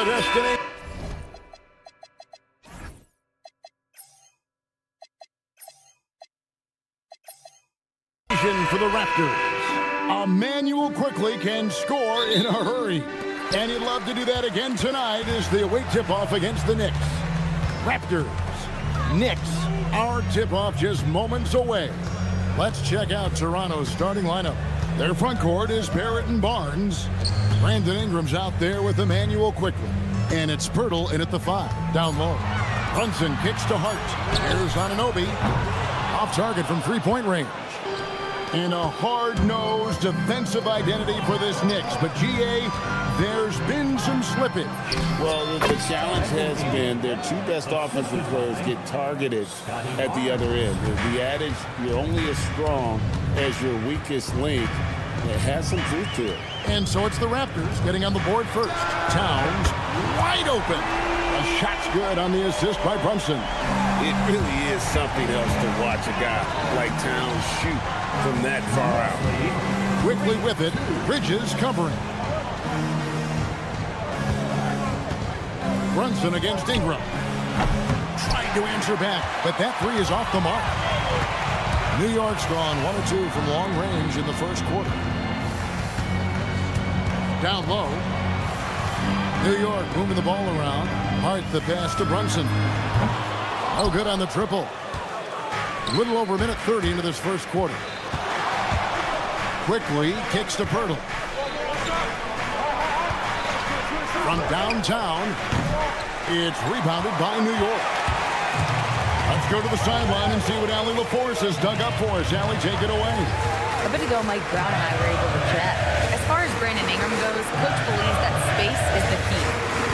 the destination. For the Raptors. Emmanuel quickly can score in a hurry. And he'd love to do that again tonight as they await tip-off against the Knicks. Raptors, Knicks, our tip-off just moments away. Let's check out Toronto's starting lineup. Their front court is Barrett and Barnes. Brandon Ingram's out there with Emmanuel quickly. And it's Pirtle in at the 5, down low. Brunson kicks to Hart. Here's Anunoby. Off target from three-point range. In a hard-nosed defensive identity for this Knicks. But, G.A., there's been some slippage. Well, the challenge has been their two best offensive players get targeted at the other end. The adage, you're only as strong as your weakest link, it has some truth to it. And so it's the Raptors getting on the board first. Towns wide open. A shot's good on the assist by Brunson. It really is something else to watch a guy like Towns shoot from that far out. Quickly with it, Bridges covering. Brunson against Ingram. Trying to answer back, but that three is off the mark. New York's gone 1 or 2 from long range in the first quarter. Down low. New York moving the ball around. Hart the pass to Brunson. No good on the triple. A little over a minute 30 into this first quarter. Quickly kicks to Pirtle. From downtown, it's rebounded by New York. Let's go to the sideline and see what Allie LaForce has dug up for us. Allie, take it away. A bit ago, Mike Brown and I were able to chat. As far as Brandon Ingram goes, Coach believes that space is the key.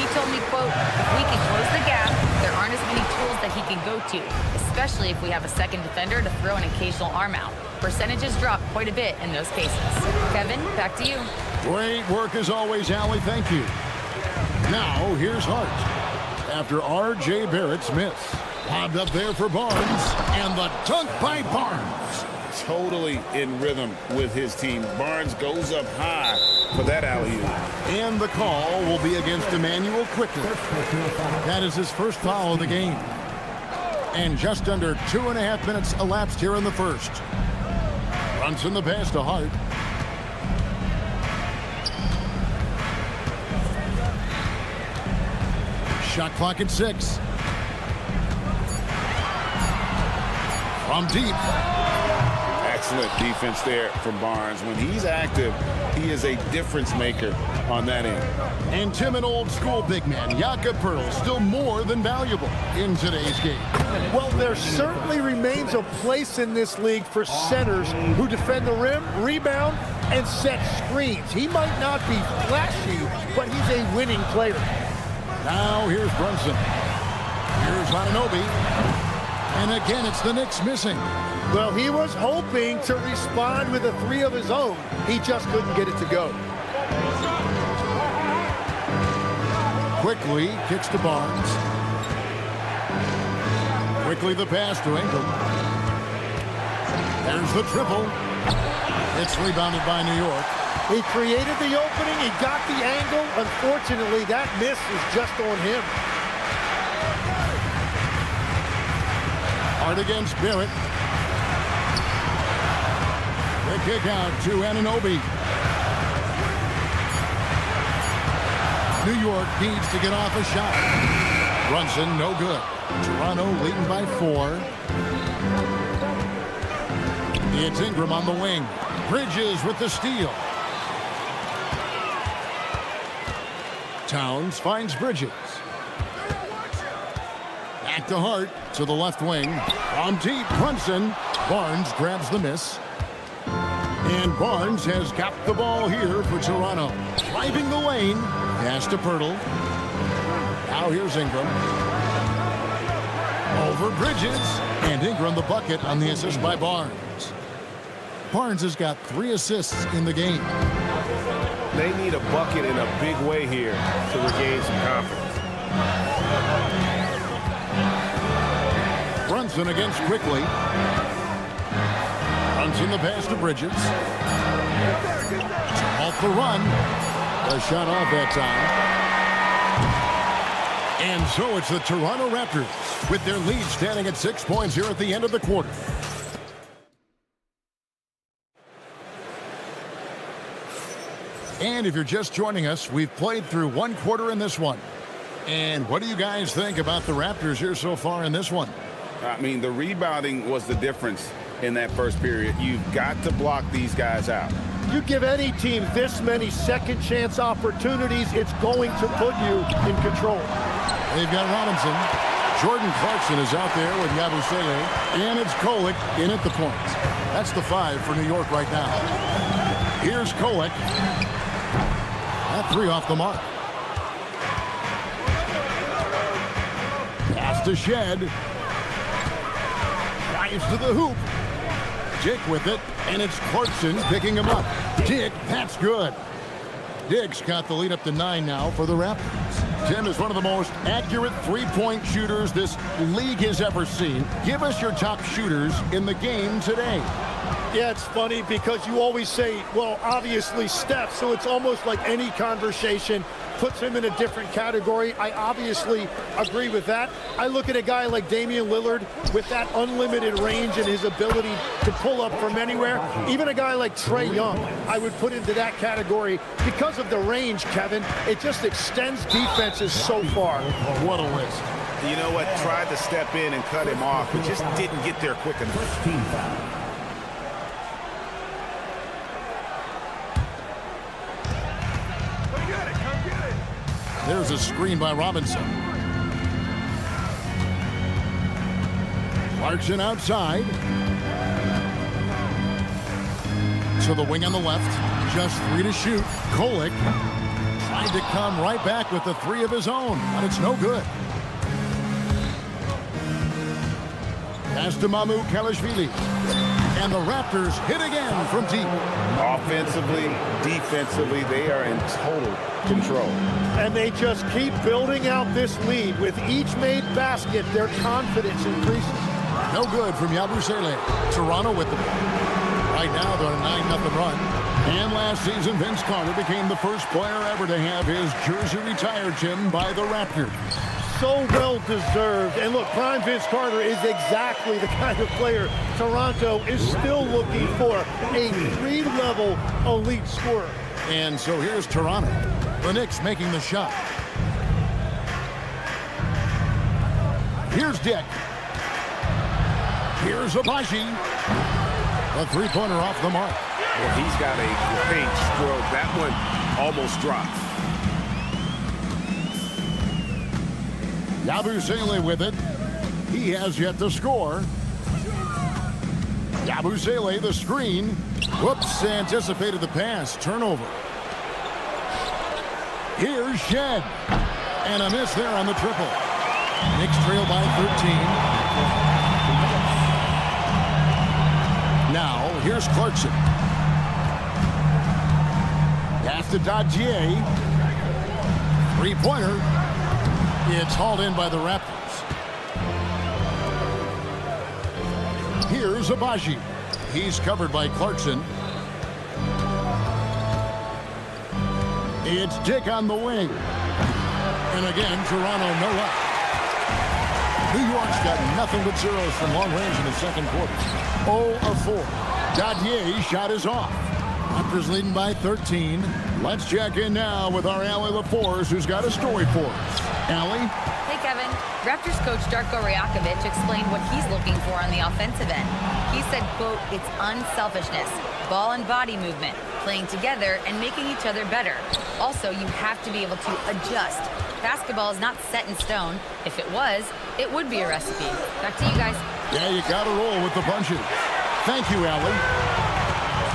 He told me, quote, if we can close the gap, there aren't as many tools that he can go to, especially if we have a second defender to throw an occasional arm out. Percentages drop quite a bit in those cases. Kevin, back to you. Great work as always, Allie. Thank you. Now, here's Hart. After R.J. Barrett's miss. Lobbed up there for Barnes. And the dunk by Barnes. Totally in rhythm with his team. Barnes goes up high for that alley-oop. And the call will be against Emmanuel quickly. That is his first foul of the game. And just under 2.5 minutes elapsed here in the first. Brunson the pass to Hart. Shot clock at 6. From deep. Excellent defense there from Barnes. When he's active, he is a difference maker on that end. And Tim, an old school big man, Jakob Pirtle, still more than valuable in today's game. Well, there certainly remains a place in this league for centers who defend the rim, rebound, and set screens. He might not be flashy, but he's a winning player. Now here's Brunson. Here's Anunoby. And again, it's the Knicks missing. Well, he was hoping to respond with a three of his own. He just couldn't get it to go. Quickly kicks to Barnes. Quickly the pass to Ingram. There's the triple. It's rebounded by New York. He created the opening. He got the angle. Unfortunately, that miss is just on him. Hard against Barrett. The kick out to Anunoby. New York needs to get off a shot. Brunson, no good. Toronto leading by 4. It's Ingram on the wing. Bridges with the steal. Towns finds Bridges. Back to Hart to the left wing. On deep, Brunson. Barnes grabs the miss. And Barnes has got the ball here for Toronto. Driving the lane. Pass to Pirtle. Now here's Ingram. Over Bridges. And Ingram the bucket on the assist by Barnes. Barnes has got 3 assists in the game. They need a bucket in a big way here to regain some confidence. Brunson against Quickly. Brunson the pass to Bridges. Off the run. A shot off that time. And so it's the Toronto Raptors with their lead standing at 6 points here at the end of the quarter. And if you're just joining us, we've played through one quarter in this one. And what do you guys think about the Raptors here so far in this one? I mean, the rebounding was the difference in that first period. You've got to block these guys out. You give any team this many second chance opportunities, it's going to put you in control. They've got Robinson. Jordan Clarkson is out there with Yabusele. And it's Kolek in at the point. That's the 5 for New York right now. Here's Kolek. That 3 off the mark. Pass to Shed. Dives to the hoop. Dick with it, and it's Clarkson picking him up. Dick, that's good. Dick's got the lead up to 9 now for the Raptors. Tim is one of the most accurate three-point shooters this league has ever seen. Give us your top shooters in the game today. Yeah, it's funny because you always say, well, obviously Steph, so it's almost like any conversation puts him in a different category. I obviously agree with that. I look at a guy like Damian Lillard with that unlimited range and his ability to pull up from anywhere. Even a guy like Trae Young, I would put into that category because of the range, Kevin. It just extends defenses so far. What a list. You know what? Tried to step in and cut him off, but just didn't get there quick enough. There's a screen by Robinson. Clarkson outside. To the wing on the left. Just 3 to shoot. Kolek tried to come right back with the 3 of his own, but it's no good. Pass to Mamu Kalashvili. And the Raptors hit again from deep. Offensively, defensively, they are in total control. And they just keep building out this lead. With each made basket, their confidence increases. No good from Yabusele. Toronto with the ball. Right now, they're on a 9-0 run. And last season, Vince Carter became the first player ever to have his jersey retired, Tim, by the Raptors. So well deserved. And look, prime Vince Carter is exactly the kind of player Toronto is still looking for. A 3-level elite scorer. And so here's Toronto. The Knicks making the shot. Here's Dick. Here's Abaji. A 3-pointer off the mark. Well, he's got a great stroke. That one almost dropped. Yabusele with it. He has yet to score. Yabusele, the screen. Whoops, anticipated the pass. Turnover. Here's Shed. And a miss there on the triple. Knicks trail by 13. Now, here's Clarkson. Pass to Dadier. 3-pointer. It's hauled in by the Raptors. Here's Abaji. He's covered by Clarkson. It's Dick on the wing. And again, Toronto no luck. New York's got nothing but zeros from long range in the second quarter. 0 of 4. Dadier shot is off. Raptors leading by 13. Let's check in now with our Allie LaForce, who's got a story for us. Allie? Hey, Kevin. Raptors coach Darko Rajakovic explained what he's looking for on the offensive end. He said, quote, it's unselfishness, ball and body movement, playing together and making each other better. Also, you have to be able to adjust. Basketball is not set in stone. If it was, it would be a recipe. Back to you guys. Yeah, you got to roll with the punches. Thank you, Allie.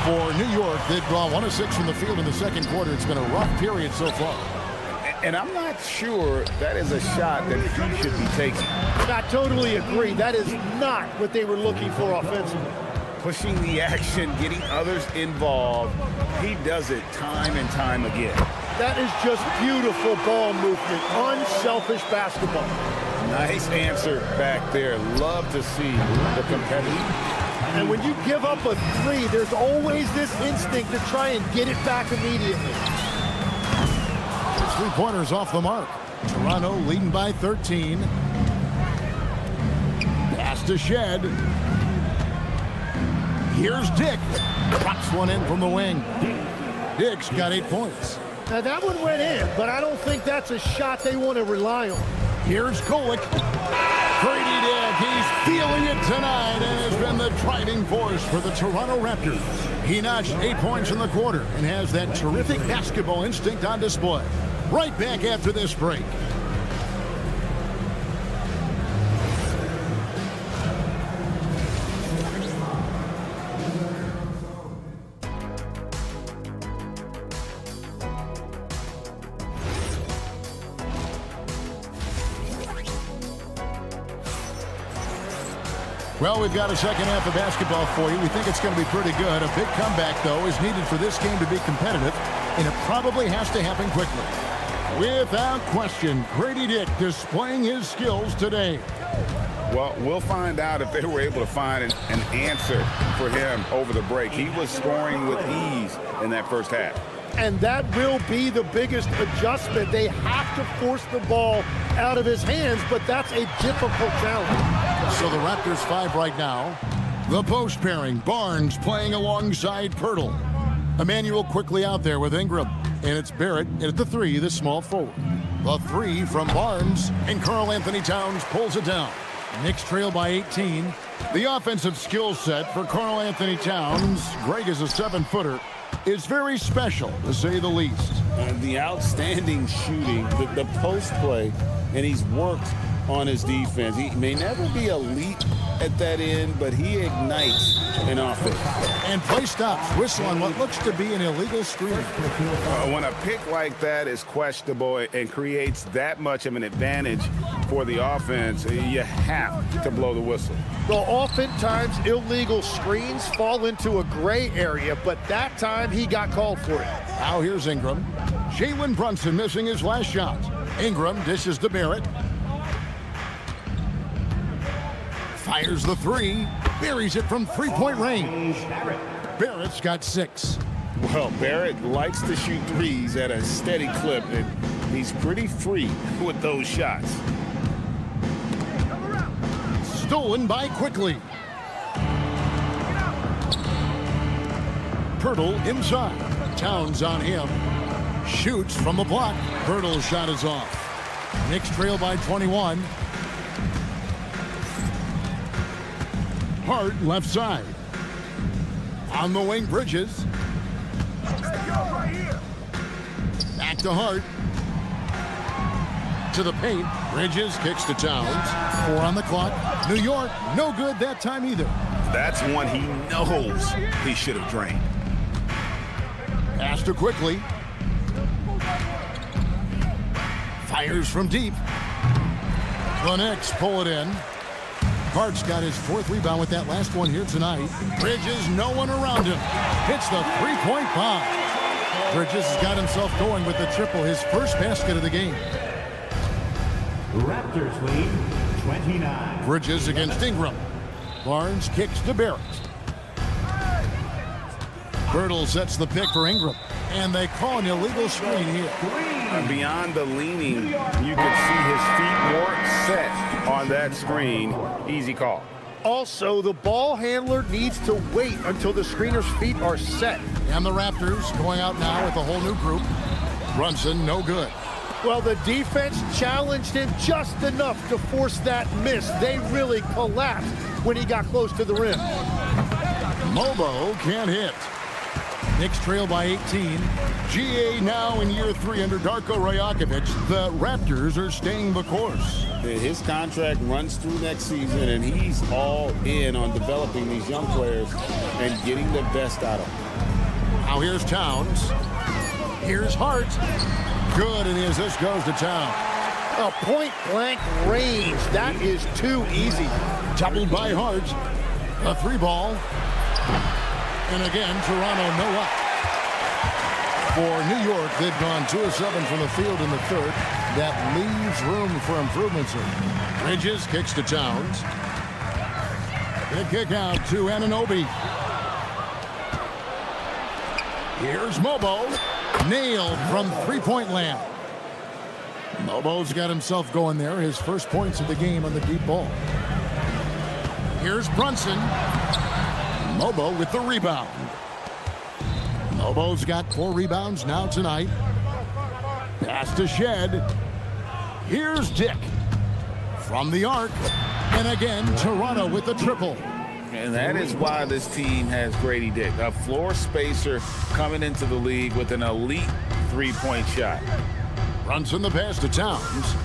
For New York, they've drawn 1 of 6 from the field in the second quarter. It's been a rough period so far. And I'm not sure that is a shot that he should be taking. I totally agree. That is not what they were looking for offensively. Pushing the action, getting others involved. He does it time and time again. That is just beautiful ball movement. Unselfish basketball. Nice answer back there. Love to see the competitive. And when you give up a 3, there's always this instinct to try and get it back immediately. 3-pointers off the mark. Toronto leading by 13. Pass to Shed. Here's Dick. Drops one in from the wing. Dick's got 8 points. Now that one went in, but I don't think that's a shot they want to rely on. Here's Kolek. Grady Dick, he's feeling it tonight and has been the driving force for the Toronto Raptors. He notched 8 points in the quarter and has that terrific basketball instinct on display. Right back after this break. Well, we've got a second half of basketball for you. We think it's going to be pretty good. A big comeback, though, is needed for this game to be competitive, and it probably has to happen quickly. Without question, Grady Dick displaying his skills today. Well, we'll find out if they were able to find an answer for him over the break. He was scoring with ease in that first half. And that will be the biggest adjustment. They have to force the ball out of his hands, but that's a difficult challenge. So the Raptors 5 right now. The post pairing, Barnes playing alongside Pirtle. Emmanuel quickly out there with Ingram. And it's Barrett at the 3, the small forward. The 3 from Barnes, and Karl-Anthony Towns pulls it down. Knicks trail by 18. The offensive skill set for Karl-Anthony Towns, Greg is a 7-footer, is very special, to say the least. And the outstanding shooting, the post play, and he's worked on his defense. He may never be elite at that end, but he ignites an offense. And play stops. Whistle on what looks to be an illegal screen. When a pick like that is questionable and creates that much of an advantage for the offense, you have to blow the whistle. Well, oftentimes illegal screens fall into a gray area, but that time he got called for it. Now here's Ingram. Jalen Brunson missing his last shot. Ingram dishes to Barrett. Fires the 3. Buries it from three-point range. Barrett's got 6. Well, Barrett likes to shoot threes at a steady clip, and he's pretty free with those shots. Stolen by Quickly. Pirtle inside. Towns on him. Shoots from the block. Pirtle's shot is off. Knicks trail by 21. Hart left side. On the wing, Bridges. Back to Hart. To the paint. Bridges kicks to Towns. 4 on the clock. New York, no good that time either. That's one he knows he should have drained. Pass to Quickly. Fires from deep. The Knicks pull it in. Hart's got his 4th rebound with that last one here tonight. Bridges, no one around him. Hits the 3-point bomb. Bridges has got himself going with the triple, his first basket of the game. Raptors lead 29. Bridges against Ingram. Barnes kicks to Barrett. Birtle sets the pick for Ingram. And they call an illegal screen here. Beyond the leaning, you could see his feet weren't set on that screen. Easy call. Also, the ball handler needs to wait until the screener's feet are set. And the Raptors going out now with a whole new group. Brunson, no good. Well, the defense challenged him just enough to force that miss. They really collapsed when he got close to the rim. Mobo can't hit. Knicks trail by 18. GA now in year 3 under Darko Rajakovic. The Raptors are staying the course. His contract runs through next season, and he's all in on developing these young players and getting the best out of them. Now here's Towns. Here's Hart. Good, and the assist goes to Towns. A point-blank range. That is too easy. Doubled by Hart. A 3-ball. And again, Toronto no up. For New York, they've gone 2 of 7 from the field in the 3rd. That leaves room for improvements. Bridges kicks to Towns. The kick out to Anunoby. Here's Mobo. Nailed from 3-point land. Lobo's got himself going there. His first points of the game on the deep ball. Here's Brunson. Lobo with the rebound. Lobo's got 4 rebounds now tonight. Pass to Shed. Here's Dick. From the arc. And again, Toronto with the triple. And that is why this team has Grady Dick, a floor spacer coming into the league with an elite three-point shot. Brunson the pass to Towns.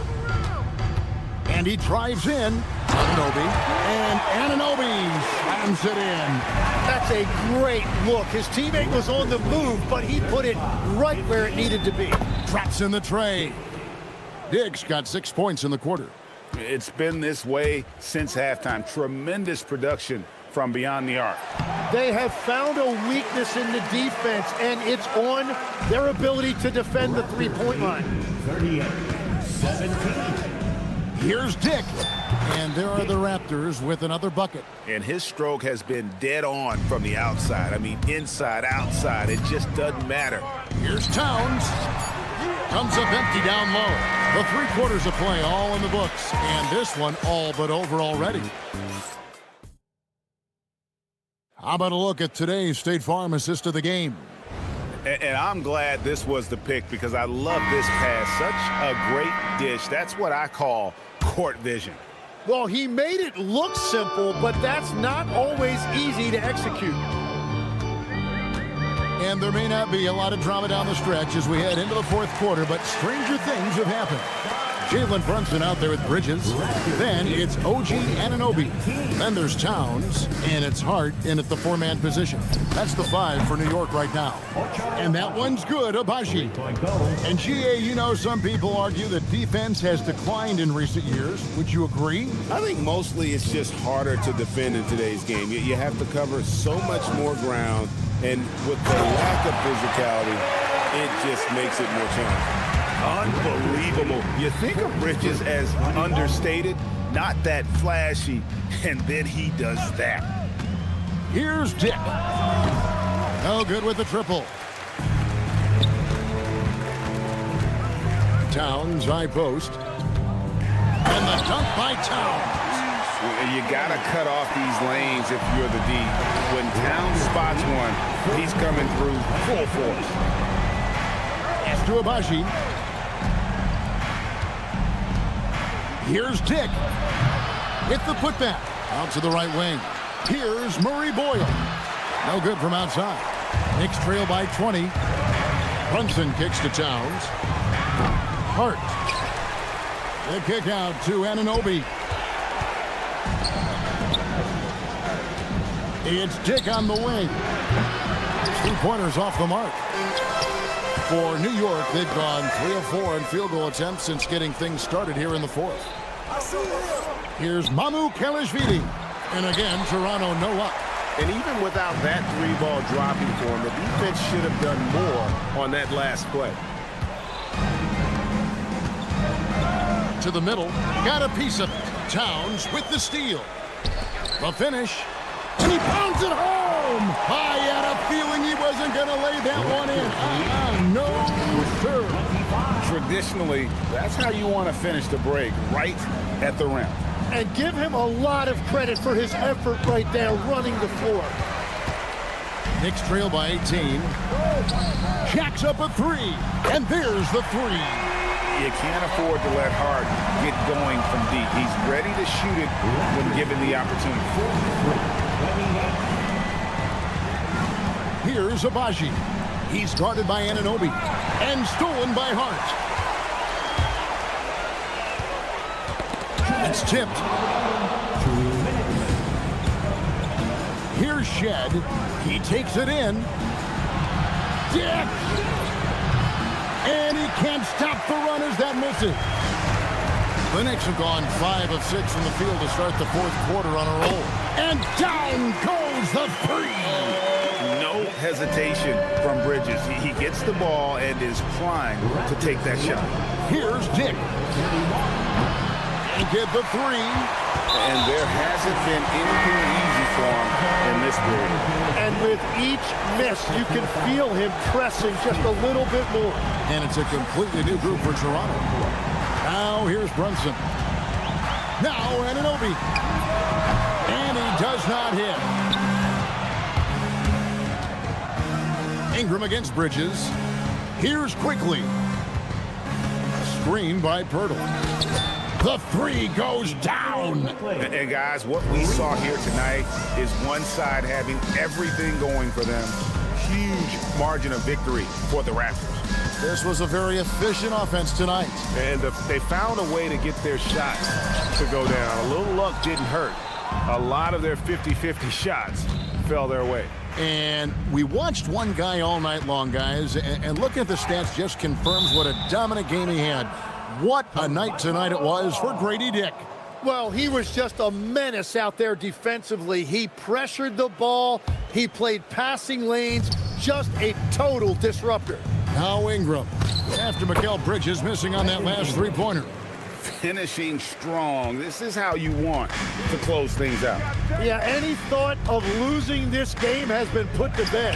And he drives in. Anunoby. And Anunoby slams it in. That's a great look. His teammate was on the move, but he put it right where it needed to be. Traps in the tray. Diggs got 6 points in the quarter. It's been this way since halftime. Tremendous production from beyond the arc. They have found a weakness in the defense, and it's on their ability to defend the three-point line. 38-17. Here's Dick. And there are the Raptors with another bucket. And his stroke has been dead on from the outside. I mean, inside, outside. It just doesn't matter. Here's Towns. Comes up empty down low. The 3 quarters of play all in the books. And this one all but over already. How about a look at today's State Farm assist of the game? And I'm glad this was the pick because I love this pass. Such a great dish. That's what I call court vision. Well, he made it look simple, but that's not always easy to execute. And there may not be a lot of drama down the stretch as we head into the 4th quarter, but stranger things have happened. Jalen Brunson out there with Bridges. Then it's OG Anunoby. Then there's Towns, and it's Hart in at the 4-man position. That's the 5 for New York right now. And that one's good, Abaji. And GA, you know, some people argue that defense has declined in recent years. Would you agree? I think mostly it's just harder to defend in today's game. You have to cover so much more ground, and with the lack of physicality, it just makes it more challenging. Unbelievable. You think of Bridges as understated, not that flashy, and then he does that. Here's Dick. No good with the triple. Towns, high post. And the dunk by Towns. You got to cut off these lanes if you're the D. When Towns spots one, he's coming through full force. Pass to Abaji. Here's Dick with the putback out to the right wing. Here's Murray Boyle. No good from outside. Knicks trail by 20. Brunson kicks to Towns. Hart. The kick out to Anunoby. It's Dick on the wing. 3-pointers off the mark. For New York, they've gone 3 of 4 in field goal attempts since getting things started here in the 4th. Here's Mamu Kelishvili. And again, Toronto no luck. And even without that 3-ball dropping for him, the defense should have done more on that last play. To the middle, got a piece of it. Towns with the steal. The finish. And he pounds it home. I had a feeling he wasn't going to lay that one in. No, sir. Traditionally, that's how you want to finish the break, right at the rim. And give him a lot of credit for his effort right there running the floor. Knicks trail by 18. Jacks up a 3. And there's the 3. You can't afford to let Hart get going from deep. He's ready to shoot it when given the opportunity. Here's Abaji. He's guarded by Anunoby and stolen by Hart. It's tipped. Here's Shed. He takes it in. Dick! And he can't stop the runners that misses. The Knicks have gone 5 of 6 from the field to start the 4th quarter on a roll. And down goes the 3. No hesitation from Bridges. He gets the ball and is primed to take that shot. Here's Dick. And get the 3. And there hasn't been anything easy for him in this period. And with each miss, you can feel him pressing just a little bit more. And it's a completely new group for Toronto. Now here's Brunson. Now Anunoby. And he does not hit. Ingram against Bridges. Here's Quickly. Screen by Pirtle. The three goes down. And guys, what we saw here tonight is one side having everything going for them. Huge margin of victory for the Raptors. This was a very efficient offense tonight. And they found a way to get their shots to go down. A little luck didn't hurt. A lot of their 50-50 shots fell their way. And we watched one guy all night long, guys, and looking at the stats just confirms what a dominant game he had. What a night tonight it was for Grady Dick. Well, he was just a menace out there defensively. He pressured the ball. He played passing lanes. Just a total disruptor. Now Ingram, after Mikal Bridges missing on that last three-pointer. Finishing strong. This is how you want to close things out. Yeah, any thought of losing this game has been put to bed.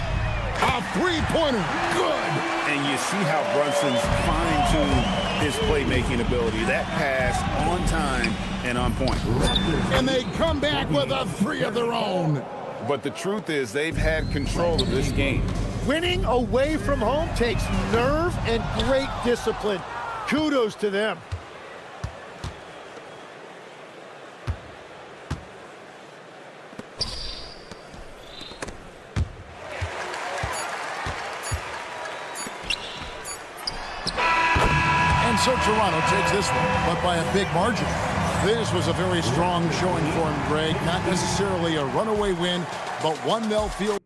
A three-pointer, good. And you see how Brunson's fine-tuned his playmaking ability. That pass on time and on point. And they come back with a three of their own. But the truth is they've had control of this game. Winning away from home takes nerve and great discipline. Kudos to them. And so Toronto takes this one, but by a big margin. This was a very strong showing for him, Greg. Not necessarily a runaway win, but one they'll feel.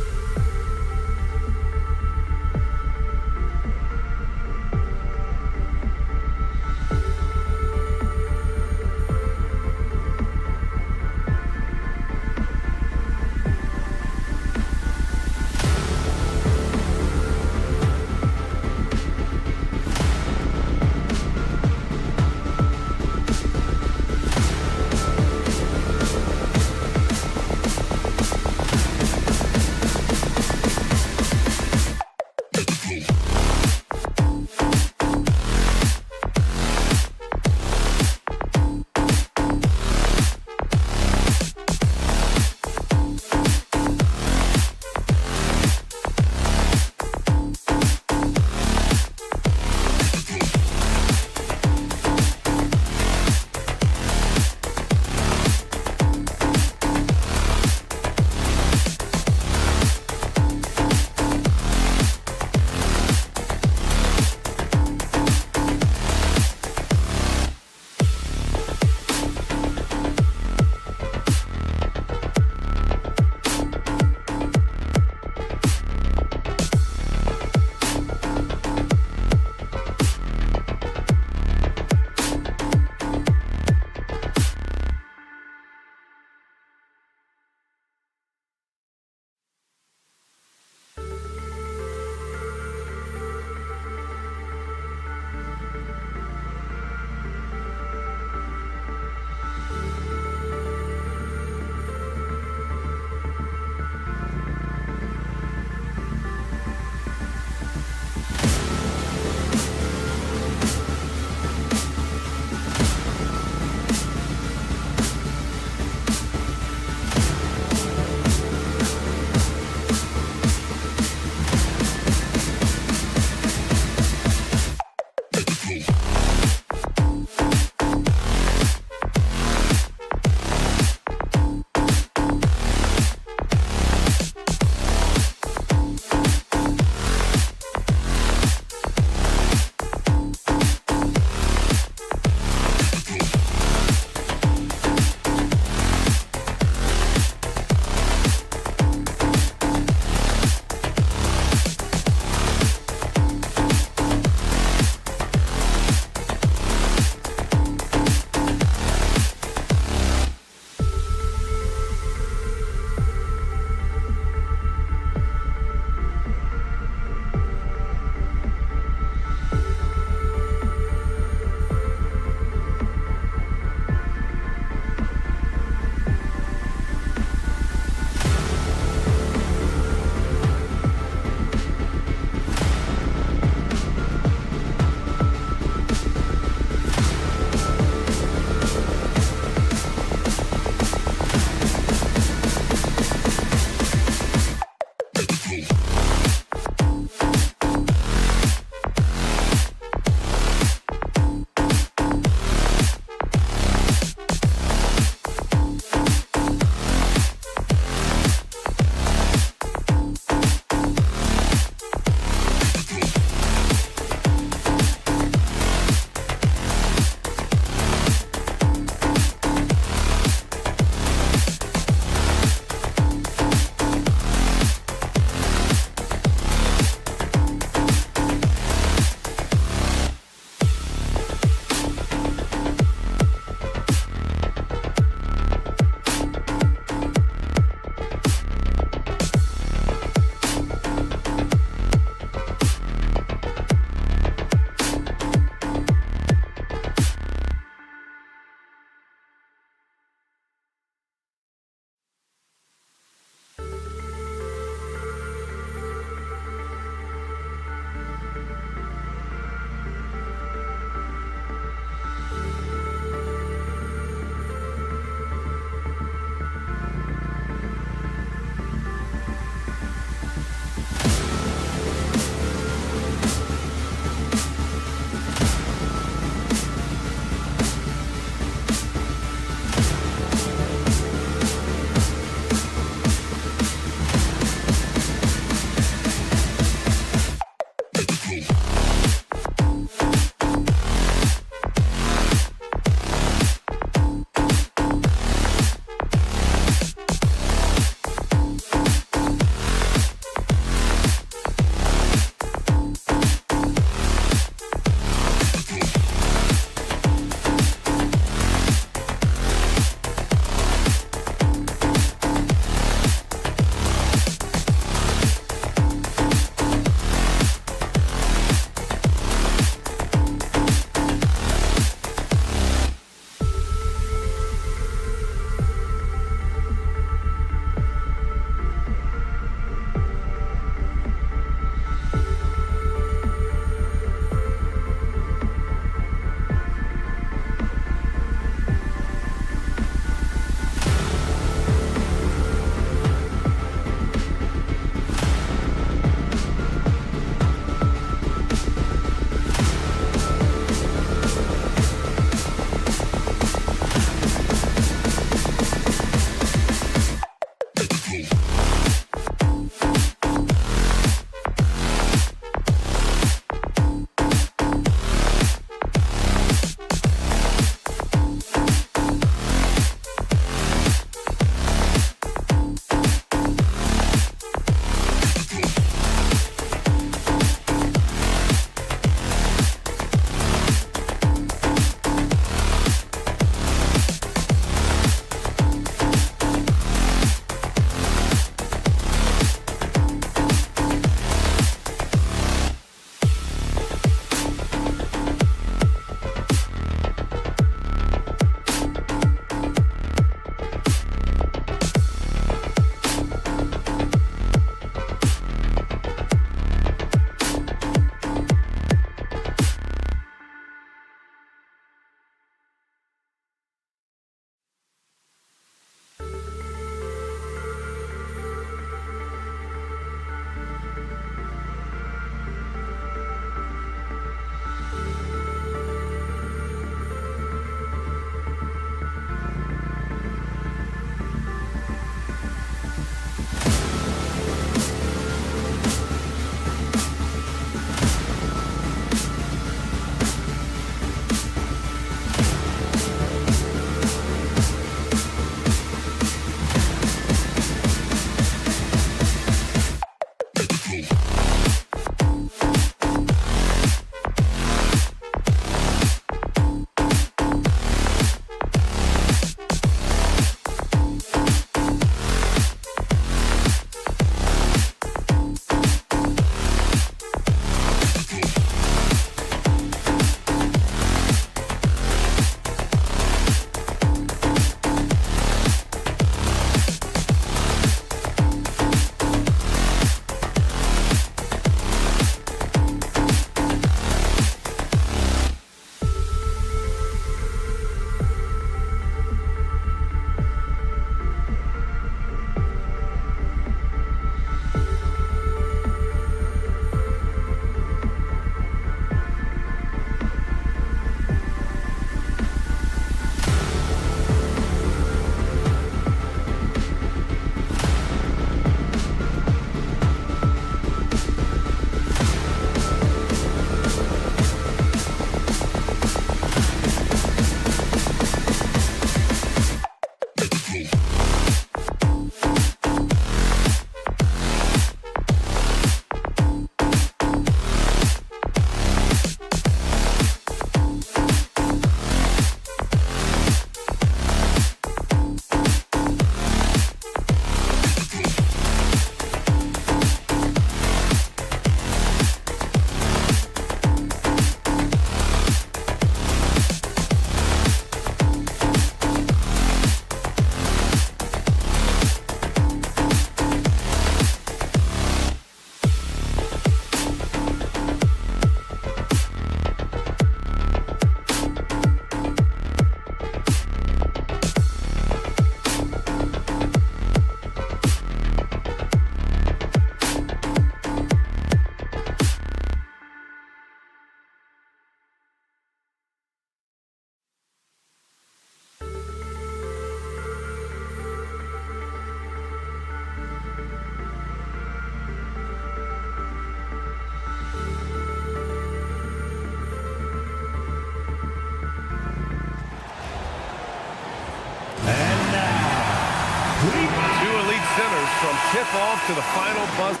from tip-off to the final buzzer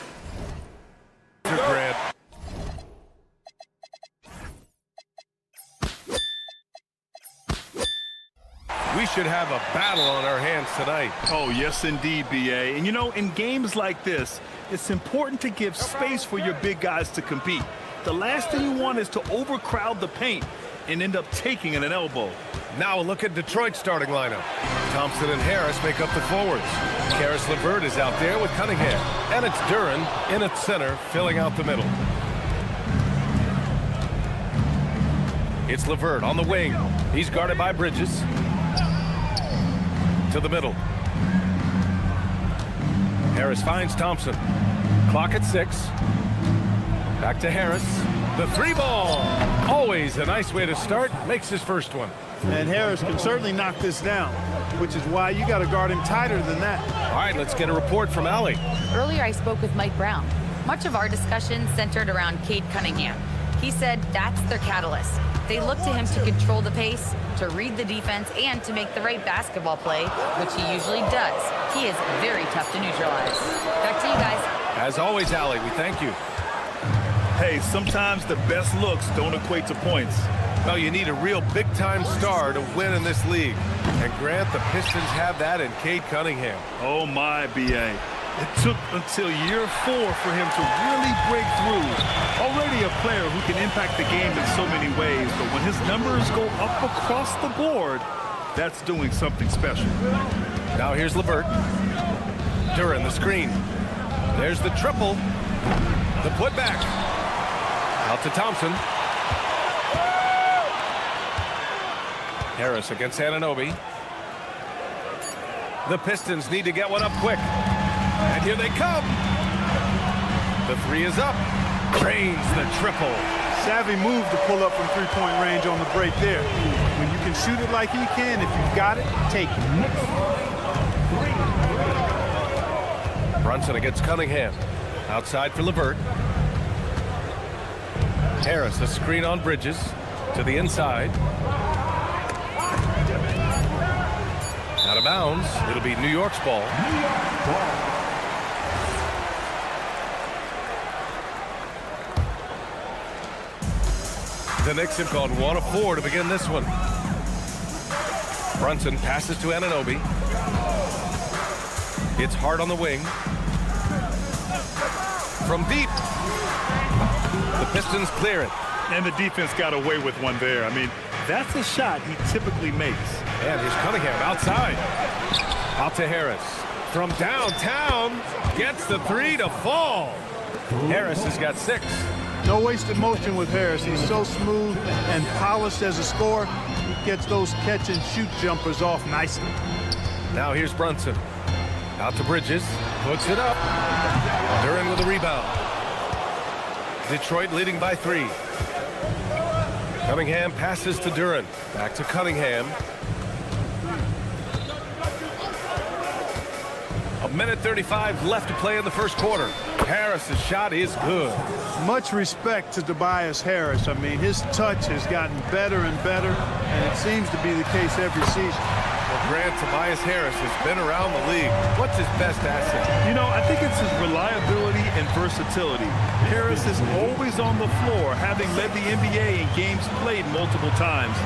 grab. We should have a battle on our hands tonight. Oh, yes, indeed, B.A. And, you know, in games like this, it's important to give space for your big guys to compete. The last thing you want is to overcrowd the paint and end up taking an elbow. Now a look at Detroit's starting lineup. Thompson and Harris make up the forwards. Karis LeVert is out there with Cunningham. And it's Duren in at center, filling out the middle. It's LeVert on the wing. He's guarded by Bridges. To the middle. Harris finds Thompson. Clock at 6. Back to Harris. The three ball. Always a nice way to start. Makes his first one. And Harris can certainly knock this down, which is why you got to guard him tighter than that. All right, let's get a report from Allie. Earlier, I spoke with Mike Brown. Much of our discussion centered around Cade Cunningham. He said that's their catalyst. They look to him to control the pace, to read the defense, and to make the right basketball play, which he usually does. He is very tough to neutralize. Back to you guys. As always, Allie, we thank you. Hey, sometimes the best looks don't equate to points. Well, you need a real big-time star to win in this league. And Grant, the Pistons have that in Cade Cunningham. Oh, my, B.A. It took until year 4 for him to really break through. Already a player who can impact the game in so many ways, but when his numbers go up across the board, that's doing something special. Now here's LeVert. Duren, the screen. There's the triple. The putback. Out to Thompson. Harris against Anunoby. The Pistons need to get one up quick. And here they come. The three is up. Drains the triple. Savvy move to pull up from three-point range on the break there. When you can shoot it like he can, if you've got it, take it. Brunson against Cunningham. Outside for LeVert. Harris, a screen on Bridges. To the inside. Out of bounds. It'll be New York's ball. The Knicks have gone 1 of 4 to begin this one. Brunson passes to Anunoby. It's hard on the wing. From deep. The Pistons clear it. And the defense got away with one there. I mean, that's a shot he typically makes. And here's Cunningham outside. Out to Harris. From downtown. Gets the three to fall. Harris has got 6. No wasted motion with Harris. He's so smooth and polished as a scorer. He gets those catch-and-shoot jumpers off nicely. Now here's Brunson. Out to Bridges. Puts it up. Duren with a rebound. Detroit leading by 3. Cunningham passes to Duren. Back to Cunningham. 1:35 left to play in the first quarter. Harris's shot is good. Much respect to Tobias Harris. I mean, his touch has gotten better and better, and it seems to be the case every season. Well, Grant, Tobias Harris has been around the league. What's his best asset? You know, I think it's his reliability and versatility. Harris is always on the floor, having led the NBA in games played multiple times.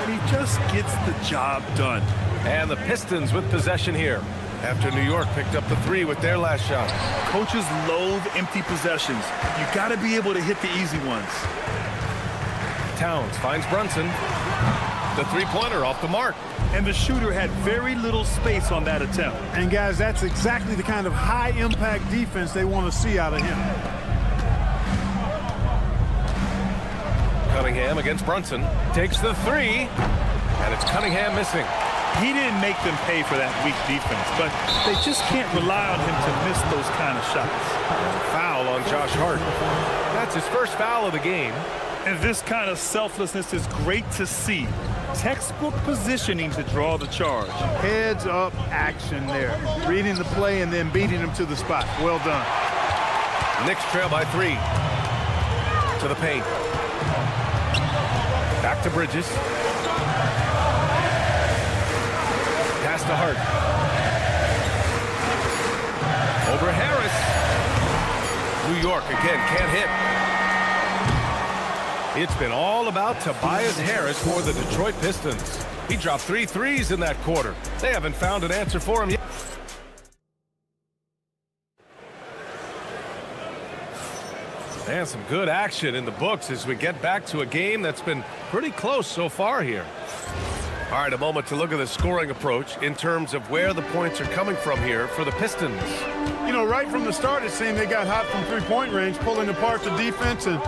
And he just gets the job done. And the Pistons with possession here, after New York picked up the 3 with their last shot. Coaches loathe empty possessions. You got to be able to hit the easy ones. Towns finds Brunson. The three-pointer off the mark. And the shooter had very little space on that attempt. And, guys, that's exactly the kind of high-impact defense they want to see out of him. Cunningham against Brunson. Takes the 3. And it's Cunningham missing. He didn't make them pay for that weak defense, but they just can't rely on him to miss those kind of shots. Foul on Josh Hart. That's his first foul of the game. And this kind of selflessness is great to see. Textbook positioning to draw the charge. Heads up action there. Reading the play and then beating him to the spot. Well done. Knicks trail by 3. To the paint. Back to Bridges. Pass to Hart. Over Harris. New York again can't hit. It's been all about Tobias Harris for the Detroit Pistons. He dropped 3 threes in that quarter. They haven't found an answer for him yet. And some good action in the books as we get back to a game that's been pretty close so far here. All right, a moment to look at the scoring approach in terms of where the points are coming from here for the Pistons. You know, right from the start, it seemed they got hot from three-point range, pulling apart the defense and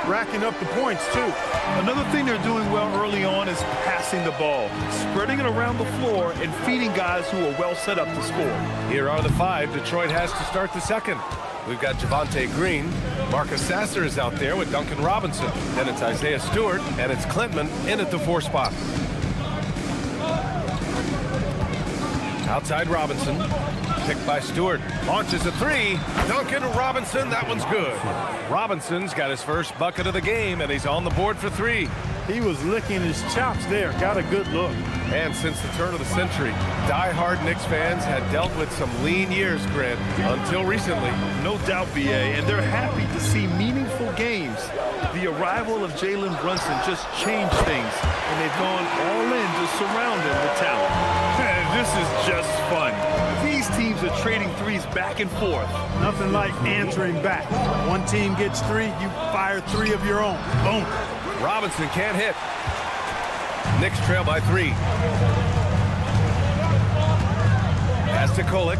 racking up the points, too. Another thing they're doing well early on is passing the ball, spreading it around the floor and feeding guys who are well set up to score. Here are the 5 Detroit has to start the second. We've got Javonte Green. Marcus Sasser is out there with Duncan Robinson. Then it's Isaiah Stewart, and it's Klintman in at the 4 spot. Outside Robinson, picked by Stewart, launches a 3. Duncan Robinson, that one's good. Robinson's got his first bucket of the game, and he's on the board for 3. He was licking his chops there. Got a good look. And since the turn of the century, die-hard Knicks fans had dealt with some lean years, Grant, until recently. No doubt, BA, and they're happy to see meaningful games. The arrival of Jalen Brunson just changed things, and they've gone all in to surround him with talent. This is just fun. These teams are trading threes back and forth. Nothing like answering back. One team gets 3, you fire 3 of your own. Boom. Robinson can't hit. Knicks trail by 3. Pass to Kolek.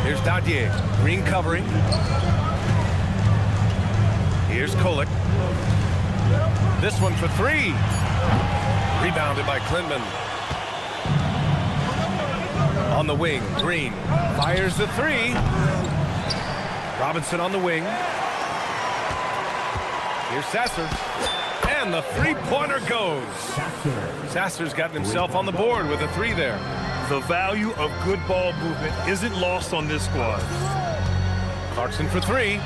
Here's Dadier. Green covering. Here's Kolek. This one for 3. Rebounded by Klintman. On the wing, Green fires the 3. Robinson on the wing. Here's Sasser. And the 3-pointer goes. Sasser's gotten himself on the board with a 3 there. The value of good ball movement isn't lost on this squad. Clarkson for 3.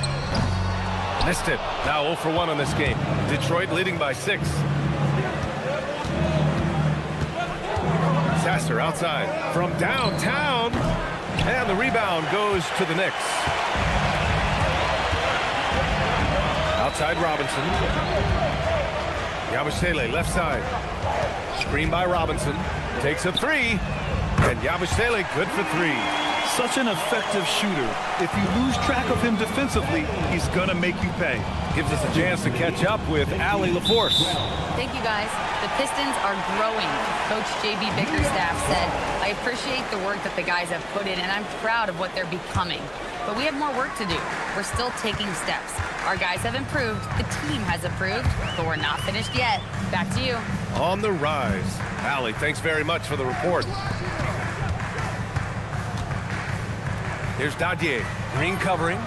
Missed it. Now 0 for 1 on this game. Detroit leading by 6. Sasser outside from downtown. And the rebound goes to the Knicks. Outside Robinson. Yabusele left side. Screen by Robinson. Takes a 3. And Yabusele good for 3. Such an effective shooter. If you lose track of him defensively, he's gonna make you pay. Gives us a chance to catch up with Allie LaForce. Thank you, guys. The Pistons are growing. Coach J.B. Bickerstaff said, I appreciate the work that the guys have put in, and I'm proud of what they're becoming. But we have more work to do. We're still taking steps. Our guys have improved. The team has improved, but we're not finished yet. Back to you. On the rise. Allie, thanks very much for the report. Here's Dadier. Green covering.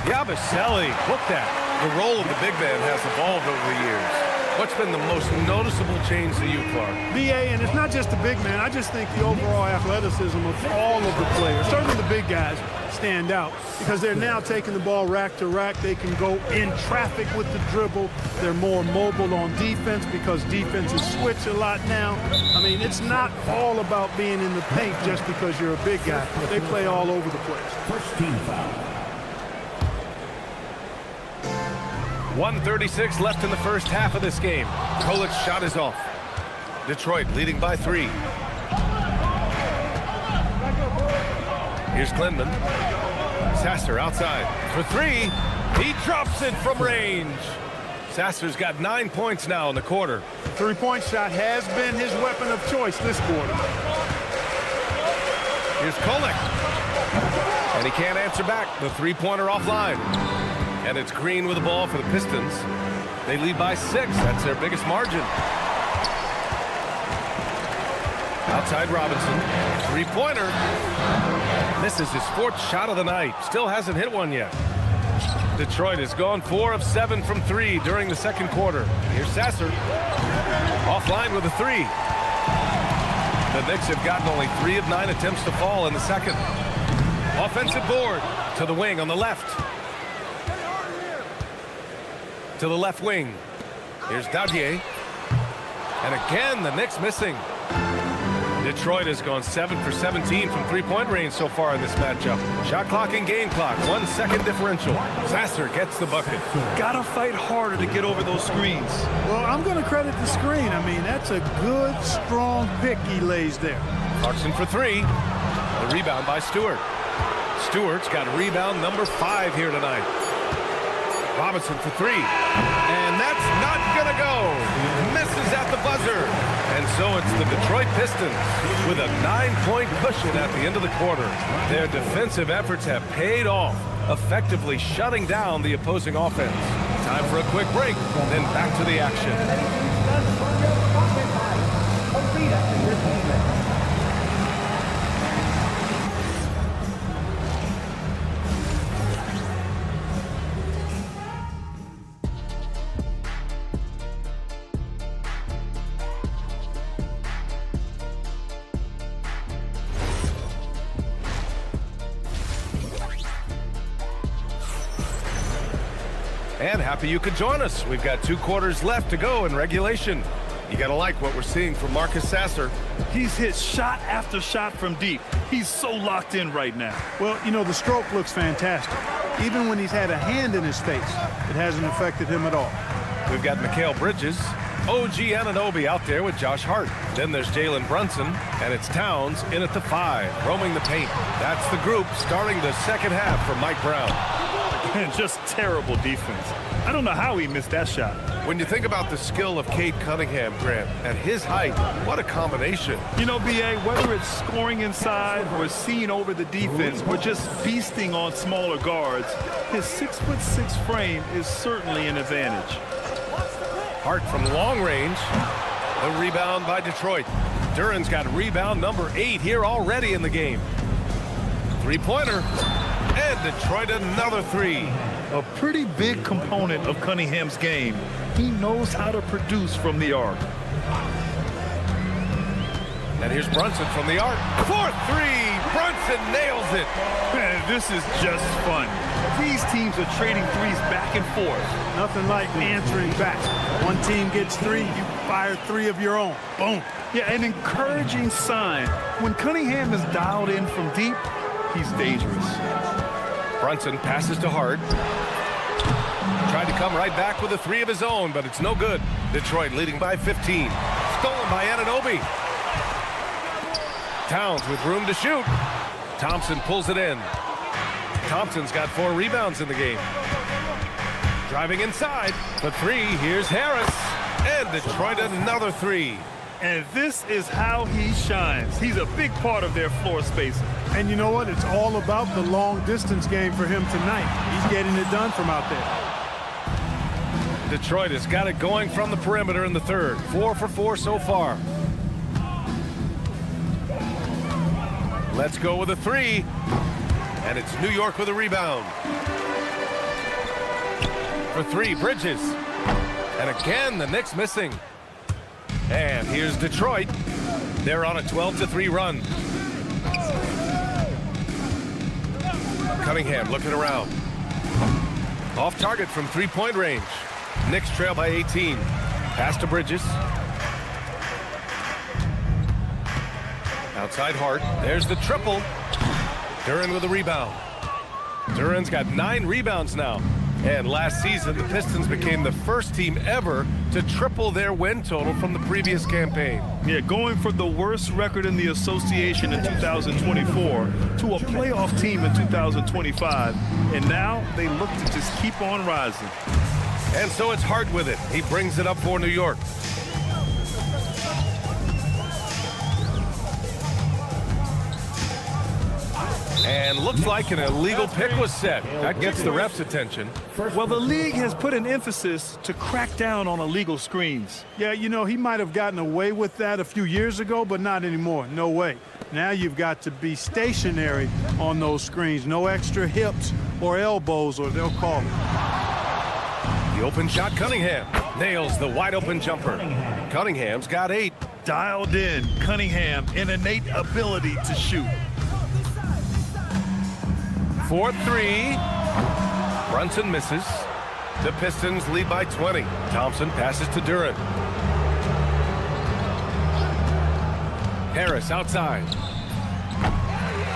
Yabusele. Look that. The role of the big man has evolved over the years. What's been the most noticeable change to you, Clark? BA, and it's not just the big man. I just think the overall athleticism of all of the players, certainly the big guys, stand out because they're now taking the ball rack to rack. They can go in traffic with the dribble. They're more mobile on defense because defenses switch a lot now. I mean, it's not all about being in the paint just because you're a big guy. They play all over the place. First team foul. 1:36 left in the first half of this game. Kolek's shot is off. Detroit leading by 3. Here's Klintman. Sasser outside for 3. He drops it from range. Sasser's got 9 points now in the quarter. Three-point shot has been his weapon of choice this quarter. Here's Kolek. And he can't answer back. The 3-pointer offline. And it's Green with the ball for the Pistons. They lead by 6. That's their biggest margin. Outside Robinson. 3-pointer. Misses his 4th shot of the night. Still hasn't hit one yet. Detroit has gone 4 of 7 from 3 during the second quarter. Here's Sasser. Offline with a 3. The Knicks have gotten only 3 of 9 attempts to fall in the second. Offensive board to the wing on the left. To the left wing. Here's Dadier. And again, the Knicks missing. Detroit has gone 7 for 17 from three-point range so far in this matchup. Shot clock and game clock, 1 second differential. Sasser gets the bucket. Gotta fight harder to get over those screens. Well, I'm going to credit the screen. I mean, that's a good, strong pick he lays there. Clarkson for three. The rebound by Stewart. Stewart's got rebound number 5 here tonight. Robinson for three. And that's not going to go. Misses at the buzzer. And so it's the Detroit Pistons with a 9-point cushion at the end of the quarter. Their defensive efforts have paid off, effectively shutting down the opposing offense. Time for a quick break, then back to the action. And happy you could join us. We've got 2 quarters left to go in regulation. You gotta like what we're seeing from Marcus Sasser. He's hit shot after shot from deep. He's so locked in right now. Well, you know, the stroke looks fantastic. Even when he's had a hand in his face, it hasn't affected him at all. We've got Mikal Bridges, OG Anunoby out there with Josh Hart. Then there's Jalen Brunson, and it's Towns in at the 5, roaming the paint. That's the group starting the second half for Mike Brown. And just terrible defense. I don't know how he missed that shot. When you think about the skill of Cade Cunningham, Grant, at his height, what a combination. You know, B.A., whether it's scoring inside or seeing over the defense or just feasting on smaller guards, his 6'6" frame is certainly an advantage. Hart from long range. The rebound by Detroit. Duran's got rebound number 8 here already in the game. Three-pointer. And Detroit another 3. A pretty big component of Cunningham's game. He knows how to produce from the arc. And here's Brunson from the arc. 4-3. Brunson nails it. Man, this is just fun. These teams are trading threes back and forth. Nothing like answering back. One team gets 3, you fire 3 of your own. Boom. Yeah, an encouraging sign. When Cunningham is dialed in from deep, he's dangerous. Brunson passes to Hart. Tried to come right back with a 3 of his own, but it's no good. Detroit leading by 15. Stolen by Anunoby. Towns with room to shoot. Thompson pulls it in. Thompson's got 4 rebounds in the game. Driving inside for 3. Here's Harris. And Detroit another 3. And this is how he shines. He's a big part of their floor spacing. And you know what? It's all about the long-distance game for him tonight. He's getting it done from out there. Detroit has got it going from the perimeter in the third. 4 for 4 so far. Let's go with a 3. And it's New York with a rebound. For 3, Bridges. And again, the Knicks missing. And here's Detroit. They're on a 12-3 run. Cunningham looking around. Off target from 3-point range. Knicks trail by 18. Pass to Bridges. Outside Hart. There's the triple. Duran with a rebound. Duran's got 9 rebounds now. And last season, the Pistons became the first team ever to triple their win total from the previous campaign. Yeah, going from the worst record in the association in 2024 to a playoff team in 2025. And now they look to just keep on rising. And so it's Hart with it. He brings it up for New York. And looks like an illegal pick was set. That gets the ref's attention. Well, the league has put an emphasis to crack down on illegal screens. Yeah, you know, he might have gotten away with that a few years ago, but not anymore. No way. Now you've got to be stationary on those screens. No extra hips or elbows, or they'll call it. The open shot, Cunningham. Nails the wide open jumper. Cunningham's got 8. Dialed in. Cunningham, an innate ability to shoot. 4-3. Brunson misses. The Pistons lead by 20. Thompson passes to Duran. Harris outside.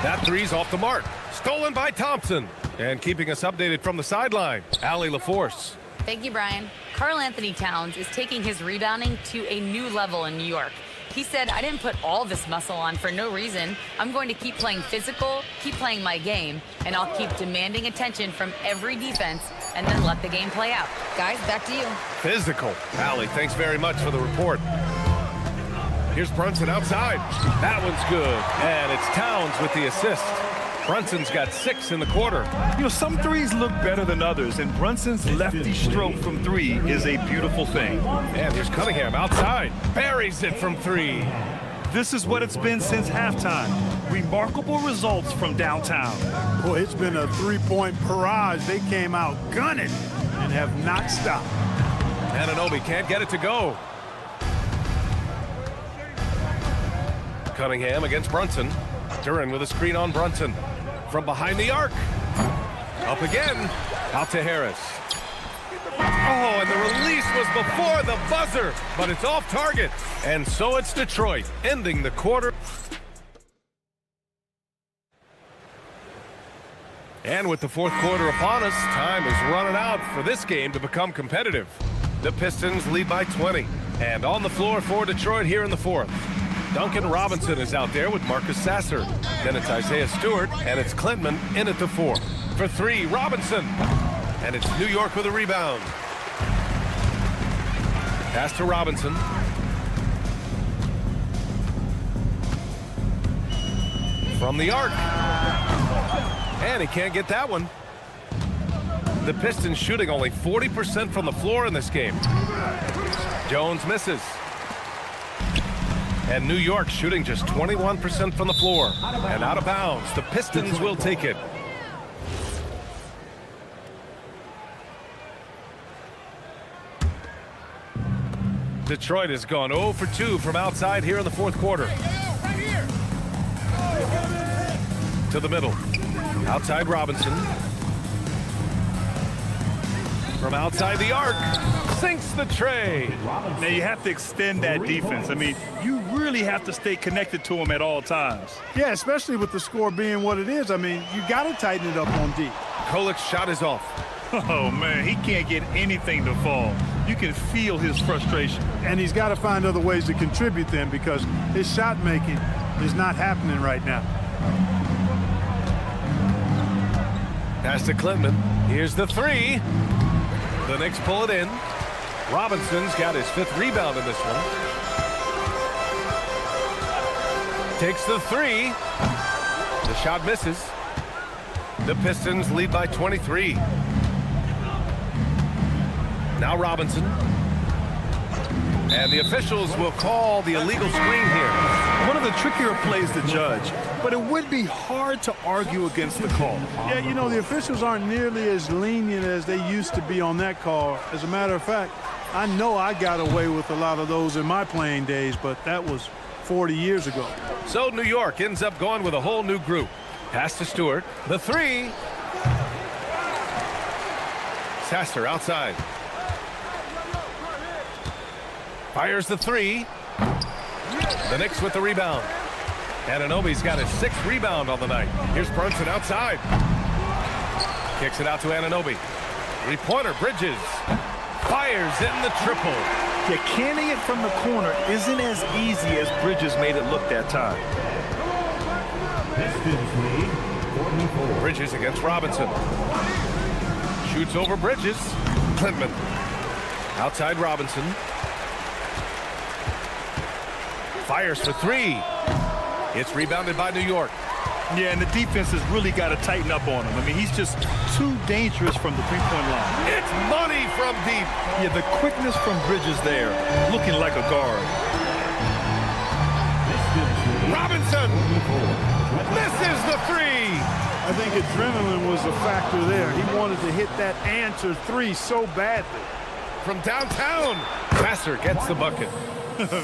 That three's off the mark. Stolen by Thompson. And keeping us updated from the sideline, Allie LaForce. Thank you, Brian. Karl Anthony Towns is taking his rebounding to a new level in New York. He said, I didn't put all this muscle on for no reason. I'm going to keep playing physical, keep playing my game, and I'll keep demanding attention from every defense and then let the game play out. Guys, back to you. Physical. Allie, thanks very much for the report. Here's Brunson outside. That one's good. And it's Towns with the assist. Brunson's got 6 in the quarter. You know, some threes look better than others, and Brunson's lefty stroke from 3 is a beautiful thing. And here's Cunningham outside. Buries it from 3. This is what it's been since halftime. Remarkable results from downtown. Boy, it's been a three-point barrage. They came out gunning and have not stopped. Anunoby can't get it to go. Cunningham against Brunson. Duran with a screen on Brunson. From behind the arc. Up again. Out to Harris. Oh, and the release was before the buzzer, but it's off target. And so it's Detroit, ending the quarter. And with the fourth quarter upon us, time is running out for this game to become competitive. The Pistons lead by 20. And on the floor for Detroit here in the fourth. Duncan Robinson is out there with Marcus Sasser. Then it's Isaiah Stewart, and it's Klintman in at the 4. For 3, Robinson. And it's New York with a rebound. Pass to Robinson. From the arc. And he can't get that one. The Pistons shooting only 40% from the floor in this game. Jones misses. And New York shooting just 21% from the floor. And out of bounds, the Pistons will take it. Detroit has gone 0 for 2 from outside here in the fourth quarter. To the middle. Outside Robinson. From outside the arc. Sinks the tray. Now you have to extend that defense. I mean, you really have to stay connected to them at all times. Yeah, especially with the score being what it is. I mean, you got to tighten it up on D. Kolik's shot is off. Oh, man, he can't get anything to fall. You can feel his frustration. And he's got to find other ways to contribute then because his shot making is not happening right now. Pass to Klintman. Here's the 3. The Knicks pull it in. Robinson's got his 5th rebound in this one. Takes the 3. The shot misses. The Pistons lead by 23. Now Robinson. And the officials will call the illegal screen here. One of the trickier plays to judge, but it would be hard to argue against the call. Yeah, you know, the officials aren't nearly as lenient as they used to be on that call. As a matter of fact, I know I got away with a lot of those in my playing days, but that was 40 years ago. So New York ends up going with a whole new group. Pass to Stewart. The 3. Sasser outside. Fires the 3. The Knicks with the rebound. Anunoby's got his 6th rebound on the night. Here's Brunson outside. Kicks it out to Anunoby. 3-pointer, Bridges. Fires in the triple. Yeah, canning it from the corner isn't as easy as Bridges made it look that time. Bridges against Robinson. Shoots over Bridges. Klintman. Outside Robinson. Fires for 3. It's rebounded by New York. Yeah, and the defense has really got to tighten up on him. I mean, he's just too dangerous from the three-point line. It's money from deep. Yeah, the quickness from Bridges there, looking like a guard. Robinson misses the 3. I think adrenaline was a factor there. He wanted to hit that answer 3 so badly. From downtown, Sasser gets the bucket.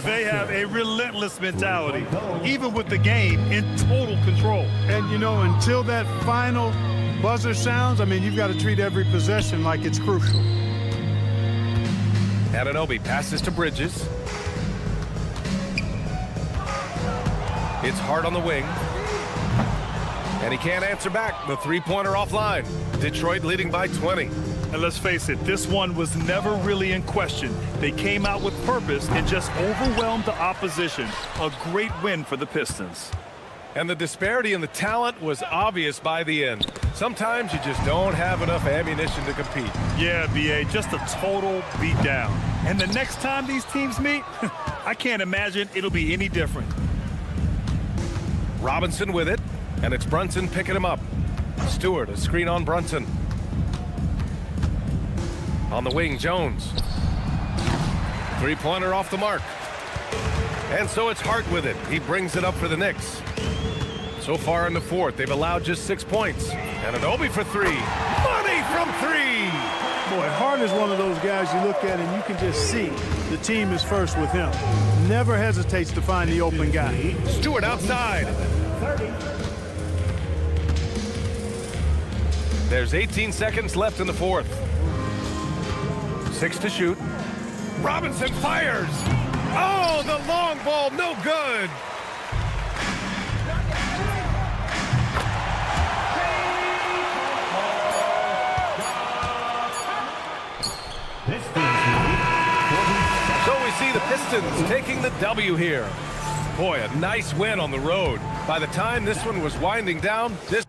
They have a relentless mentality, even with the game in total control. And, you know, until that final buzzer sounds, I mean, you've got to treat every possession like it's crucial. Anunoby passes to Bridges. It's Hart on the wing. And he can't answer back. The three-pointer offline. Detroit leading by 20. And let's face it, this one was never really in question. They came out with purpose and just overwhelmed the opposition. A great win for the Pistons. And the disparity in the talent was obvious by the end. Sometimes you just don't have enough ammunition to compete. Yeah, B.A., just a total beatdown. And the next time these teams meet, I can't imagine it'll be any different. Robinson with it, and it's Brunson picking him up. Stewart, a screen on Brunson. On the wing, Jones. Three-pointer off the mark. And so it's Hart with it. He brings it up for the Knicks. So far in the fourth, they've allowed just 6 points. And Anunoby for three. Money from three! Boy, Hart is one of those guys you look at and you can just see the team is first with him. Never hesitates to find the open guy. Stewart outside. There's 18 seconds left in the fourth. 6 to shoot. Robinson fires. Oh, the long ball, no good. So we see the Pistons taking the W here. Boy, a nice win on the road. By the time this one was winding down, this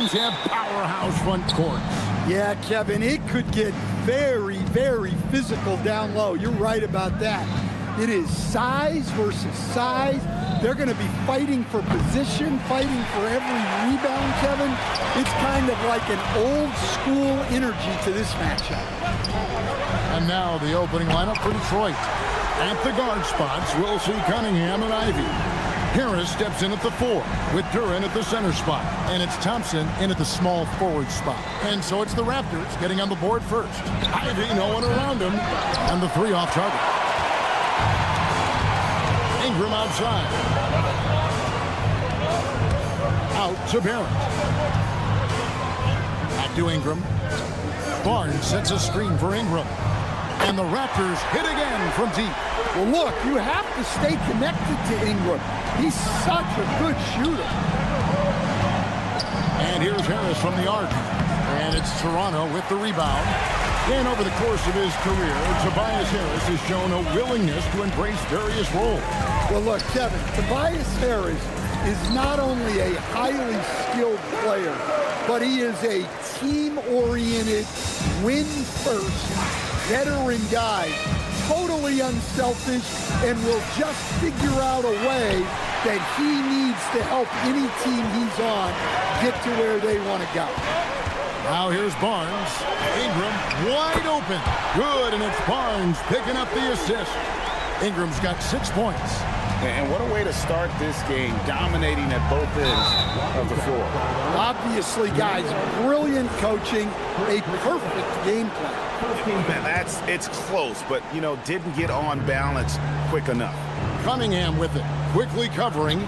teams have powerhouse front courts. Yeah, Kevin, it could get very, very physical down low. You're right about that. It is size versus size. They're going to be fighting for position, fighting for every rebound, Kevin. It's kind of like an old school energy to this matchup. And now the opening lineup for Detroit. At the guard spots, we'll see Cunningham and Ivy. Harris steps in at the 4 with Duren at the center spot. And it's Thompson in at the small forward spot. And so it's the Raptors getting on the board first. Ivy, no one around him. And the 3 off target. Ingram outside. Out to Barrett. Back to Ingram. Barnes sets a screen for Ingram. And the Raptors hit again from deep. Well, look, you have to stay connected to Ingram. He's such a good shooter. And here's Harris from the arc. And it's Toronto with the rebound. And over the course of his career, Tobias Harris has shown a willingness to embrace various roles. Well, look, Kevin, Tobias Harris is not only a highly skilled player, but he is a team-oriented, win-first, veteran guy, totally unselfish, and will just figure out a way that he needs to help any team he's on get to where they want to go. Now here's Barnes. Ingram wide open. Good, and it's Barnes picking up the assist. Ingram's got 6 points. And what a way to start this game, dominating at both ends of the floor. Obviously, guys, brilliant coaching, a perfect game plan. Man, it's close, but, didn't get on balance quick enough. Cunningham with it, quickly covering.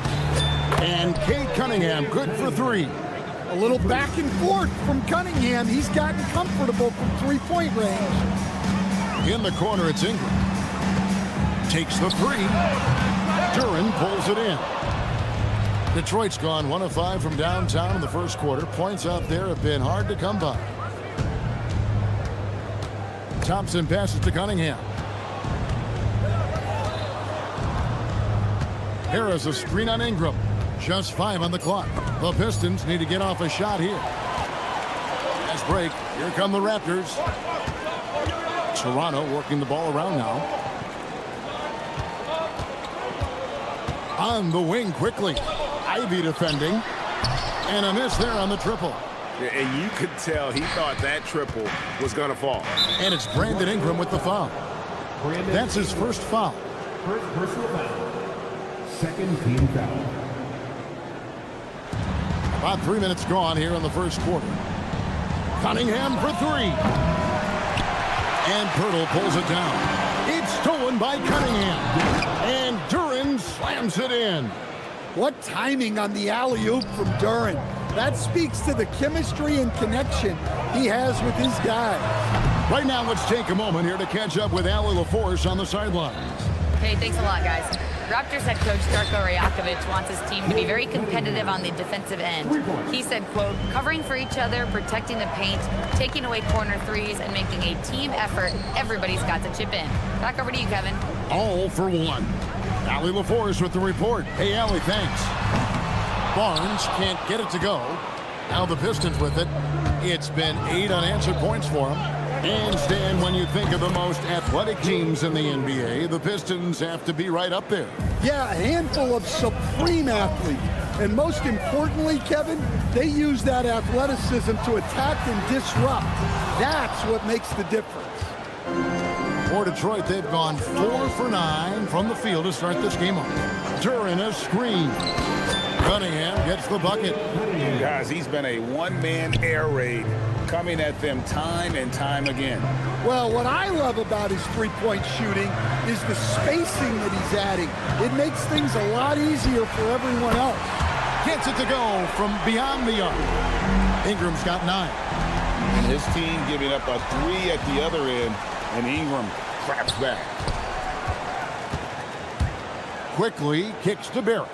And Cade Cunningham, good for 3. A little back and forth from Cunningham. He's gotten comfortable from three-point range. In the corner, it's Ingram. Takes the 3. Duren pulls it in. Detroit's gone 1 of 5 from downtown in the first quarter. Points out there have been hard to come by. Thompson passes to Cunningham. Harris a screen on Ingram. Just 5 on the clock. The Pistons need to get off a shot here. Nice break. Here come the Raptors. Toronto working the ball around now. On the wing quickly. Ivy defending. And a miss there on the triple. And you could tell he thought that triple was going to fall. And it's Brandon Ingram with the foul. That's his first foul. First personal foul. Second team foul. About 3 minutes gone here in the first quarter. Cunningham for 3. And Pirtle pulls it down. It's stolen by Cunningham. And Duren slams it in. What timing on the alley-oop from Duren. That speaks to the chemistry and connection he has with his guys. Right now, let's take a moment here to catch up with Ali LaForce on the sidelines. Hey, thanks a lot, guys. Raptors head coach Darko Rajakovic wants his team to be very competitive on the defensive end. He said, quote, covering for each other, protecting the paint, taking away corner threes, and making a team effort. Everybody's got to chip in. Back over to you, Kevin. All for one. Ali LaForce with the report. Hey, Ali, thanks. Barnes can't get it to go. Now the Pistons with it. It's been 8 unanswered points for him. And Stan, when you think of the most athletic teams in the NBA, the Pistons have to be right up there. Yeah, a handful of supreme athletes. And most importantly, Kevin, they use that athleticism to attack and disrupt. That's what makes the difference. For Detroit, they've gone 4 for 9 from the field to start this game off. During a screen. Cunningham gets the bucket. Guys, he's been a one-man air raid coming at them time and time again. Well, what I love about his three-point shooting is the spacing that he's adding. It makes things a lot easier for everyone else. Gets it to go from beyond the arc. Ingram's got 9. And his team giving up a 3 at the other end, and Ingram claps back. Quickly kicks to Barrett.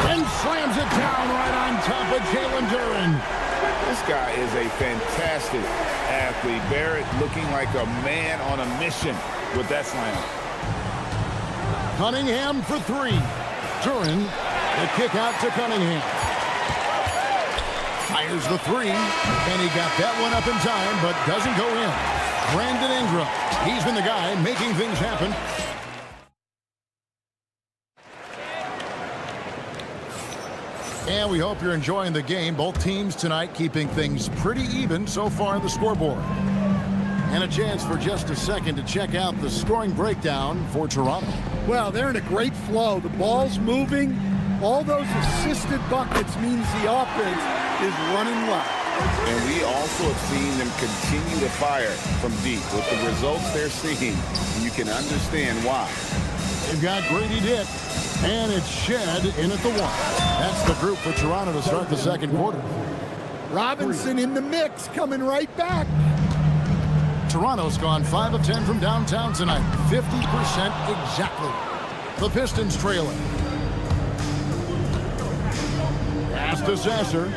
And slams it down right on top of Jalen Duren. This guy is a fantastic athlete. Barrett looking like a man on a mission with that slam. Cunningham for 3. Duren The kick out to Cunningham. Fires the three, and he got that one up in time, but doesn't go in. Brandon Ingram, he's been the guy making things happen. And we hope you're enjoying the game. Both teams tonight keeping things pretty even so far on the scoreboard. And a chance for just a second to check out the scoring breakdown for Toronto. Well, they're in a great flow. The ball's moving. All those assisted buckets means the offense is running well. And we also have seen them continue to fire from deep. With the results they're seeing, you can understand why. They've got Grady Dick, and it's Shed in at the one. That's the group for Toronto to start the second quarter. Robinson in the mix, coming right back. Toronto's gone 5 of 10 from downtown tonight. 50% exactly. The Pistons trailing. Pass to Sasser.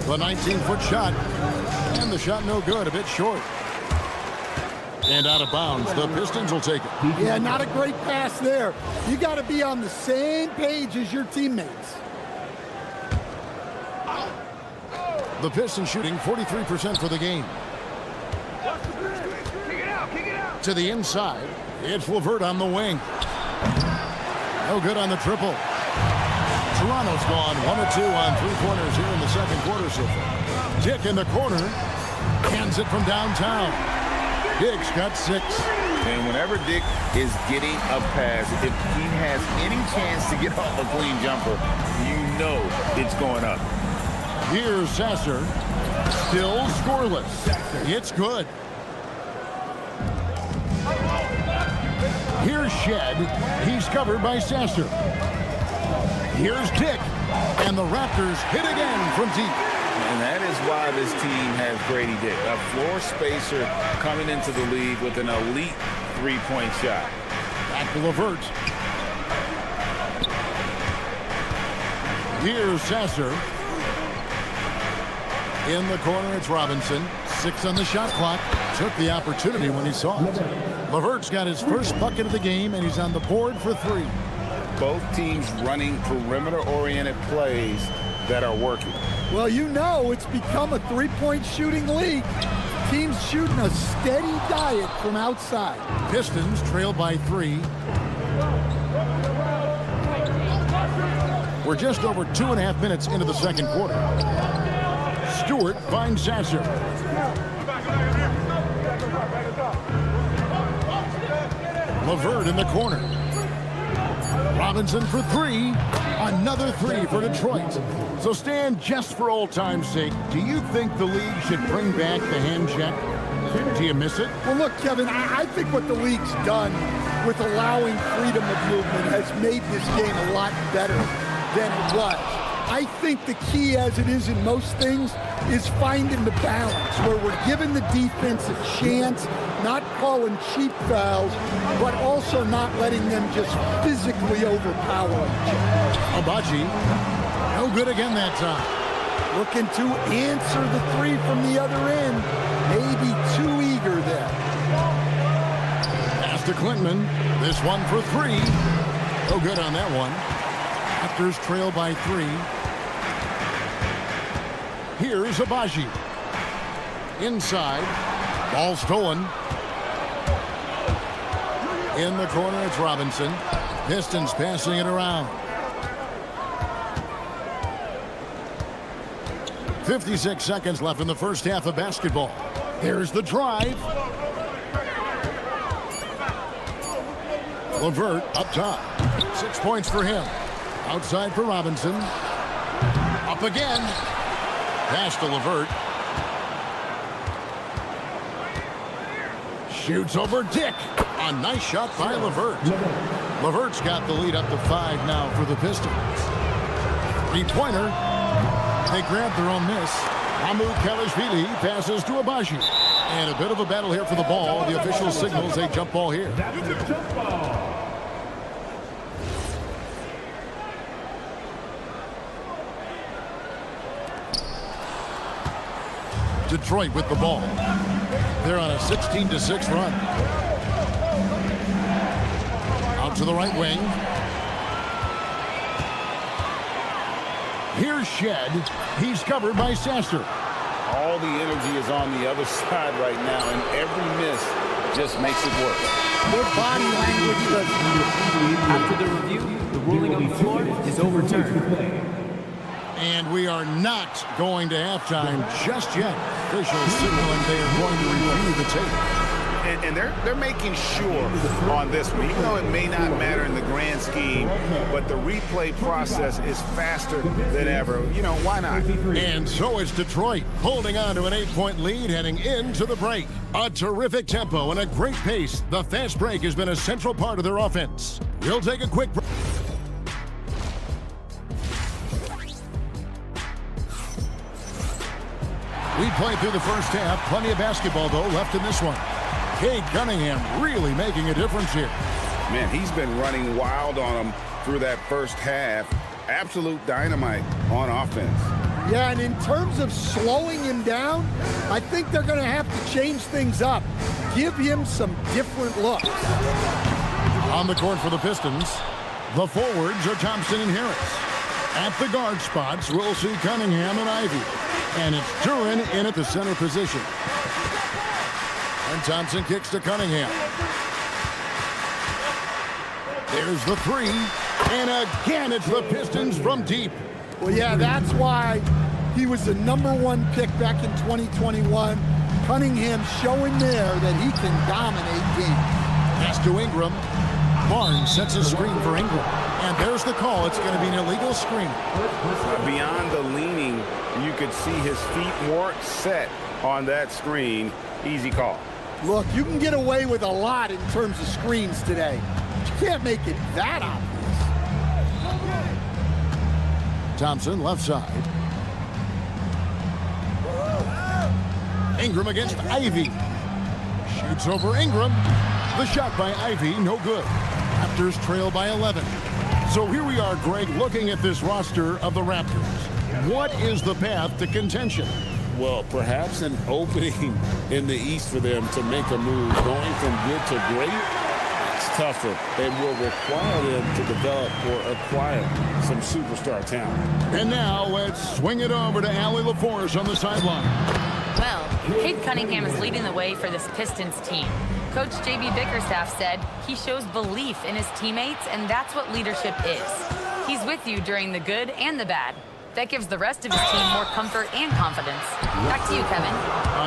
The 19-foot shot. And the shot no good, a bit short. And out of bounds. The Pistons will take it. Yeah, not a great pass there. You got to be on the same page as your teammates. The Pistons shooting 43% for the game. To the inside. It's LeVert on the wing. No good on the triple. Toronto's gone 1 of 2 on three-pointers here in the second quarter so far. Dick in the corner. Hands it from downtown. Dick's got 6. And whenever Dick is getting a pass, if he has any chance to get off a clean jumper, you know it's going up. Here's Sasser. Still scoreless. It's good. Here's Shed. He's covered by Sasser. Here's Dick. And the Raptors hit again from deep. And that is why this team has Grady Dick, a floor spacer coming into the league with an elite three-point shot. Back to LeVert. Here's Sasser. In the corner, it's Robinson. 6 on the shot clock. Took the opportunity when he saw it. LeVert's got his first bucket of the game, and he's on the board for 3. Both teams running perimeter-oriented plays that are working. Well, you know it's become a three-point shooting league. Teams shooting a steady diet from outside. Pistons trail by 3. We're just over 2.5 minutes into the second quarter. Stewart finds Sasser. LeVert in the corner. Robinson for 3. Another 3 for Detroit. So Stan, just for old time's sake, do you think the league should bring back the hand check? Do you miss it? Well, look, Kevin, I think what the league's done with allowing freedom of movement has made this game a lot better than it was. I think the key, as it is in most things, is finding the balance where we're giving the defense a chance, not calling cheap fouls, but also not letting them just physically overpower each other. Abaji, no good again that time. Looking to answer the 3 from the other end. Maybe too eager there. Pass to Clinton. This one for 3. No good on that one. Raptors trail by 3. Here's Abaji. Inside. Ball stolen. In the corner, it's Robinson. Pistons passing it around. 56 seconds left in the first half of basketball. Here's the drive. LeVert up top. 6 points for him. Outside for Robinson. Up again. Pass to LeVert. Shoots over Dick. A nice shot by LeVert. LeVert's got the lead up to 5 now for the Pistons. 3-pointer. They grab their own miss. Kelishvili passes to Abaji. And a bit of a battle here for the ball. The official signals a jump ball here. Detroit with the ball. They're on a 16-6 run. Out to the right wing. Here's Shed. He's covered by Sasser. All the energy is on the other side right now, and every miss just makes it work. Their body language doesn't. After the review, the ruling on the floor is overturned. And we are not going to halftime just yet. Officials signaling they are going to review the tape. And they're making sure on this one, even though it may not matter in the grand scheme, but the replay process is faster than ever. You know, why not? And so it's Detroit holding on to an 8-point lead heading into the break. A terrific tempo and a great pace. The fast break has been a central part of their offense. We'll take a quick break. We played through the first half. Plenty of basketball, though, left in this one. Cade Cunningham really making a difference here. Man, he's been running wild on them through that first half. Absolute dynamite on offense. Yeah, and in terms of slowing him down, I think they're going to have to change things up. Give him some different looks. On the court for the Pistons, the forwards are Thompson and Harris. At the guard spots, we'll see Cunningham and Ivy. And it's Duran in at the center position. And Thompson kicks to Cunningham. There's the three. And again, it's the Pistons from deep. Well, yeah, that's why he was the #1 pick back in 2021. Cunningham showing there that he can dominate games. Pass to Ingram. Barnes sets a screen for Ingram. And there's the call. It's going to be an illegal screen. Beyond the leaning, you could see his feet weren't set on that screen. Easy call. Look, you can get away with a lot in terms of screens today. But you can't make it that obvious. Thompson, left side. Ingram against Ivy. Shoots over Ingram. The shot by Ivy, no good. Raptors trail by 11. So here we are, Greg, looking at this roster of the Raptors. What is the path to contention? Well, perhaps an opening in the East for them to make a move. Going from good to great, it's tougher. It will require them to develop or acquire some superstar talent. And now let's swing it over to Allie LaForce on the sideline. Well, Cade Cunningham is leading the way for this Pistons team. Coach J.B. Bickerstaff said he shows belief in his teammates, and that's what leadership is. He's with you during the good and the bad. That gives the rest of his team more comfort and confidence. Back to you, Kevin.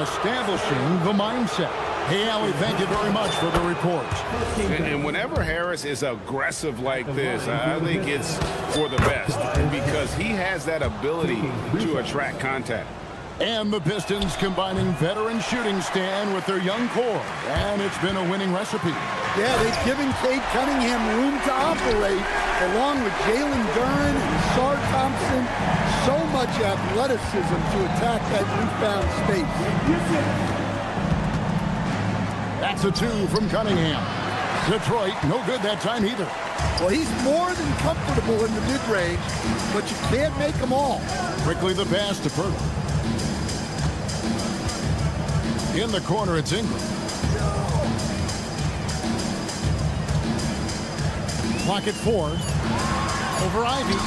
Establishing the mindset. Hey, Allie, thank you very much for the report. And whenever Harris is aggressive like this, I think it's for the best because he has that ability to attract contact. And the Pistons combining veteran shooting stand with their young core. And it's been a winning recipe. Yeah, they've given Cade Cunningham room to operate, along with Jalen Duran and Sar Thompson. So much athleticism to attack that newfound space. That's a two from Cunningham. Detroit, no good that time either. Well, he's more than comfortable in the mid-range, but you can't make them all. Quickly the pass to Pirtle. In the corner, it's Ingram. Clock at 4. Over Ivy.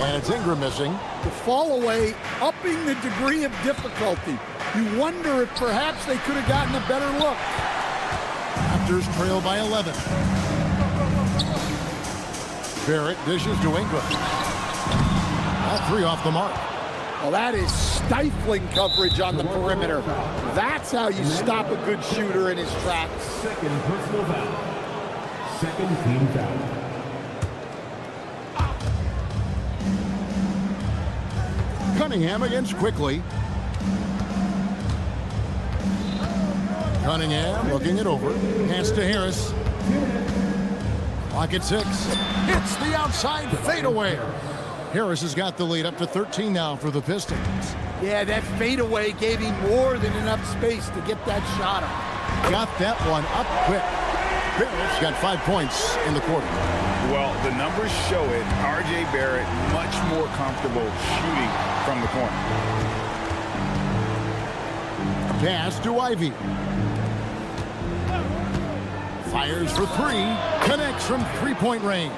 And it's Ingram missing. The fall away, upping the degree of difficulty. You wonder if perhaps they could have gotten a better look. Raptors trail by 11. Barrett dishes to Ingram. All three off the mark. Well, that is stifling coverage on the perimeter. That's how you stop a good shooter in his tracks. Second personal foul. Second team foul. Cunningham against Quickly. Cunningham looking it over. Pass to Harris. Clock at 6. Hits the outside fadeaway. Harris has got the lead up to 13 now for the Pistons. Yeah, that fadeaway gave him more than enough space to get that shot up. Got that one up quick. Barrett's got 5 points in the quarter. Well, the numbers show it. R.J. Barrett much more comfortable shooting from the corner. Pass to Ivy. Fires for three. Connects from three-point range.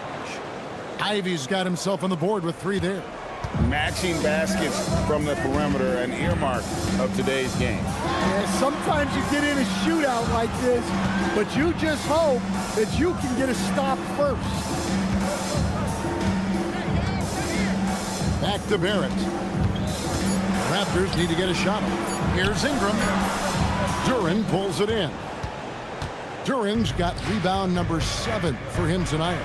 Ivy's got himself on the board with three there. Matching baskets from the perimeter, an earmark of today's game. Yeah, sometimes you get in a shootout like this, but you just hope that you can get a stop first. Back to Barrett. Raptors need to get a shot off. Here's Ingram. Duran pulls it in. Duran's got rebound number 7 for him tonight.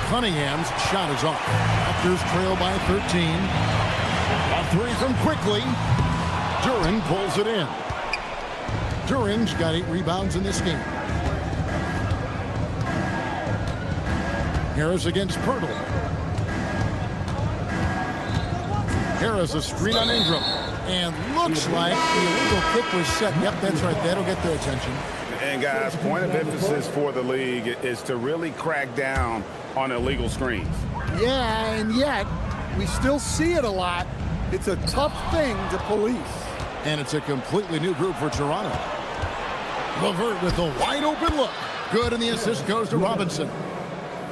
Cunningham's shot is off. Raptors trail by 13. A three from Quickly. Duran pulls it in. Duran's got 8 rebounds in this game. Harris against Pirtle. Harris a screen on Ingram. And looks like the illegal kick was set. Yep, that's right. That'll get their attention. And guys, point of emphasis for the league is to really crack down on illegal screens. Yeah, and yet we still see it a lot. It's a tough thing to police. And it's a completely new group for Toronto. LeVert with a wide open look. Good, and the assist goes to Robinson.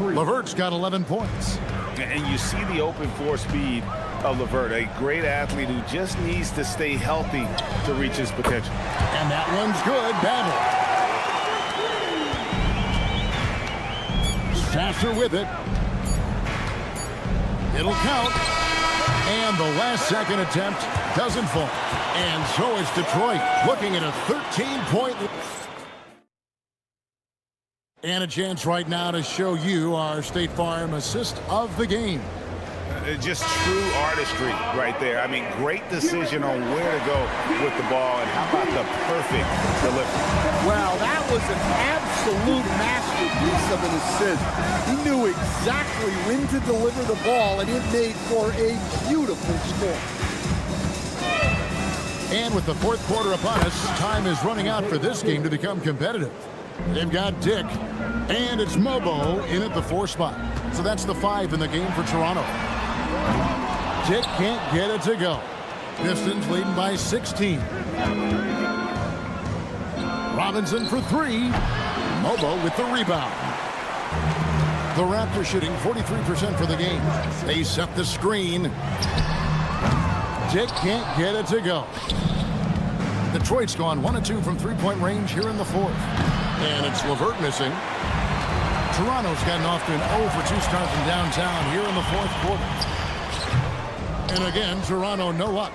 LeVert's got 11 points. And you see the open floor speed of LeVert, a great athlete who just needs to stay healthy to reach his potential. And that one's good. Battle. Sasser with it. It'll count. And the last second attempt doesn't fall. And so is Detroit looking at a 13-point. And a chance right now to show you our State Farm assist of the game. Just true artistry right there. I mean, great decision on where to go with the ball, and how about the perfect delivery? Well, that was an absolute masterpiece of an assist. He knew exactly when to deliver the ball, and it made for a beautiful score. And with the fourth quarter upon us, time is running out for this game to become competitive. They've got Dick, and it's Mobo in at the 4 spot. So that's the 5 in the game for Toronto. Dick can't get it to go. Pistons leading by 16. Robinson for 3. Mobo with the rebound. The Raptors shooting 43% for the game. They set the screen. Dick can't get it to go. Detroit's gone 1 of 2 from three-point range here in the 4th. And it's LeVert missing. Toronto's gotten off to an 0 for 2 start from downtown here in the 4th quarter. And again, Toronto no luck.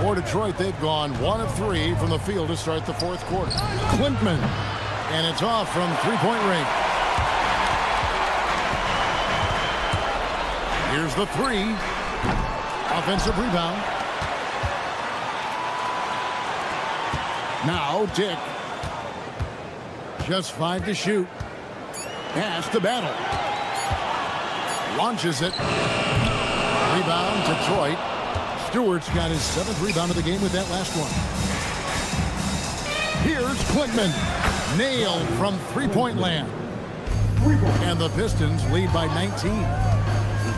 For Detroit, they've gone 1 of 3 from the field to start the 4th quarter. Klintman, and it's off from three-point range. Here's the 3. Offensive rebound. Now Dick. Just 5 to shoot. Pass to Battle. Launches it. Rebound, Detroit. Stewart's got his 7th rebound of the game with that last one. Here's Klintman. Nailed from three-point land. And the Pistons lead by 19.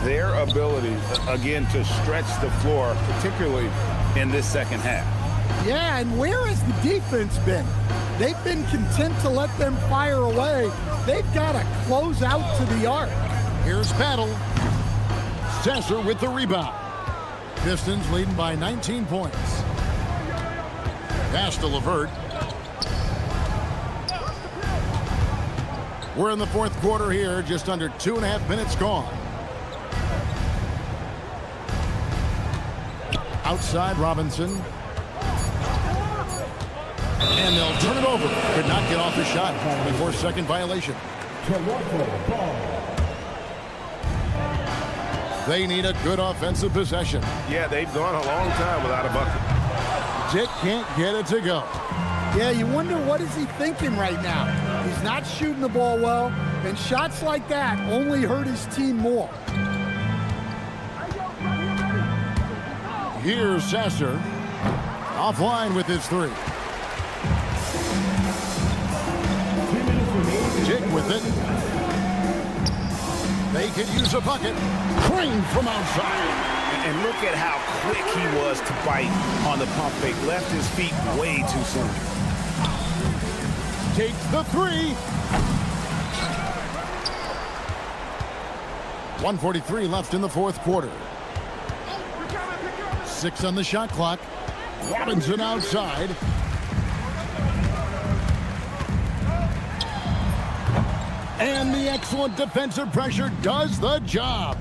Their ability, again, to stretch the floor, particularly in this second half. Yeah, and where has the defense been? They've been content to let them fire away. They've got to close out to the arc. Here's Battle. Sasser with the rebound. Pistons leading by 19 points. Pass to LeVert. We're in the 4th quarter here, just under 2.5 minutes gone. Outside Robinson. And they'll turn it over. Could not get off the shot before second violation. They need a good offensive possession. Yeah, they've gone a long time without a bucket. Dick can't get it to go. Yeah, you wonder what is he thinking right now. He's not shooting the ball well, and shots like that only hurt his team more. Here's Sasser. Offline with his 3. Dick with it. They could use a bucket. Crane from outside. And look at how quick he was to bite on the pump fake. Left his feet way too soon. Takes the three. 1:43 left in the fourth quarter. 6 on the shot clock. Robinson outside. And the excellent defensive pressure does the job.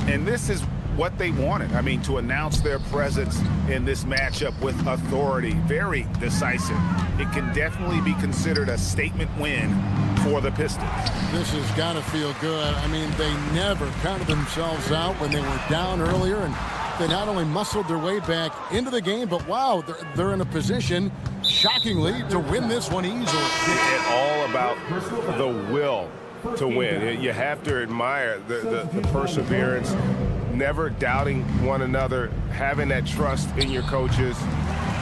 And this is what they wanted. I mean, to announce their presence in this matchup with authority, very decisive. It can definitely be considered a statement win for the Pistons. This has got to feel good. I mean, they never counted themselves out when they were down earlier, and they not only muscled their way back into the game, but wow, they're in a position, shockingly, to win this one easily. It's all about the will to win. You have to admire the perseverance, never doubting one another, having that trust in your coaches.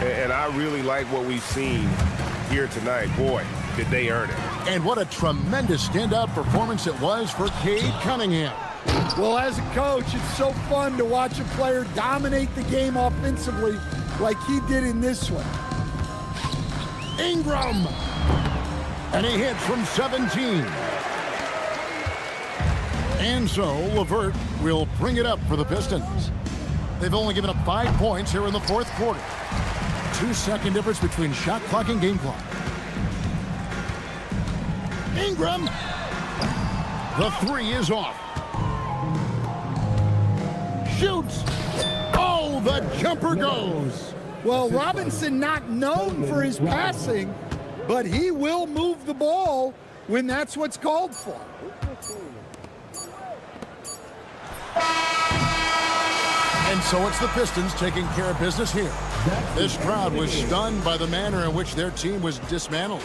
And I really like what we've seen here tonight. Boy, did they earn it. And what a tremendous standout performance it was for Cade Cunningham. Well, as a coach, it's so fun to watch a player dominate the game offensively like he did in this one. Ingram. And he hits from 17. And so LeVert will bring it up for the Pistons. They've only given up 5 points here in the fourth quarter. 2-second difference between shot clock and game clock. Ingram. The three is off. Shoots. Oh, the jumper goes. Well, Robinson not known for his passing, but he will move the ball when that's what's called for. And so it's the Pistons taking care of business here. This crowd was stunned by the manner in which their team was dismantled.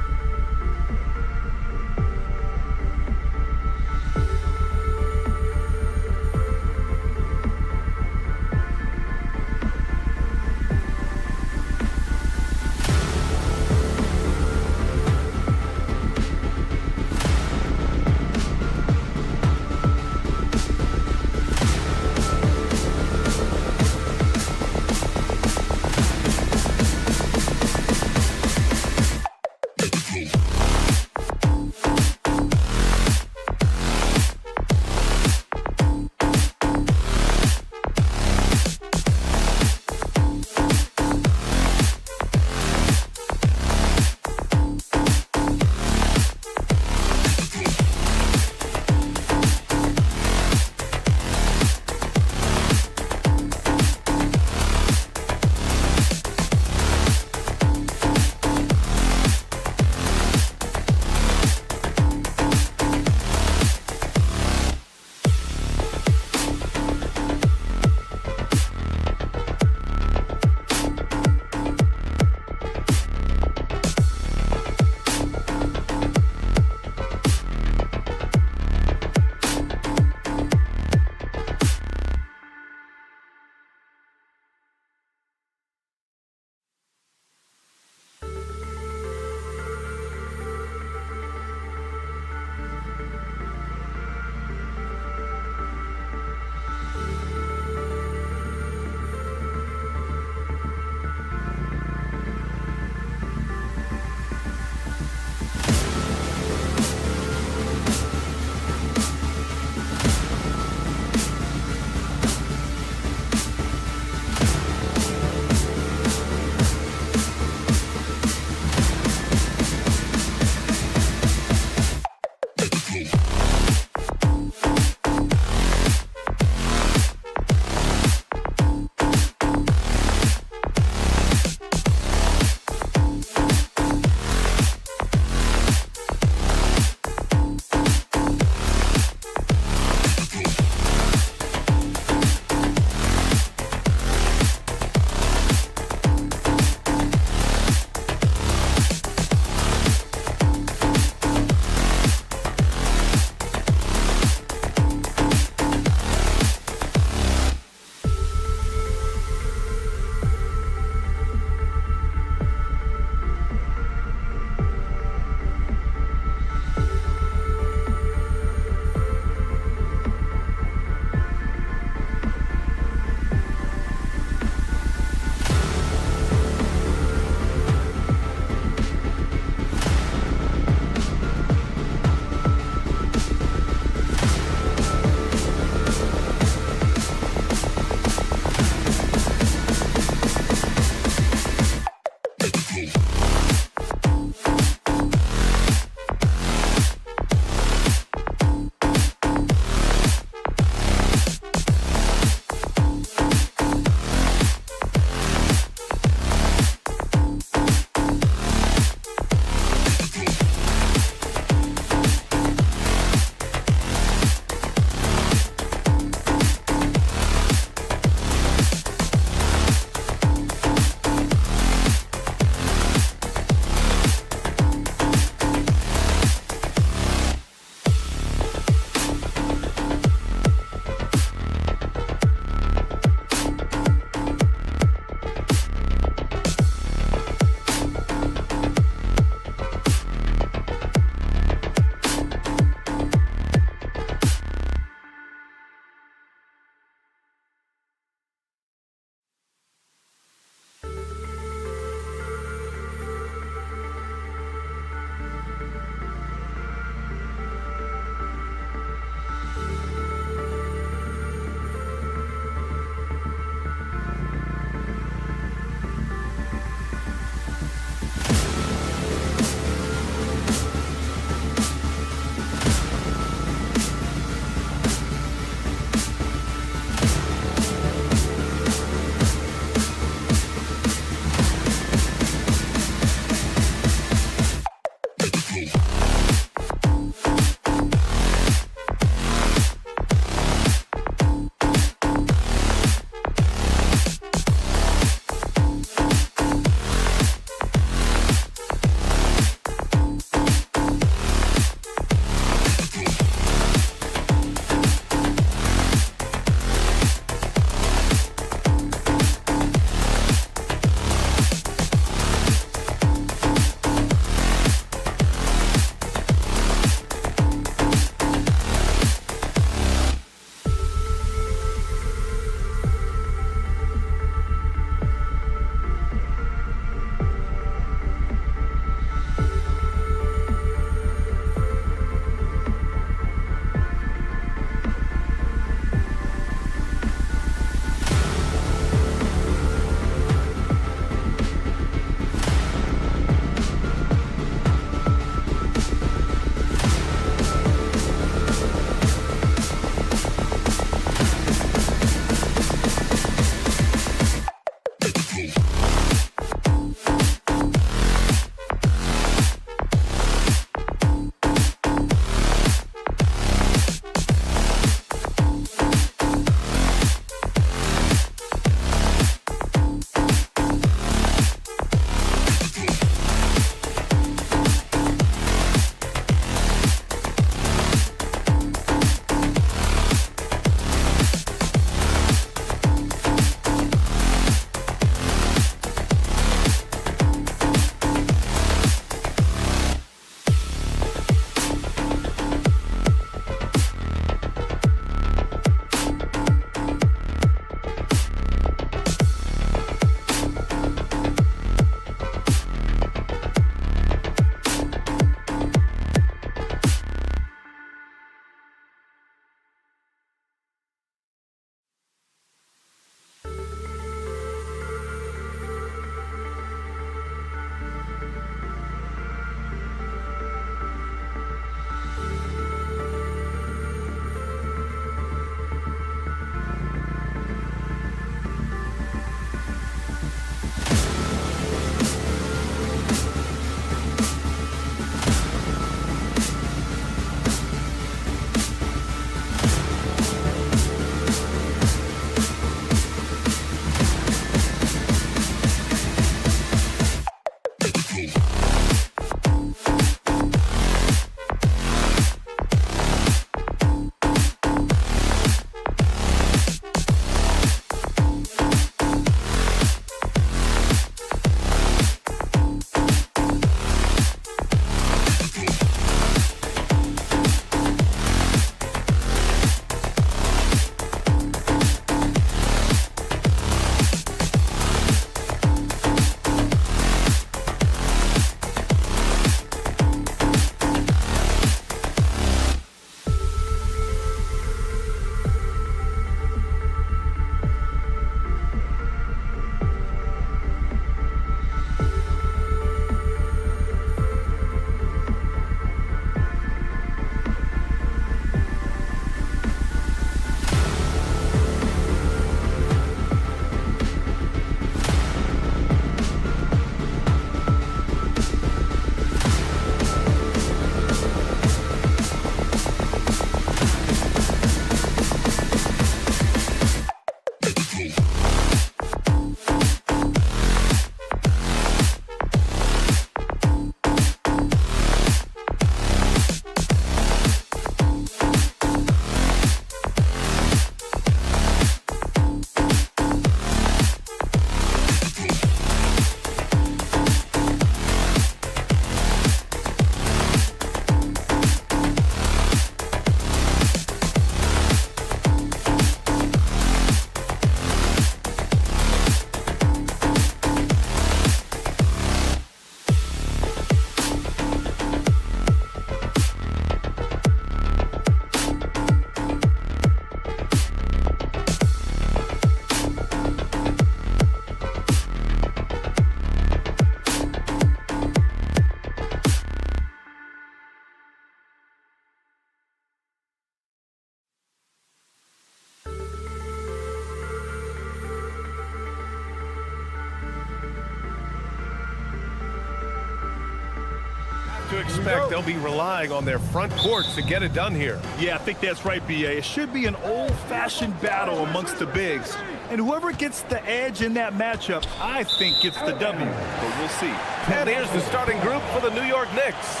expect they'll be relying on their front courts to get it done here. Yeah, I think that's right, B.A. It should be an old-fashioned battle amongst the bigs. And whoever gets the edge in that matchup, I think gets the W. But we'll see. And here's the starting group for the New York Knicks.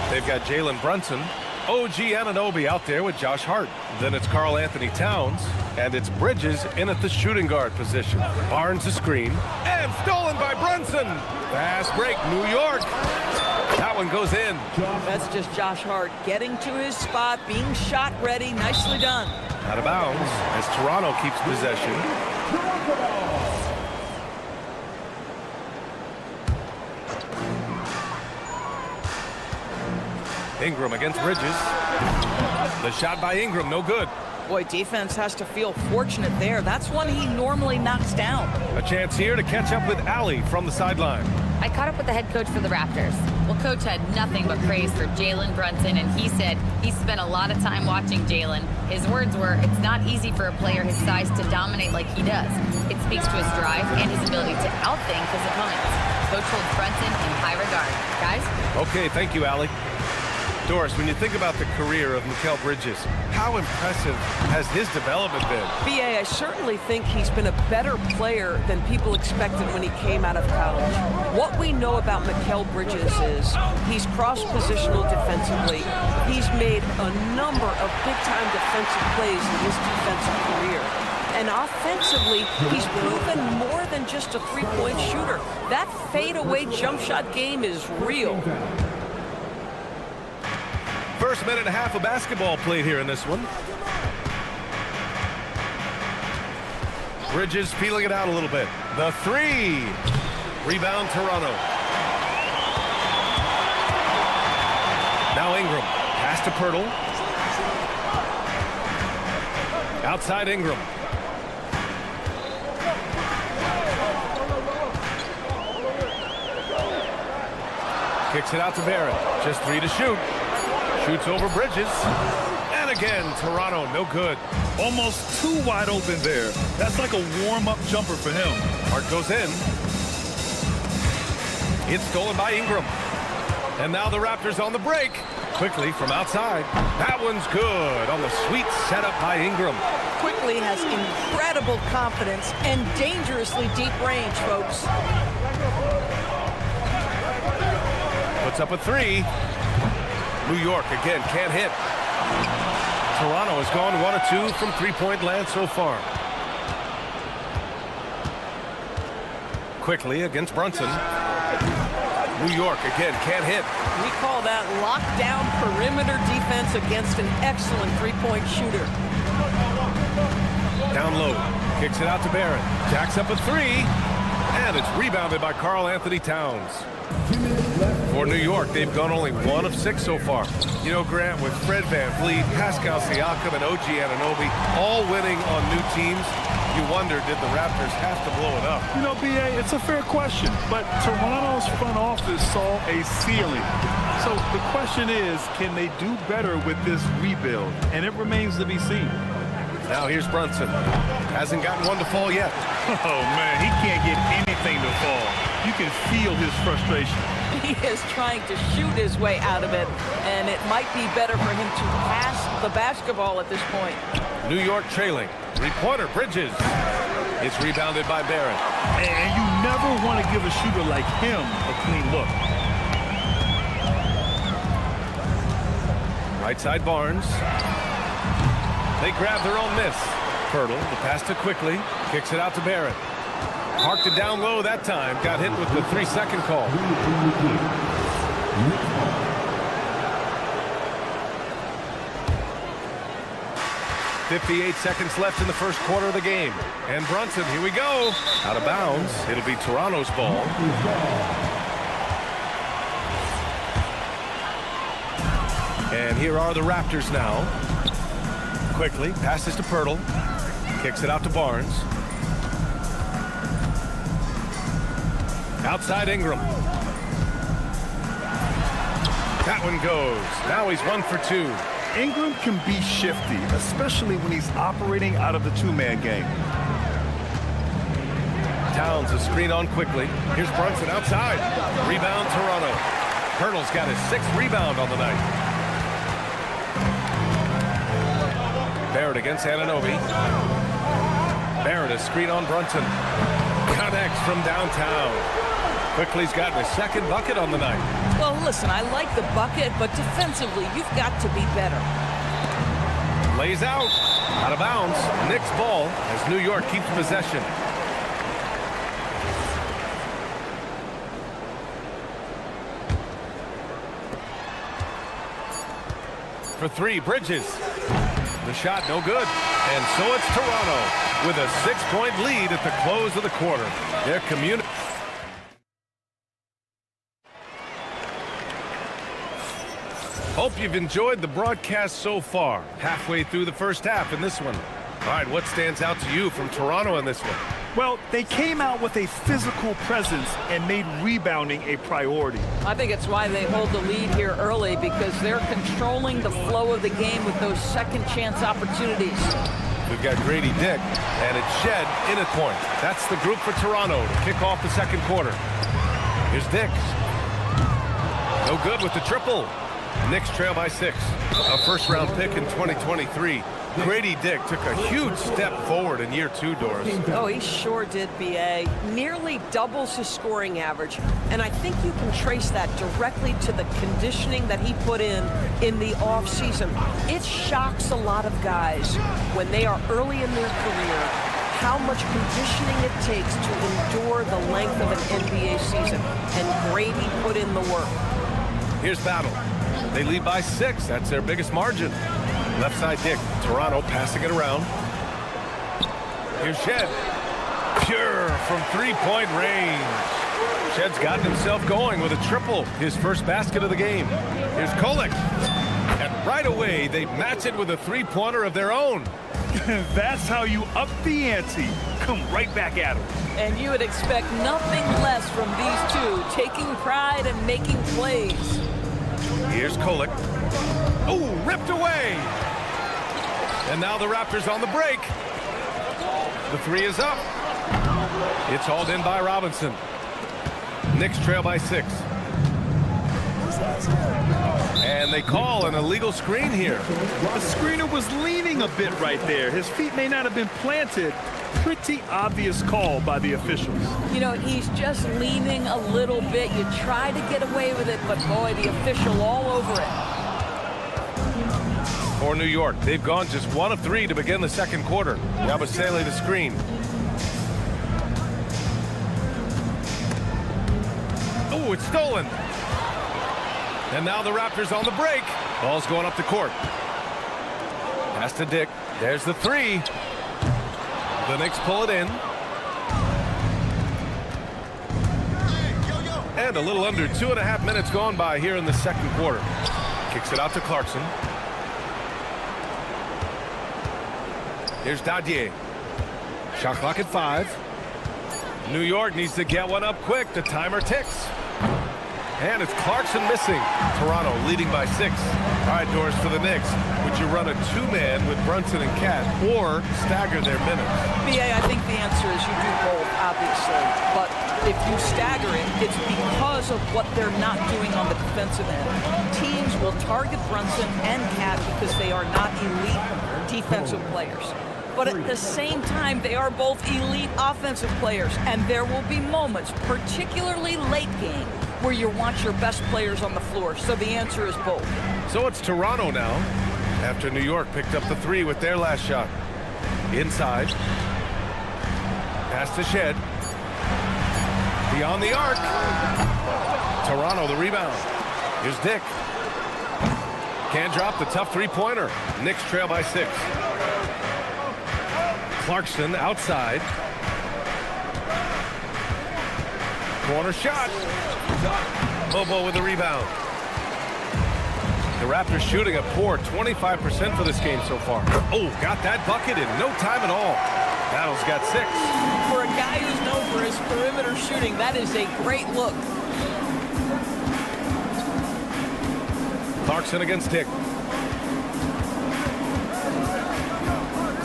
They've got Jalen Brunson, OG Anunoby out there with Josh Hart. Then it's Karl Anthony Towns, and it's Bridges in at the shooting guard position. Barnes a screen, and stolen by Brunson. Fast break, New York. That one goes in. That's just Josh Hart getting to his spot, being shot ready. Nicely done. Out of bounds as Toronto keeps possession. Ingram against Bridges. The shot by Ingram, no good. Boy, defense has to feel fortunate there. That's one he normally knocks down. A chance here to catch up with Allie from the sideline. I caught up with the head coach for the Raptors. Well, coach had nothing but praise for Jalen Brunson, and he said he spent a lot of time watching Jalen. His words were, it's not easy for a player his size to dominate like he does. It speaks to his drive and his ability to outthink his opponents. Coach holds Brunson in high regard. Guys? Okay, thank you, Allie. Doris, when you think about the career of Mikal Bridges, how impressive has his development been? B.A., I certainly think he's been a better player than people expected when he came out of college. What we know about Mikal Bridges is he's cross-positional defensively. He's made a number of big-time defensive plays in his defensive career. And offensively, he's proven more than just a three-point shooter. That fadeaway jump shot game is real. First minute and a half of basketball played here in this one. Bridges peeling it out a little bit. The three. Rebound Toronto. Now Ingram. Pass to Pirtle. Outside Ingram. Kicks it out to Barrett. Just three to shoot. Shoots over Bridges. And again, Toronto, no good. Almost too wide open there. That's like a warm-up jumper for him. Hart goes in. It's stolen by Ingram. And now the Raptors on the break. Quickly from outside. That one's good on the sweet setup by Ingram. Quickly has incredible confidence and dangerously deep range, folks. Puts up a three. New York again can't hit. Toronto has gone 1 of 2 from three-point land so far. Quickly against Brunson. New York again can't hit. We call that lockdown perimeter defense against an excellent three-point shooter. Down low. Kicks it out to Barrett. Jacks up a three. And it's rebounded by Karl Anthony Towns. For New York, they've gone only 1 of 6 so far. You know, Grant, with Fred VanVleet, Pascal Siakam, and OG Anunoby all winning on new teams, you wonder, did the Raptors have to blow it up? You know, B.A., it's a fair question, but Toronto's front office saw a ceiling. So the question is, can they do better with this rebuild? And it remains to be seen. Now here's Brunson. Hasn't gotten one to fall yet. Oh, man, he can't get anything to fall. You can feel his frustration. He is trying to shoot his way out of it, and it might be better for him to pass the basketball at this point. New York trailing. Three-pointer, Bridges. It's rebounded by Barrett. And you never want to give a shooter like him a clean look. Right side Barnes. They grab their own miss. Pirtle, the pass to Quickly. Kicks it out to Barrett. Parked it down low that time. Got hit with the 3-second call. 58 seconds left in the first quarter of the game. And Brunson, here we go. Out of bounds. It'll be Toronto's ball. And here are the Raptors now. Quickly, passes to Pirtle. Kicks it out to Barnes. Outside Ingram. That one goes. Now he's 1 for 2. Ingram can be shifty, especially when he's operating out of the two-man game. Towns is screen on Quickly. Here's Brunson outside. Rebound Toronto. Colonel's got his 6th rebound on the night. Barrett against Anunoby. Barrett, a screen on Brunson. Connects from downtown. Quickly's gotten his 2nd bucket on the night. Well, listen, I like the bucket, but defensively, you've got to be better. Lays out. Out of bounds. Knicks ball as New York keeps possession. For 3, Bridges. The shot no good. And so it's Toronto with a 6-point lead at the close of the quarter. Their community. Hope you've enjoyed the broadcast so far. Halfway through the first half in this one. All right, what stands out to you from Toronto in this one? Well, they came out with a physical presence and made rebounding a priority. I think it's why they hold the lead here early, because they're controlling the flow of the game with those second chance opportunities. We've got Grady Dick, and it's Shed in at point. That's the group for Toronto to kick off the second quarter. Here's Dick. No good with the triple. Knicks trail by 6. A first-round pick in 2023. Grady Dick took a huge step forward in year 2, Doris. Oh, he sure did, B.A. Nearly doubles his scoring average. And I think you can trace that directly to the conditioning that he put in the offseason. It shocks a lot of guys when they are early in their career how much conditioning it takes to endure the length of an NBA season. And Grady put in the work. Here's Battle. They lead by 6. That's their biggest margin. Left side Dick. Toronto passing it around. Here's Shed. Pure from 3-point range. Shed's gotten himself going with a triple. His first basket of the game. Here's Kolek. And right away, they match it with a 3-pointer of their own. That's how you up the ante. Come right back at him. And you would expect nothing less from these two, taking pride and making plays. Here's Kolek. Oh, ripped away. And now the Raptors on the break. The 3 is up. It's hauled in by Robinson. Knicks trail by 6. And they call an illegal screen here. The screener was leaning a bit right there. His feet may not have been planted. Pretty obvious call by the officials. You know, he's just leaning a little bit. You try to get away with it, but boy, the official all over it. For New York, they've gone just 1 of 3 to begin the second quarter. Yabusele the screen. Oh, it's stolen. And now the Raptors on the break. Ball's going up the court. Pass to Dick. There's the 3. The Knicks pull it in. And a little under 2.5 minutes gone by here in the second quarter. Kicks it out to Clarkson. Here's Dadier. Shot clock at 5. New York needs to get one up quick. The timer ticks. And it's Clarkson missing. Toronto leading by 6. All right, Doris, for the Knicks, would you run a 2-man with Brunson and Cat or stagger their minutes? B.A., I think the answer is you do both, obviously. But if you stagger it, it's because of what they're not doing on the defensive end. Teams will target Brunson and Cat because they are not elite defensive players. But at the same time, they are both elite offensive players. And there will be moments, particularly late game, where you want your best players on the floor. So the answer is both. So it's Toronto now, after New York picked up the 3 with their last shot. Inside. Pass to Shed. Beyond the arc. Toronto the rebound. Here's Dick. Can't drop the tough 3-pointer. Knicks trail by 6. Clarkson outside. Corner shot. Bobo with the rebound. The Raptors shooting a poor 25% for this game so far. Oh, got that bucket in no time at all. Battle's got 6. For a guy who's known for his perimeter shooting, that is a great look. Clarkson against Dick.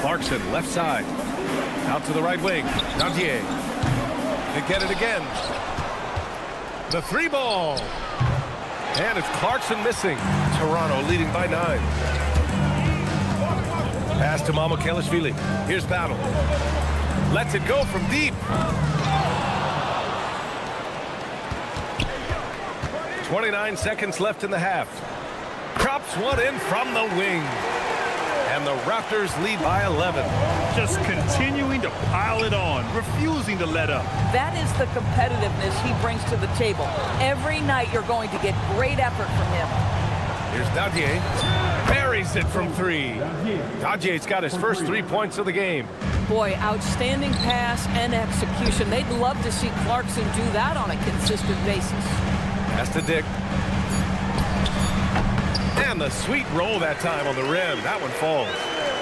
Clarkson left side. Out to the right wing. Dantier. They get it again. The 3 ball. And it's Clarkson missing. Toronto leading by 9. Pass to Mamukelashvili. Here's Battle. Lets it go from deep. 29 seconds left in the half. Drops one in from the wing. And the Raptors lead by 11. Just continuing to pile it on, refusing to let up. That is the competitiveness he brings to the table. Every night you're going to get great effort from him. Here's Dadier. Buries it from 3. Dadier's got his first 3 points of the game. Boy, outstanding pass and execution. They'd love to see Clarkson do that on a consistent basis. Pass to Dick. And the sweet roll that time on the rim. That one falls.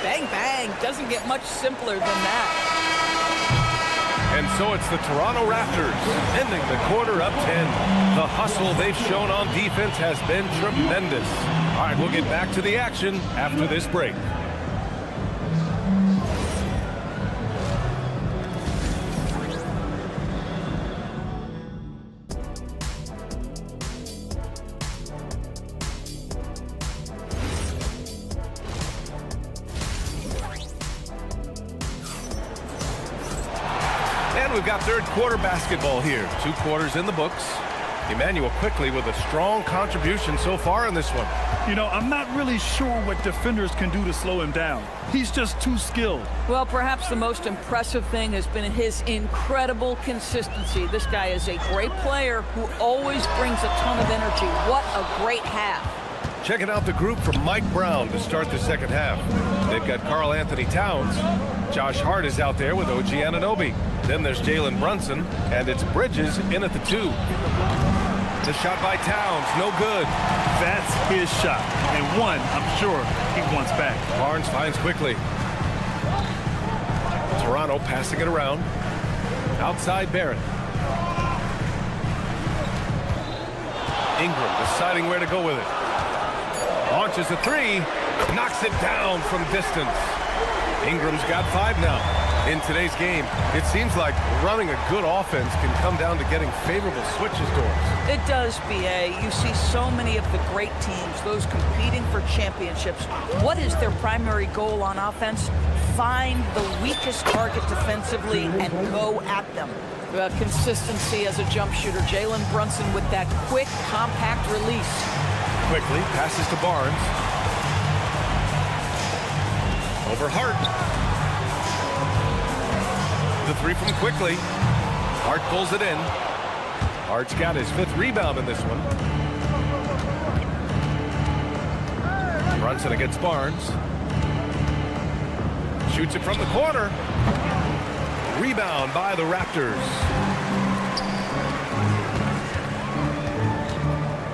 Bang, bang. Doesn't get much simpler than that. And so it's the Toronto Raptors ending the quarter up 10. The hustle they've shown on defense has been tremendous. All right, we'll get back to the action after this break. We've got third quarter basketball here. 2 quarters in the books. Emmanuel quickly with a strong contribution so far in this one. You know, I'm not really sure what defenders can do to slow him down. He's just too skilled. Well, perhaps the most impressive thing has been his incredible consistency. This guy is a great player who always brings a ton of energy. What a great half. Checking out the group from Mike Brown to start the second half. They've got Karl Anthony Towns. Josh Hart is out there with OG Anunoby. Then there's Jalen Brunson, and it's Bridges in at the 2. The shot by Towns, no good. That's his shot, and one I'm sure he wants back. Barnes finds quickly. Toronto passing it around. Outside Barrett. Ingram deciding where to go with it. Launches a 3, knocks it down from distance. Ingram's got 5 now. In today's game, it seems like running a good offense can come down to getting favorable switches doors. It does, B.A. You see so many of the great teams, those competing for championships. What is their primary goal on offense? Find the weakest target defensively and go at them. Consistency as a jump shooter. Jalen Brunson with that quick, compact release. Quickly passes to Barnes. Over Hart. The 3 from Quickly. Hart pulls it in. Hart's got his 5th rebound in this one. Brunson against Barnes. Shoots it from the corner. Rebound by the Raptors.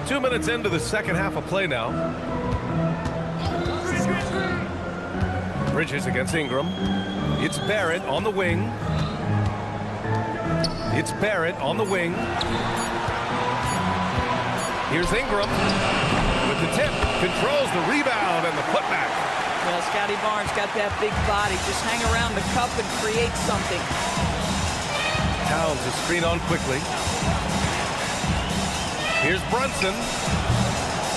2 minutes into the second half of play now. Bridges against Ingram. It's Barrett on the wing. It's Barrett on the wing. Here's Ingram with the tip. Controls the rebound and the putback. Well, Scotty Barnes got that big body. Just hang around the cup and create something. Towns is screen on quickly. Here's Brunson.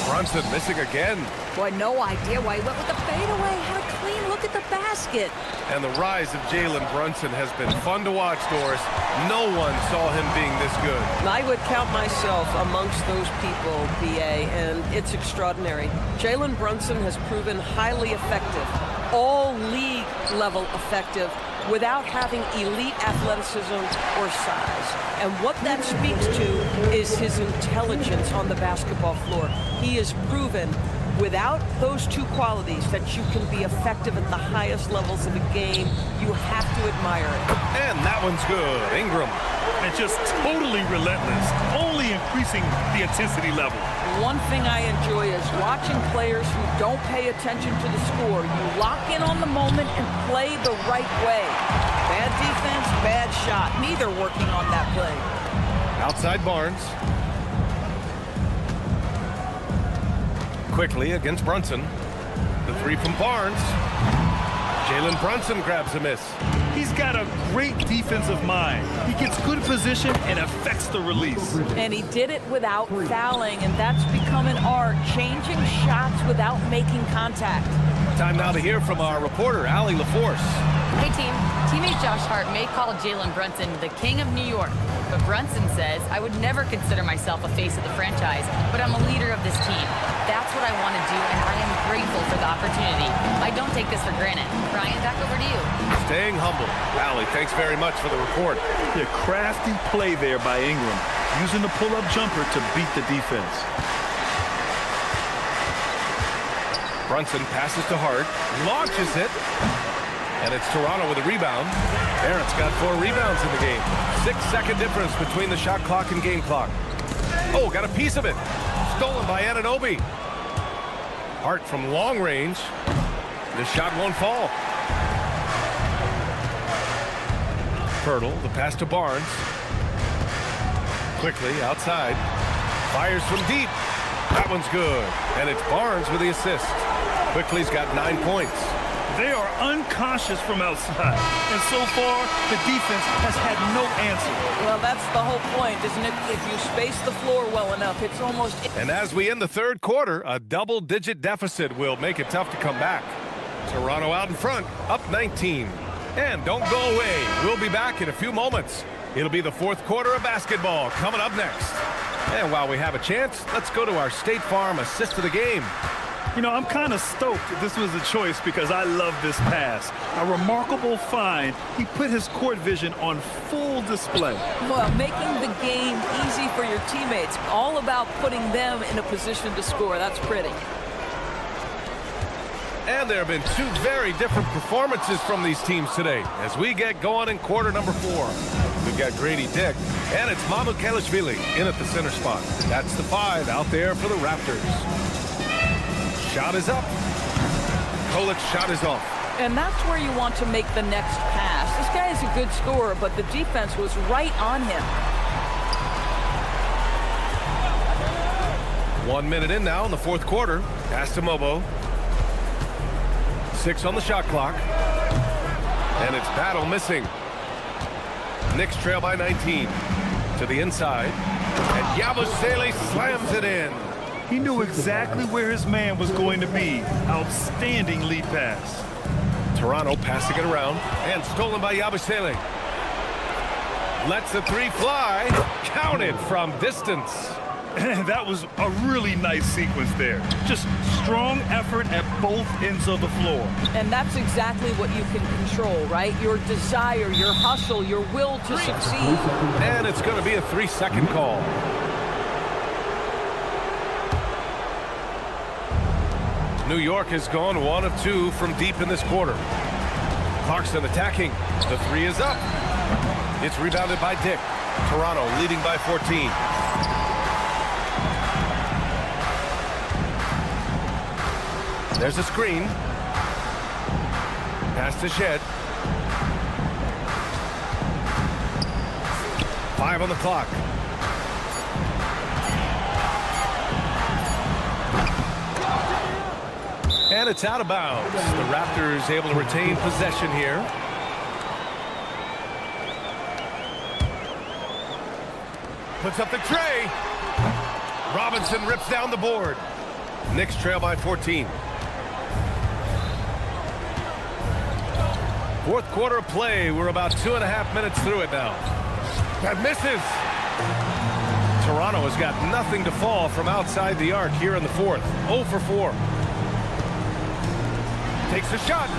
Brunson missing again. Boy, no idea why he went with the fadeaway. Had a clean look at the basket. And the rise of Jalen Brunson has been fun to watch, Doris. No one saw him being this good. I would count myself amongst those people, B.A., and it's extraordinary. Jalen Brunson has proven highly effective, all league level effective, without having elite athleticism or size. And what that speaks to is his intelligence on the basketball floor. He has proven without those 2 qualities that you can be effective at the highest levels of the game. You have to admire it. And that one's good. Ingram. And just totally relentless, only increasing the intensity level. One thing I enjoy is watching players who don't pay attention to the score. You lock in on the moment and play the right way. Bad defense, bad shot. Neither working on that play. Outside Barnes. Quickly against Brunson. The 3 from Barnes. Jalen Brunson grabs a miss. He's got a great defensive mind. He gets good position and affects the release. And he did it without fouling, and that's become an art, changing shots without making contact. Time now to hear from our reporter, Allie LaForce. Hey, team. Teammate Josh Hart may call Jalen Brunson the king of New York, but Brunson says, I would never consider myself a face of the franchise, but I'm a leader of this team. That's what I want to do, and I am grateful for the opportunity. I don't take this for granted. Brian, back over to you. Staying humble. Allie, thanks very much for the report. Yeah, crafty play there by Ingram, using the pull-up jumper to beat the defense. Brunson passes to Hart, launches it, and it's Toronto with a rebound. Barrett's got 4 rebounds in the game. 6-second difference between the shot clock and game clock. Oh, got a piece of it. Stolen by Anunoby. Hart from long range. The shot won't fall. Pirtle, the pass to Barnes. Quickly outside. Fires from deep. That one's good. And it's Barnes with the assist. Quickly's got 9 points. They are unconscious from outside, and so far, the defense has had no answer. Well, that's the whole point, isn't it? If you space the floor well enough, it's almost... And as we end the third quarter, a double-digit deficit will make it tough to come back. Toronto out in front, up 19. And don't go away. We'll be back in a few moments. It'll be the fourth quarter of basketball coming up next. And while we have a chance, let's go to our State Farm assist of the game. You know, I'm kind of stoked that this was a choice because I love this pass. A remarkable find. He put his court vision on full display. Well, making the game easy for your teammates. All about putting them in a position to score. That's pretty. And there have been 2 very different performances from these teams today as we get going in quarter number 4. We've got Grady Dick, and it's Mamukelashvili in at the center spot. That's the 5 out there for the Raptors. Shot is up. Kolic's shot is off. And that's where you want to make the next pass. This guy is a good scorer, but the defense was right on him. 1 minute in now in the fourth quarter. Pass to Mobo. 6 on the shot clock. And it's Battle missing. Knicks trail by 19. To the inside. And Yabusele slams it in. He knew exactly where his man was going to be. Outstanding lead pass. Toronto passing it around. And stolen by Yabusele. Lets the 3 fly. Counted from distance. That was a really nice sequence there. Just strong effort at both ends of the floor. And that's exactly what you can control, right? Your desire, your hustle, your will to succeed. And it's going to be a 3-second call. New York has gone 1 of 2 from deep in this quarter. Clarkson attacking. The 3 is up. It's rebounded by Dick. Toronto leading by 14. There's a screen. Pass to Shed. 5 on the clock. And it's out of bounds. The Raptors able to retain possession here. Puts up the tray. Robinson rips down the board. Knicks trail by 14. Fourth quarter of play. We're about 2.5 minutes through it now. That misses. Toronto has got nothing to fall from outside the arc here in the fourth. 0 for 4. Takes a shot.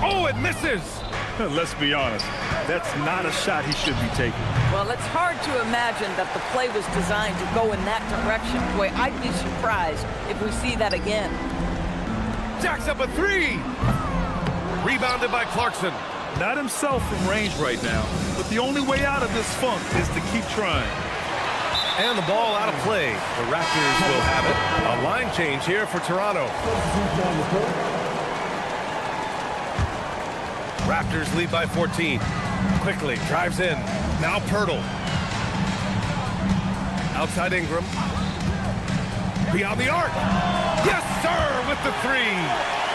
Oh, it misses. Let's be honest. That's not a shot he should be taking. Well, it's hard to imagine that the play was designed to go in that direction. Boy, I'd be surprised if we see that again. Jacks up a 3. Rebounded by Clarkson. Not himself from range right now, but the only way out of this funk is to keep trying. And the ball out of play. The Raptors will have it. A line change here for Toronto. Raptors lead by 14. Quickly drives in. Now Pirtle. Outside Ingram. Beyond the arc. Yes, sir, with the three.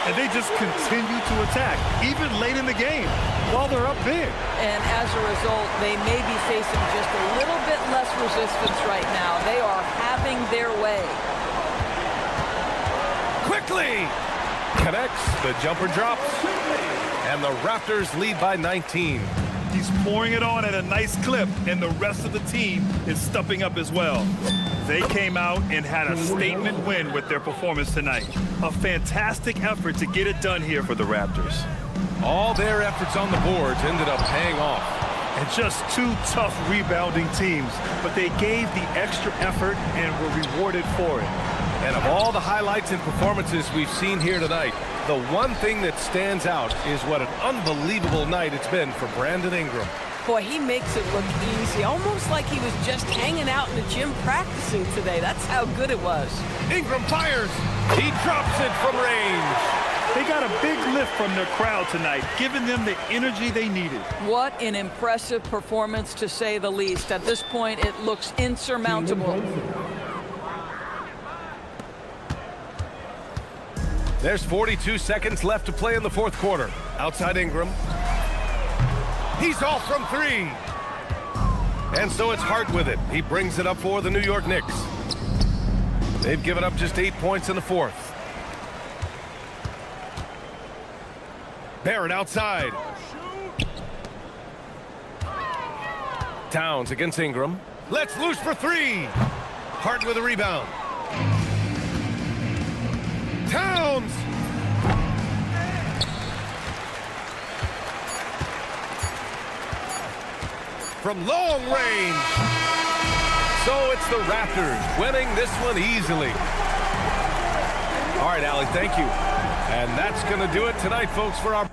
And they just continue to attack, even late in the game, while they're up big. And as a result, they may be facing just a little bit less resistance right now. They are having their way. Quickly! Connects, the jumper drops, and the Raptors lead by 19. He's pouring it on at a nice clip, and the rest of the team is stepping up as well. They came out and had a statement win with their performance tonight. A fantastic effort to get it done here for the Raptors. All their efforts on the boards ended up paying off. And just two tough rebounding teams, but they gave the extra effort and were rewarded for it. And of all the highlights and performances we've seen here tonight, the one thing that stands out is what an unbelievable night it's been for Brandon Ingram. Boy, he makes it look easy, almost like he was just hanging out in the gym practicing today. That's how good it was. Ingram fires. He drops it from range. They got a big lift from their crowd tonight, giving them the energy they needed. What an impressive performance, to say the least. At this point, it looks insurmountable. There's 42 seconds left to play in the fourth quarter. Outside Ingram. He's off from three. And so it's Hart with it. He brings it up for the New York Knicks. They've given up just 8 points in the fourth. Barrett outside. Towns against Ingram. Let's loose for three. Hart with a rebound. Towns! From long range. So it's the Raptors winning this one easily. All right, Allie, thank you. And that's going to do it tonight, folks, for our...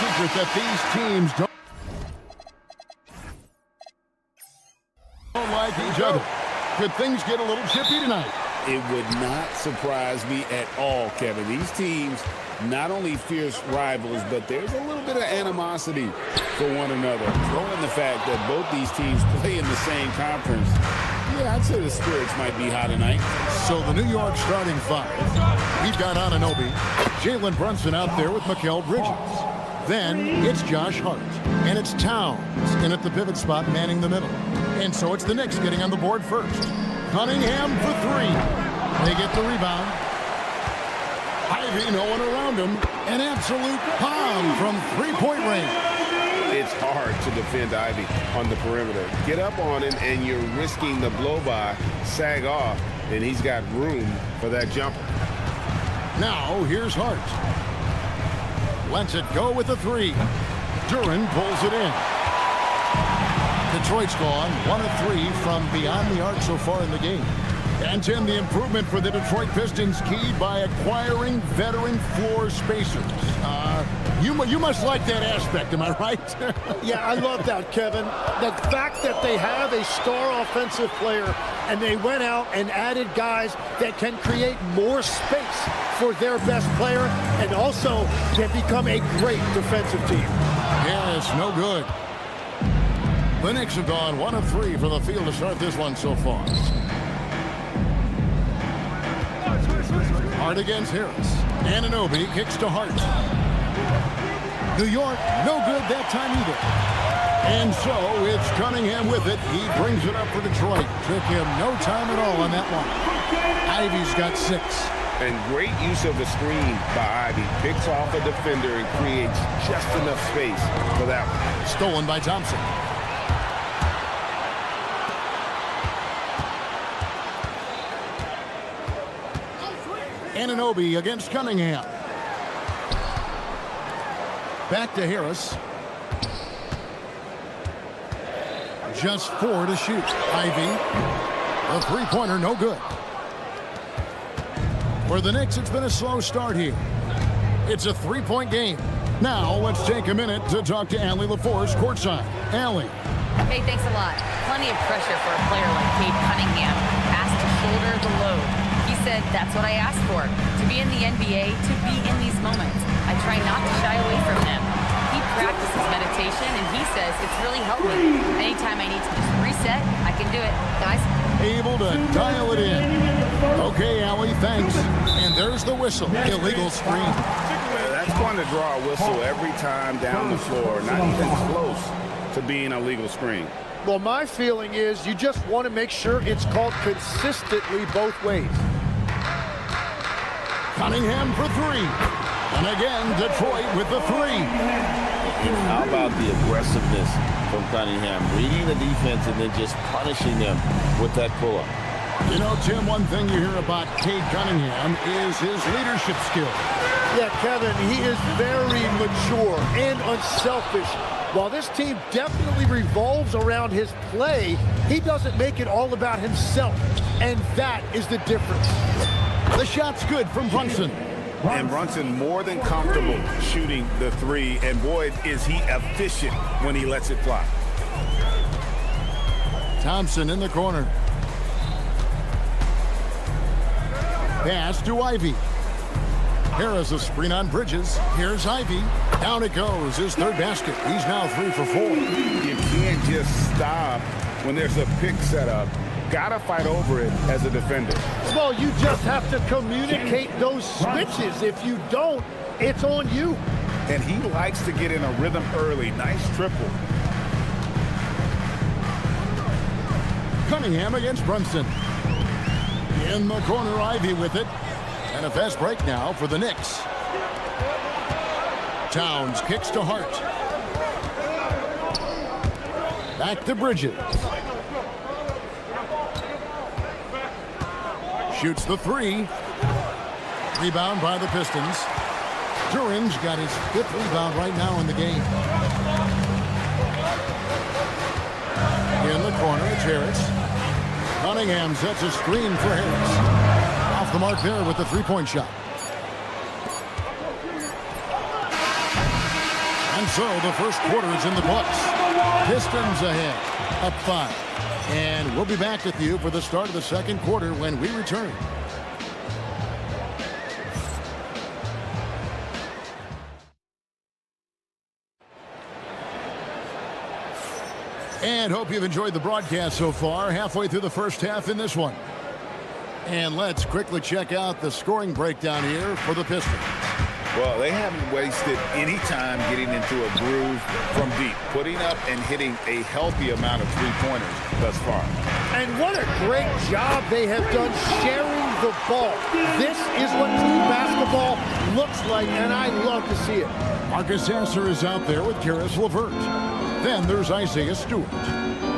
secret that these teams don't like each other. Could things get a little chippy tonight? It would not surprise me at all, Kevin. These teams, not only fierce rivals, but there's a little bit of animosity for one another. Throw in the fact that both these teams play in the same conference. Yeah, I'd say the spirits might be high tonight. So the New York starting five. We've got Anunoby, Jalen Brunson out there with Mikal Bridges. Then it's Josh Hart, and it's Towns in at the pivot spot manning the middle. And so it's the Knicks getting on the board first. Cunningham for three. They get the rebound. Ivy, no one around him. An absolute bomb from three-point range. It's hard to defend Ivy on the perimeter. Get up on him, and you're risking the blow-by, sag off, and he's got room for that jumper. Now, here's Hart. Lets it go with a three. Duran pulls it in. Detroit's gone 1 of 3 from beyond the arc so far in the game. And Tim, the improvement for the Detroit Pistons keyed by acquiring veteran floor spacers. You must like that aspect, am I right? Yeah, I love that, Kevin. The fact that they have a star offensive player and they went out and added guys that can create more space for their best player and also can become a great defensive team. Yes, no good. The Knicks have gone 1 of 3 from the field to start this one so far. Hart against Harris. Anunoby kicks to Hart. New York, no good that time either. And so it's Cunningham with it. He brings it up for Detroit. Took him no time at all on that one. Ivy's got 6. And great use of the screen by Ivy. Picks off a defender and creates just enough space for that one. Stolen by Thompson. Anunoby against Cunningham. Back to Harris. Just 4 to shoot. Ivy. A three-pointer, no good. For the Knicks, it's been a slow start here. It's a 3-point game. Now, let's take a minute to talk to Allie LaForce courtside. Allie. Hey, thanks a lot. Plenty of pressure for a player like Cade Cunningham. Asked to shoulder the load. He said, that's what I asked for. To be in the NBA, to be in these moments. I try not to shy away from them. He practices meditation, and he says it's really helped me. Anytime I need to just reset, I can do it. Guys? Able to dial it in. Okay, Allie, thanks. And there's the whistle. Illegal screen. That's going to draw a whistle every time down the floor. Not even close to being a legal screen. Well, my feeling is you just want to make sure it's called consistently both ways. Cunningham for 3. And again, Detroit with the 3. And how about the aggressiveness from Cunningham? Reading the defense and then just punishing them with that pull-up. You know, Tim, one thing you hear about Cade Cunningham is his leadership skill. Yeah, Kevin, he is very mature and unselfish. While this team definitely revolves around his play, he doesn't make it all about himself. And that is the difference. The shot's good from Brunson. And Brunson more than comfortable shooting the 3. And boy, is he efficient when he lets it fly. Thompson in the corner. Pass to Ivy. Harris a screen on Bridges. Here's Ivy. Down it goes. His 3rd basket. He's now 3 for 4. You can't just stop when there's a pick set up. Gotta fight over it as a defender. Well, you just have to communicate those switches. If you don't, it's on you. And he likes to get in a rhythm early. Nice triple. Cunningham against Brunson. In the corner, Ivy with it. And a fast break now for the Knicks. Towns kicks to Hart. Back to Bridges. Shoots the 3. Rebound by the Pistons. Duran's got his 5th rebound right now in the game. In the corner, it's Harris. Cunningham sets a screen for Harris. Off the mark there with the 3-point shot. And And so the first quarter is in the books. Pistons ahead, up 5. And we'll be back with you for the start of the second quarter when we return. And hope you've enjoyed the broadcast so far. Halfway through the first half in this one. And let's quickly check out the scoring breakdown here for the Pistons. Well, they haven't wasted any time getting into a groove from deep, putting up and hitting a healthy amount of three-pointers thus far. And what a great job they have done sharing the ball. This is what team basketball looks like, and I love to see it. Marcus Sasser is out there with Karis LeVert. Then there's Isaiah Stewart.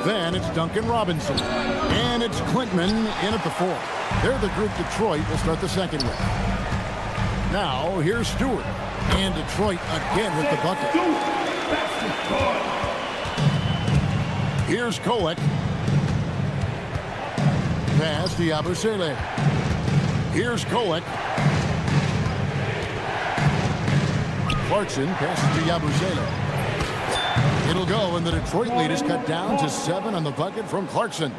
Then it's Duncan Robinson. And it's Klintman in at the 4. They're the group Detroit will start the second with. Now, here's Stewart. And Detroit again with the bucket. Here's Kolek. Pass to Yabusele. Here's Kolek. Clarkson passes to Yabusele. It'll go, and the Detroit lead is cut down to 7 on the bucket from Clarkson.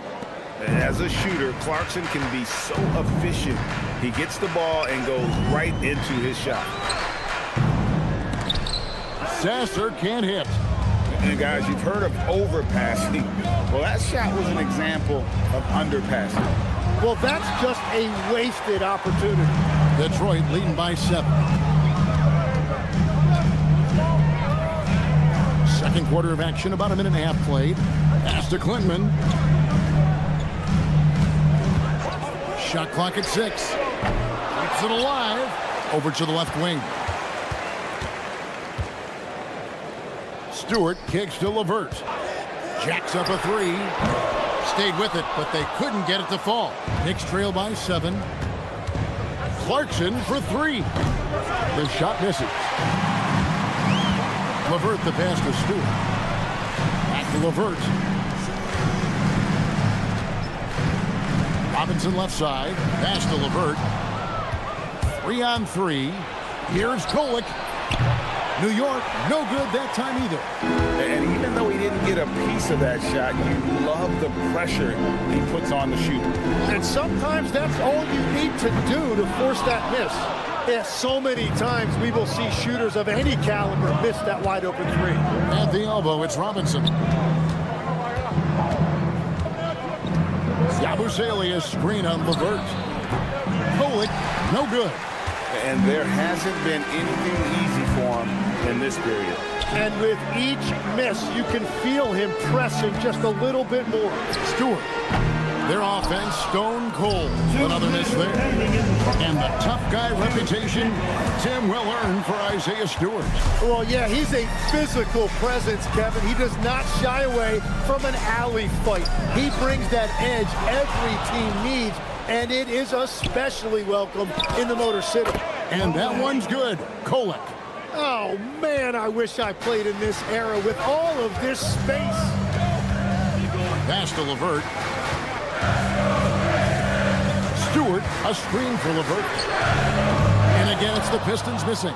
As a shooter, Clarkson can be so efficient. He gets the ball and goes right into his shot. Sasser can't hit. And guys, you've heard of overpassing. Well, that shot was an example of underpassing. Well, that's just a wasted opportunity. Detroit leading by 7. Second quarter of action, about a minute and a half played. Pass to Klintman. Shot clock at 6. Keeps it alive. Over to the left wing. Stewart kicks to LeVert. Jacks up a 3. Stayed with it, but they couldn't get it to fall. Knicks trail by 7. Clarkson for 3. The shot misses. LeVert the pass to Stewart. Back to LeVert. Robinson left side. Pass to LeVert. 3 on 3. Here's Kolek. New York, no good that time either. And even though he didn't get a piece of that shot, you love the pressure he puts on the shooter. And sometimes that's all you need to do to force that miss. Yeah, so many times we will see shooters of any caliber miss that wide open 3. At the elbow, it's Robinson. Yabusele screen on LeVert. Kolek, no good. And there hasn't been anything easy for him in this period. And with each miss, you can feel him pressing just a little bit more. Stewart. Their offense stone cold. Another miss there. And the tough guy reputation, Tim, well earned for Isaiah Stewart. Well, yeah, he's a physical presence, Kevin. He does not shy away from an alley fight. He brings that edge every team needs, and it is especially welcome in the Motor City. And that one's good. Kolek. Oh, man, I wish I played in this era with all of this space. Pass to LeVert. Stewart, a screen for LeVert. And again, it's the Pistons missing.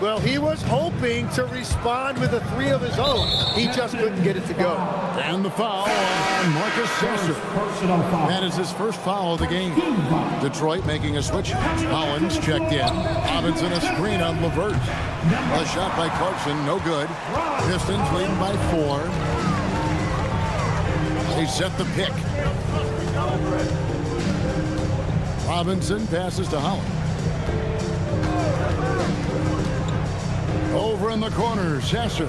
Well, he was hoping to respond with a 3 of his own. He just couldn't get it to go. And the foul on Marcus Sasser. That is his first foul of the game. Detroit making a switch. Collins checked in. Robinson a screen on LeVert. A shot by Clarkson, no good. Pistons leading by 4. They set the pick. Robinson passes to Holland. Over in the corner, Sasser.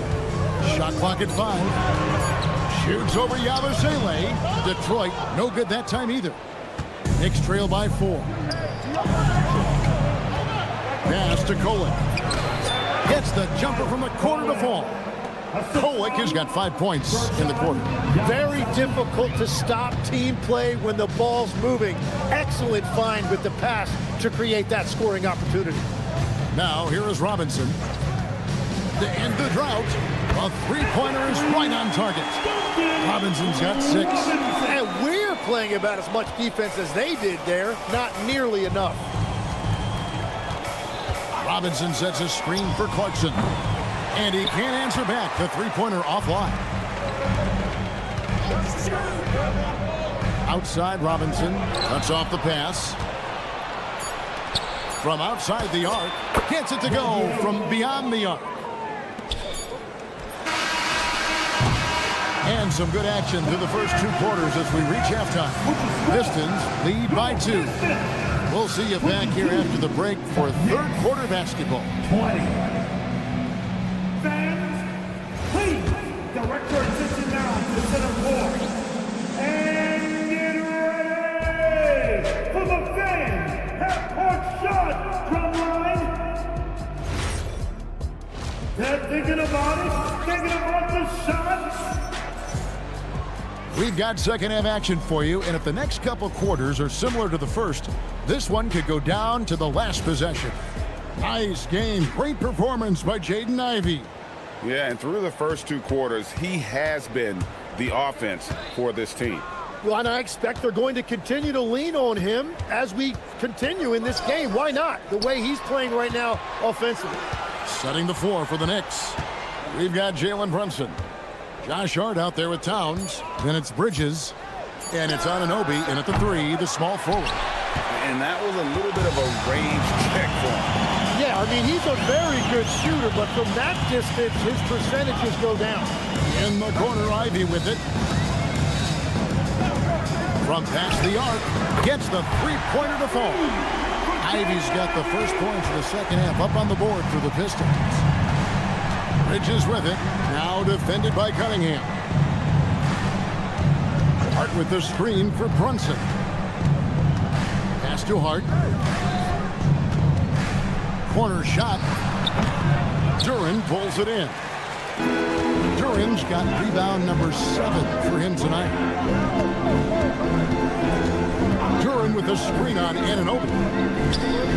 Shot clock at 5. Shoots over Yabusele. Detroit, no good that time either. Knicks trail by 4. Pass to Kolek. Gets the jumper from the corner to fall. Kolek has got 5 points in the quarter. Very difficult to stop team play when the ball's moving. Excellent find with the pass to create that scoring opportunity. Now, here is Robinson. To end the drought, a three-pointer is right on target. Robinson's got 6. And we're playing about as much defense as they did there. Not nearly enough. Robinson sets a screen for Clarkson. And he can't answer back. The three-pointer offline. Outside, Robinson cuts off the pass. From outside the arc. Gets it to go from beyond the arc. And some good action through the first 2 quarters as we reach halftime. Pistons lead by 2. We'll see you back here after the break for third quarter basketball. 20. Fans, please direct your attention now to the center court. And get ready for the fans half-court shot drum line. They're thinking about the shot. We've got second half action for you, and if the next couple quarters are similar to the first, this one could go down to the last possession. Nice game. Great performance by Jaden Ivey. Yeah, and through the first 2 quarters, he has been the offense for this team. Well, and I expect they're going to continue to lean on him as we continue in this game. Why not? The way he's playing right now offensively. Setting the floor for the Knicks. We've got Jalen Brunson. Josh Hart out there with Towns. Then it's Bridges. And it's Anunoby in at the 3, the small forward. And that was a little bit of a range check for him. Yeah, I mean, he's a very good shooter, but from that distance, his percentages go down. In the corner, Ivey with it. From past the arc, gets the three-pointer to fall. Ivey's got the first points of the second half up on the board for the Pistons. Bridges with it, now defended by Cunningham. Hart with the screen for Brunson. Pass to Hart. Corner shot. Duren pulls it in. Duren's got rebound number 7 for him tonight. Duren with the screen on Anunoby.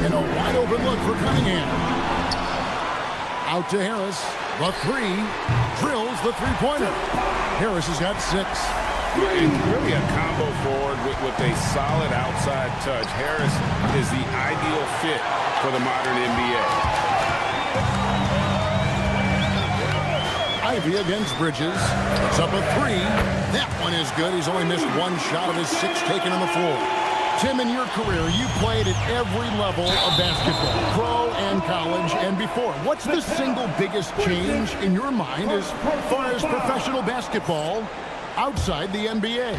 And a wide open look for Cunningham. Out to Harris. The 3 drills the three-pointer. Harris has got 6. Really a combo forward with a solid outside touch. Harris is the ideal fit for the modern NBA. Ivey against Bridges. It's up a 3. That one is good. He's only missed 1 shot of his 6 taken on the floor. Tim, in your career, you played at every level of basketball, pro and college and before. What's the single biggest change in your mind as far as professional basketball outside the NBA?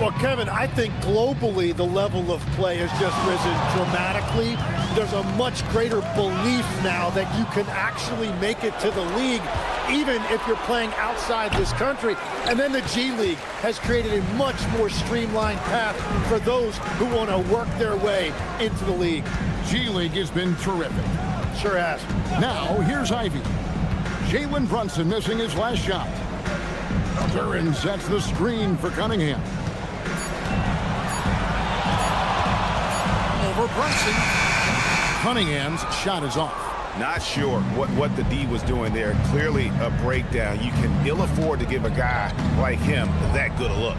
Well, Kevin, I think globally the level of play has just risen dramatically. There's a much greater belief now that you can actually make it to the league, even if you're playing outside this country. And then the G League has created a much more streamlined path for those who want to work their way into the league. G League has been terrific. Sure has. Now, here's Ivey. Jalen Brunson missing his last shot. Duren sets the screen for Cunningham. Over Brunson. Cunningham's shot is off. Not sure what the D was doing there. Clearly a breakdown. You can ill afford to give a guy like him that good a look.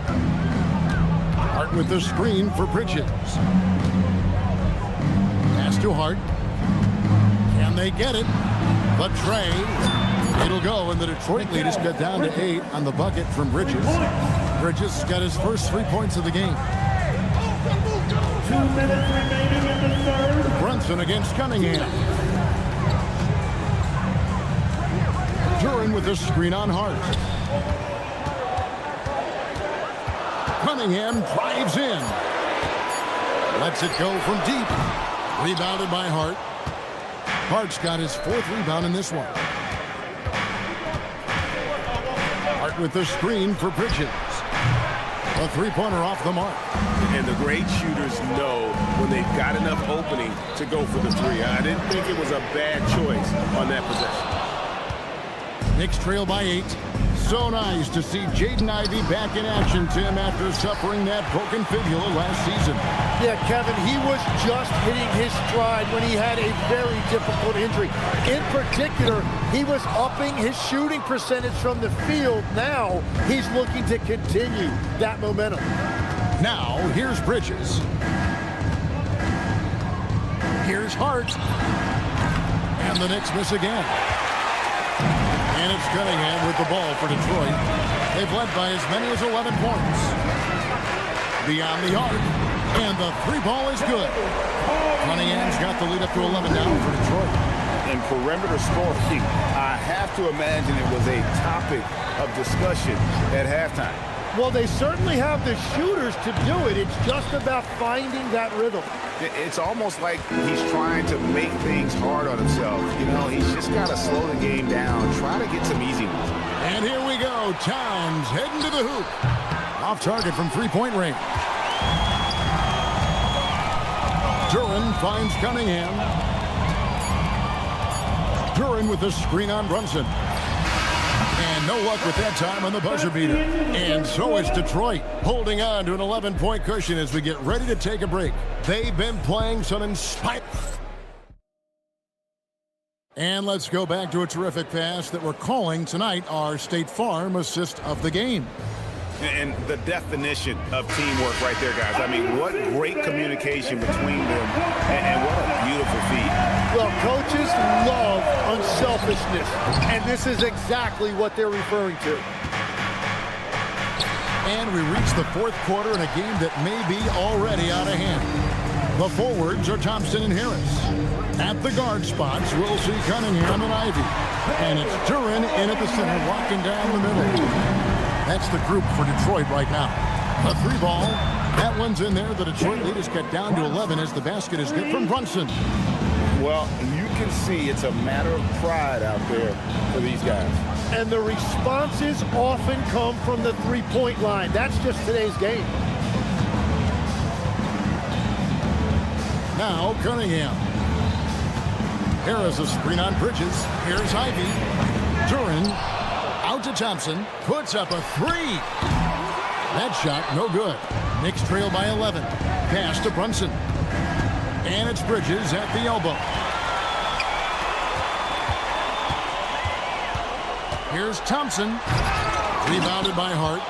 Hart with the screen for Bridges. Pass to Hart. Can they get it? The tray. It'll go, and the Detroit lead is cut down to 8 on the bucket from Bridges. Bridges got his first 3 points of the game. 2 minutes remaining in the third. Brunson against Cunningham. Duren with the screen on Hart. Cunningham drives in. Lets it go from deep. Rebounded by Hart. Hart's got his 4th rebound in this one. Hart with the screen for Bridges. A three-pointer off the mark. And the great shooters know when they've got enough opening to go for the 3. I didn't think it was a bad choice on that possession. Knicks trail by 8. So nice to see Jaden Ivey back in action, Tim, after suffering that broken fibula last season. Yeah, Kevin, he was just hitting his stride when he had a very difficult injury. In particular, he was upping his shooting percentage from the field. Now he's looking to continue that momentum. Now, here's Bridges. Here's Hart. And the Knicks miss again. And it's Cunningham with the ball for Detroit. They've led by as many as 11 points. Beyond the arc, and the three ball is good. Cunningham's got the lead up to 11 now for Detroit. And perimeter scoring, I have to imagine it was a topic of discussion at halftime. Well, they certainly have the shooters to do it. It's just about finding that rhythm. It's almost like he's trying to make things hard on himself. You know, he's just got to slow the game down, try to get some easy ones. And here we go. Towns heading to the hoop. Off target from three-point range. Duran finds Cunningham. Duran with the screen on Brunson. And no luck with that time on the buzzer beater. And so is Detroit, holding on to an 11-point cushion as we get ready to take a break. They've been playing some inspired. And let's go back to a terrific pass that we're calling tonight our State Farm assist of the game. And the definition of teamwork right there, guys. I mean, what great communication between them, and what a beautiful feat. Well, coaches love unselfishness, and this is exactly what they're referring to. And we reach the fourth quarter in a game that may be already out of hand. The forwards are Thompson and Harris. At the guard spots, we'll see Cunningham and Ivy. And it's Duran in at the center, walking down the middle. That's the group for Detroit right now. A three ball. That one's in there. The Detroit lead is cut down to 11 as the basket is good from Brunson. Well, you can see it's a matter of pride out there for these guys. And the responses often come from the three-point line. That's just today's game. Now Cunningham. Harris a screen on Bridges. Here's Ivy. Duran. Out to Thompson, puts up a three. That shot, no good. Knicks trail by 11. Pass to Brunson. And it's Bridges at the elbow. Here's Thompson. Rebounded by Hart.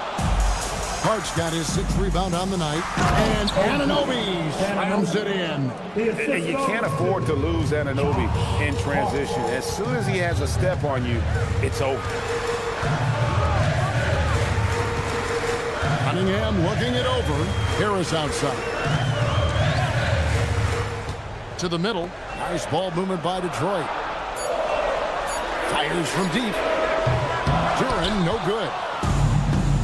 Hart's got his sixth rebound on the night. And Anunoby slams it in. And you can't afford to lose Anunoby in transition. As soon as he has a step on you, it's over. Cunningham looking it over. Harris outside. To the middle. Nice ball movement by Detroit. Fires from deep. Duran, no good.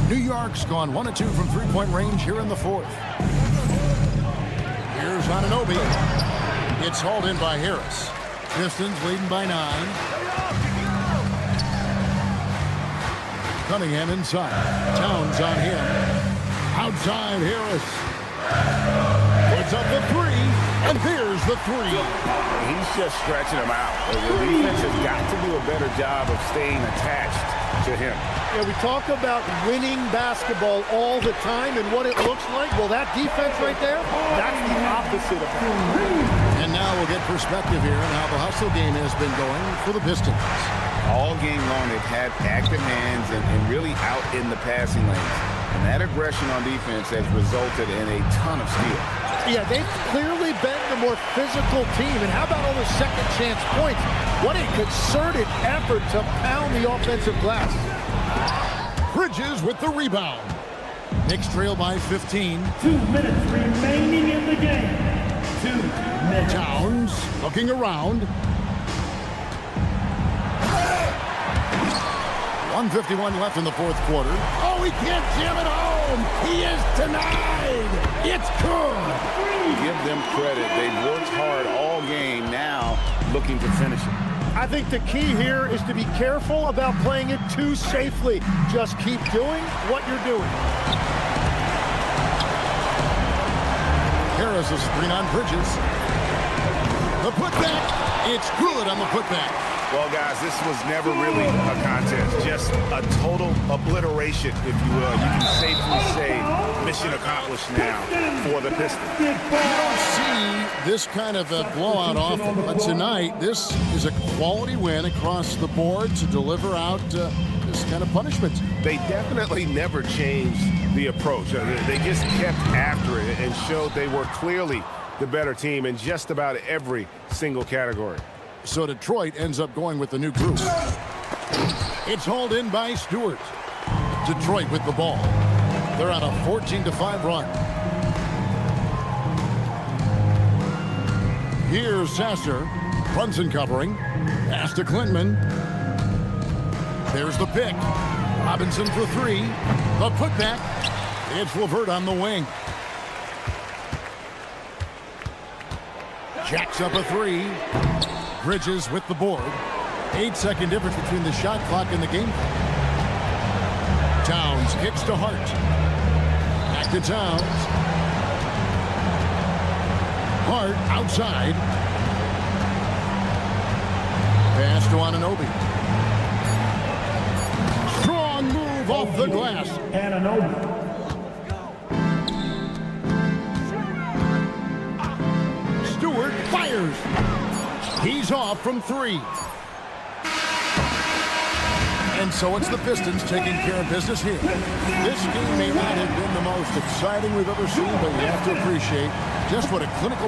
New York's gone 1 of 2 from three-point range here in the fourth. Here's Anunoby. It's hauled in by Harris. Pistons leading by 9. Cunningham inside. Towns on him. Outside Harris. Puts up the three. And here's the three. He's just stretching him out. The defense has got to do a better job of staying attached to him. Yeah, we talk about winning basketball all the time and what it looks like. Well, that defense right there, that's the opposite of that. And now we'll get perspective here on how the hustle game has been going for the Pistons. All game long, they've had active hands and really out in the passing lanes. And that aggression on defense has resulted in a ton of steals. Yeah, they've clearly been the more physical team. And how about all the second chance points? What a concerted effort to pound the offensive glass. Bridges with the rebound. Knicks trail by 15. 2 minutes remaining in the game. 2 minutes. Towns looking around. 1:51 left in the fourth quarter. Oh, he can't jam it home. He is denied. It's good. Give them credit. They've worked hard all game, now looking to finish it. I think the key here is to be careful about playing it too safely. Just keep doing what you're doing. Harris a screen on Bridges. The putback. It's good on the putback. Well, guys, this was never really a contest. Just a total obliteration, if you will. You can safely say mission accomplished now for the Pistons. You don't see this kind of a blowout often, but tonight this is a quality win across the board to deliver out this kind of punishment. They definitely never changed the approach. They just kept after it and showed they were clearly the better team in just about every single category. So Detroit ends up going with the new group. It's hauled in by Stewart. Detroit with the ball. They're on a 14-5 run. Here's Sasser. Brunson covering. Pass to Klintman. There's the pick. Robinson for three. The putback. It's LeVert on the wing. Jacks up a three. Bridges with the board. 8-second difference between the shot clock and the game. Towns kicks to Hart. Back to Towns. Hart outside. Pass to Anunoby. Strong move off the glass. Anunoby. Stewart fires. He's off from three. And so it's the Pistons taking care of business here. This game may not have been the most exciting we've ever seen, but we have to appreciate just what a clinical...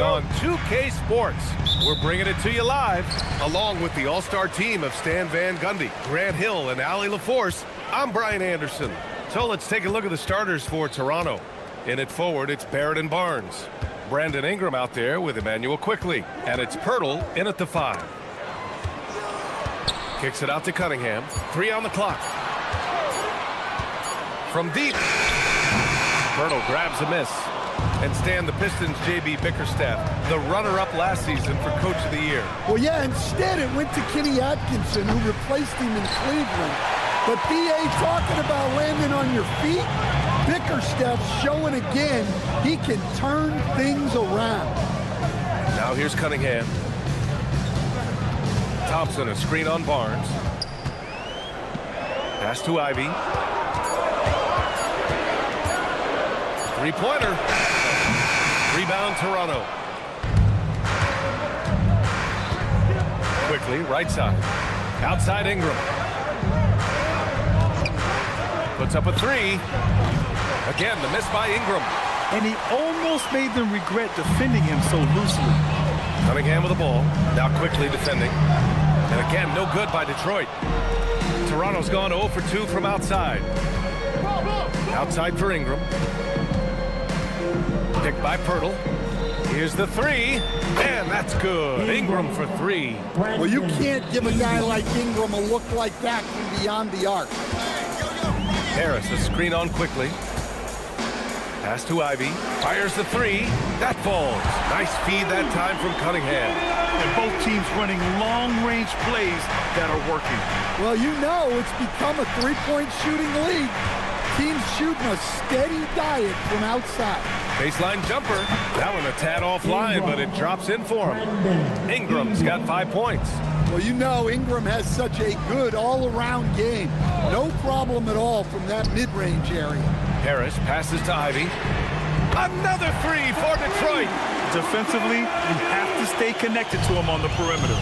on 2K Sports. We're bringing it to you live. Along with the all-star team of Stan Van Gundy, Grant Hill, and Allie LaForce, I'm Brian Anderson. So let's take a look at the starters for Toronto. In it forward, it's Barrett and Barnes. Brandon Ingram out there with Emmanuel Quickly. And it's Pirtle in at the 5. Kicks it out to Cunningham. 3 on the clock. From deep. Pirtle grabs a miss. And Stan, the Pistons' J.B. Bickerstaff, the runner-up last season for Coach of the Year. Well, yeah, instead it went to Kenny Atkinson, who replaced him in Cleveland. But B.A. talking about landing on your feet, Bickerstaff's showing again he can turn things around. Now here's Cunningham. Thompson, a screen on Barnes. Pass to Ivy. Three-pointer. Rebound, Toronto. Quickly, right side. Outside Ingram. Puts up a three. Again, the miss by Ingram. And he almost made them regret defending him so loosely. Cunningham with the ball. Now quickly defending. And again, no good by Detroit. Toronto's gone 0 for 2 from outside. Outside for Ingram. Picked by Pirtle. Here's the three, and that's good. Ingram for three. Well, you can't give a guy like Ingram a look like that from beyond the arc. Harris, a screen on quickly. Pass to Ivy. Fires the three. That falls. Nice feed that time from Cunningham. And both teams running long-range plays that are working. Well, you know it's become a three-point shooting league. Teams shooting a steady diet from outside. Baseline jumper. That one a tad offline, but it drops in for him. Ingram's got 5 points. Well, you know Ingram has such a good all-around game. No problem at all from that mid-range area. Harris passes to Ivy. Another three for Detroit. Defensively, you have to stay connected to him on the perimeter.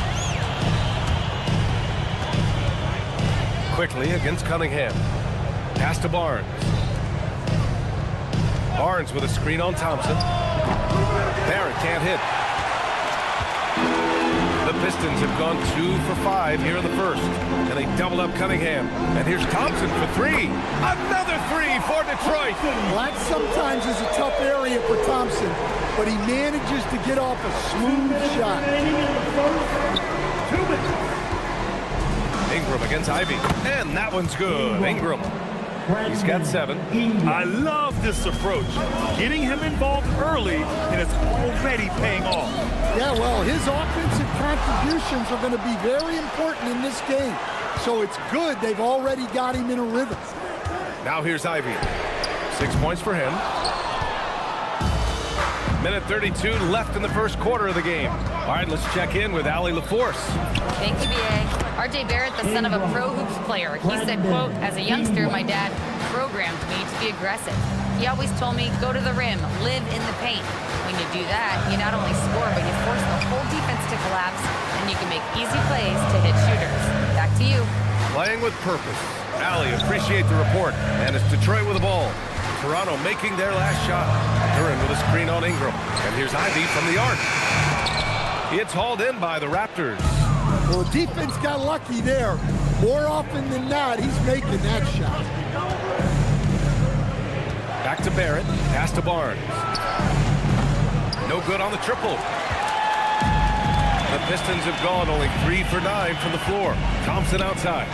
Quickly against Cunningham. Pass to Barnes. Barnes with a screen on Thompson. Barrett can't hit. The Pistons have gone 2 for 5 here in the first. And they doubled up Cunningham. And here's Thompson for three. Another three for Detroit. Well, that sometimes is a tough area for Thompson, but he manages to get off a smooth shot. Ingram against Ivy. And that one's good. Ingram. He's got 7. I love this approach. Getting him involved early, and it's already paying off. Yeah, well, his offensive contributions are going to be very important in this game. So it's good they've already got him in a rhythm. Now here's Ivy. 6 points for him. Minute 32 left in the first quarter of the game. All right, let's check in with Allie LaForce. Thank you, B.A. R.J. Barrett, the son of a pro hoops player. He said, quote, as a youngster, my dad programmed me to be aggressive. He always told me, go to the rim, live in the paint. When you do that, you not only score, but you force the whole defense to collapse, and you can make easy plays to hit shooters. Back to you. Playing with purpose. Allie, appreciate the report. And it's Detroit with the ball. Toronto making their last shot. Duran with a screen on Ingram. And here's Ivy from the arc. It's hauled in by the Raptors. Well, the defense got lucky there. More often than not, he's making that shot. Back to Barrett. Pass to Barnes. No good on the triple. The Pistons have gone only 3 for 9 from the floor. Thompson outside.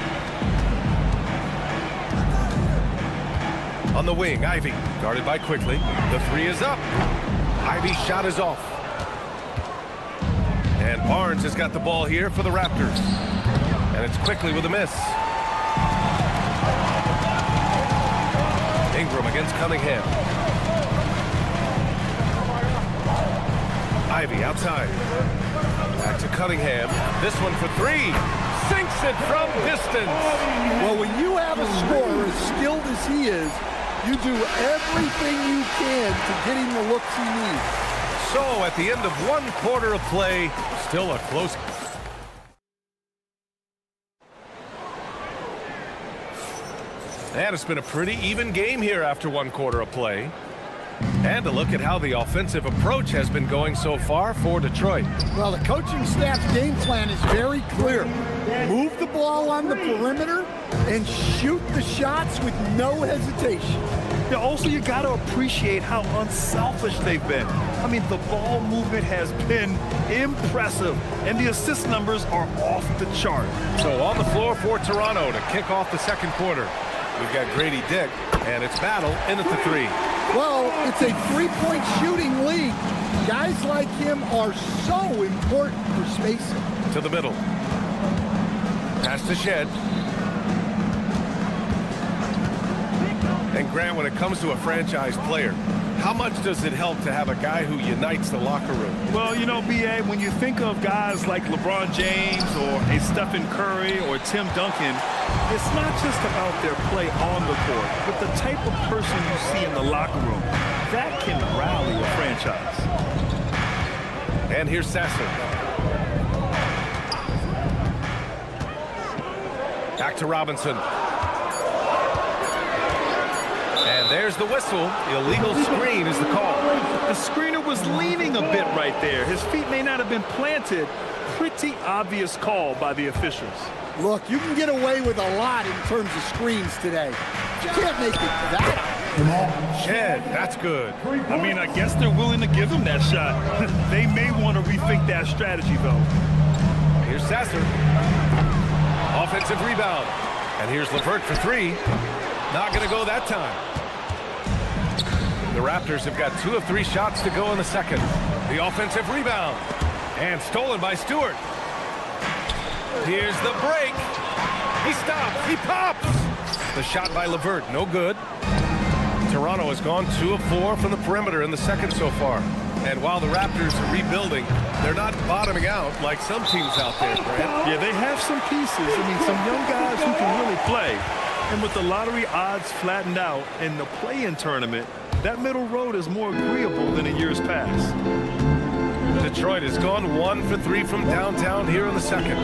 On the wing, Ivy, guarded by Quickly. The three is up. Ivy's shot is off. And Barnes has got the ball here for the Raptors. And it's Quickly with a miss. Ingram against Cunningham. Ivy outside. Back to Cunningham. This one for three. Sinks it from distance. Well, when you have a scorer as skilled as he is, you do everything you can to get him the looks he needs. So at the end of 1 quarter of play, still a close. And it's been a pretty even game here after 1 quarter of play. And a look at how the offensive approach has been going so far for Detroit. Well, the coaching staff's game plan is very clear. Move the ball on the perimeter and shoot the shots with no hesitation. Yeah, also, you got to appreciate how unselfish they've been. I mean, the ball movement has been impressive, and the assist numbers are off the chart. So on the floor for Toronto to kick off the second quarter. We've got Grady Dick, and it's Battle in at the three. Well, it's a three-point shooting league. Guys like him are so important for spacing. To the middle. Pass to Shed. And Grant, when it comes to a franchise player, how much does it help to have a guy who unites the locker room? Well, you know, B.A., when you think of guys like LeBron James or a Stephen Curry or Tim Duncan, it's not just about their play on the court, but the type of person you see in the locker room. That can rally a franchise. And here's Sasser. Back to Robinson. And there's the whistle. Illegal screen is the call. The screener was leaning a bit right there. His feet may not have been planted. Pretty obvious call by the officials. Look, you can get away with a lot in terms of screens today. You can't make it that. Shed, that's good. I mean, I guess they're willing to give him that shot. They may want to rethink that strategy, though. Here's Sasser. Offensive rebound. And here's LeVert for three. Not going to go that time. The Raptors have got 2 of 3 shots to go in the second. The offensive rebound. And stolen by Stewart. Here's the break. He stops. He pops. The shot by LeVert, no good. Toronto has gone 2 of 4 from the perimeter in the second so far. And while the Raptors are rebuilding, they're not bottoming out like some teams out there, Grant. Yeah, they have some pieces. I mean, some young guys who can really play. And with the lottery odds flattened out in the play-in tournament, that middle road is more agreeable than in years past. Detroit has gone 1 for 3 from downtown here in the second.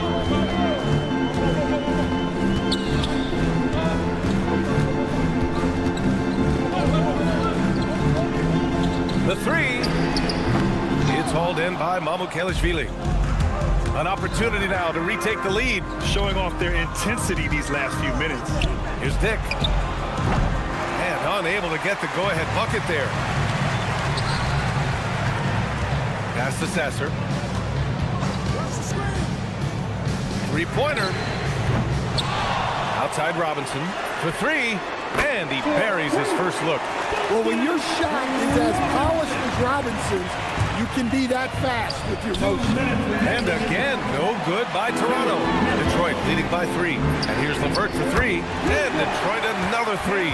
The three. It's hauled in by Mamukelashvili. An opportunity now to retake the lead. Showing off their intensity these last few minutes. Here's Dick. And unable to get the go-ahead bucket there. Pass to Sasser. Three-pointer. Outside Robinson for three. And he buries his first look. Well, when your shot is as polished as Robinson's, you can be that fast with your motion. And again, no good by Toronto. Detroit leading by 3. And here's LeVert for 3. And Detroit another 3.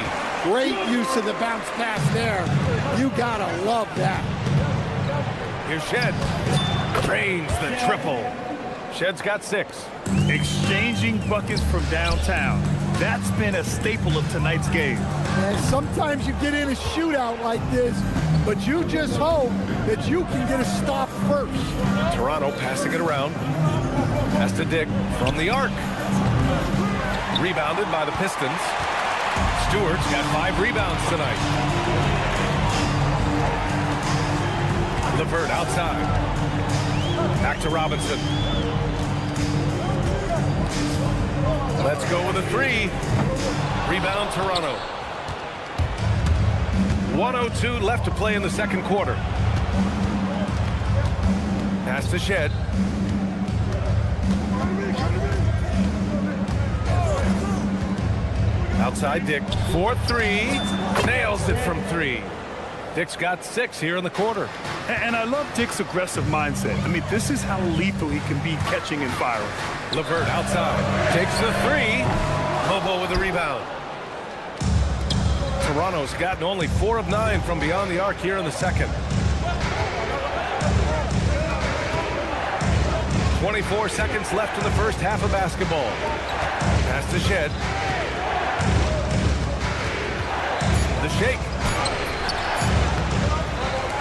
Great use of the bounce pass there. You gotta love that. Here's Shed. Drains the triple. Shed's got 6. Exchanging buckets from downtown. That's been a staple of tonight's game. And sometimes you get in a shootout like this, but you just hope that you can get a stop first. Toronto passing it around. Pass to Dick from the arc. Rebounded by the Pistons. Stewart's got 5 rebounds tonight. LeVert outside. Back to Robinson. Let's go with a 3. Rebound Toronto. 1:02 left to play in the second quarter. Pass to Shed. Outside Dick for 3. Nails it from 3. Dick's got 6 here in the quarter. And I love Dick's aggressive mindset. I mean, this is how lethal he can be catching and firing. LeVert outside. Takes the 3. Hobo with the rebound. Toronto's gotten only 4 of 9 from beyond the arc here in the second. 24 seconds left in the first half of basketball. Pass to Shed. The shake.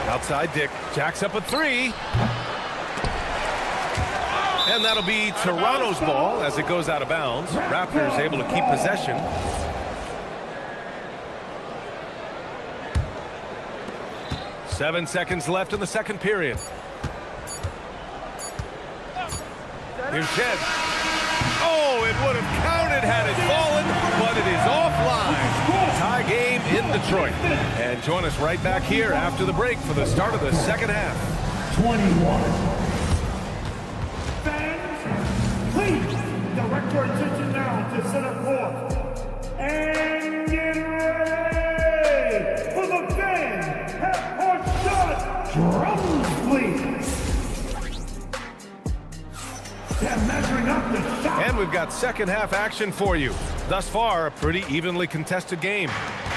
Outside Dick. Jacks up a 3. And that'll be Toronto's ball as it goes out of bounds. Raptors able to keep possession. Seven seconds left in the second period. Here's Shed. Oh, it would have counted had it fallen, but it is offline. Tie game in Detroit. And join us right back here after the break for the start of the second half. 21. Fans, please direct your attention now to center court. And get ready for the fan half-court shot. Drums, please. They're measuring up the shot. And we've got second half action for you. Thus far, a pretty evenly contested game.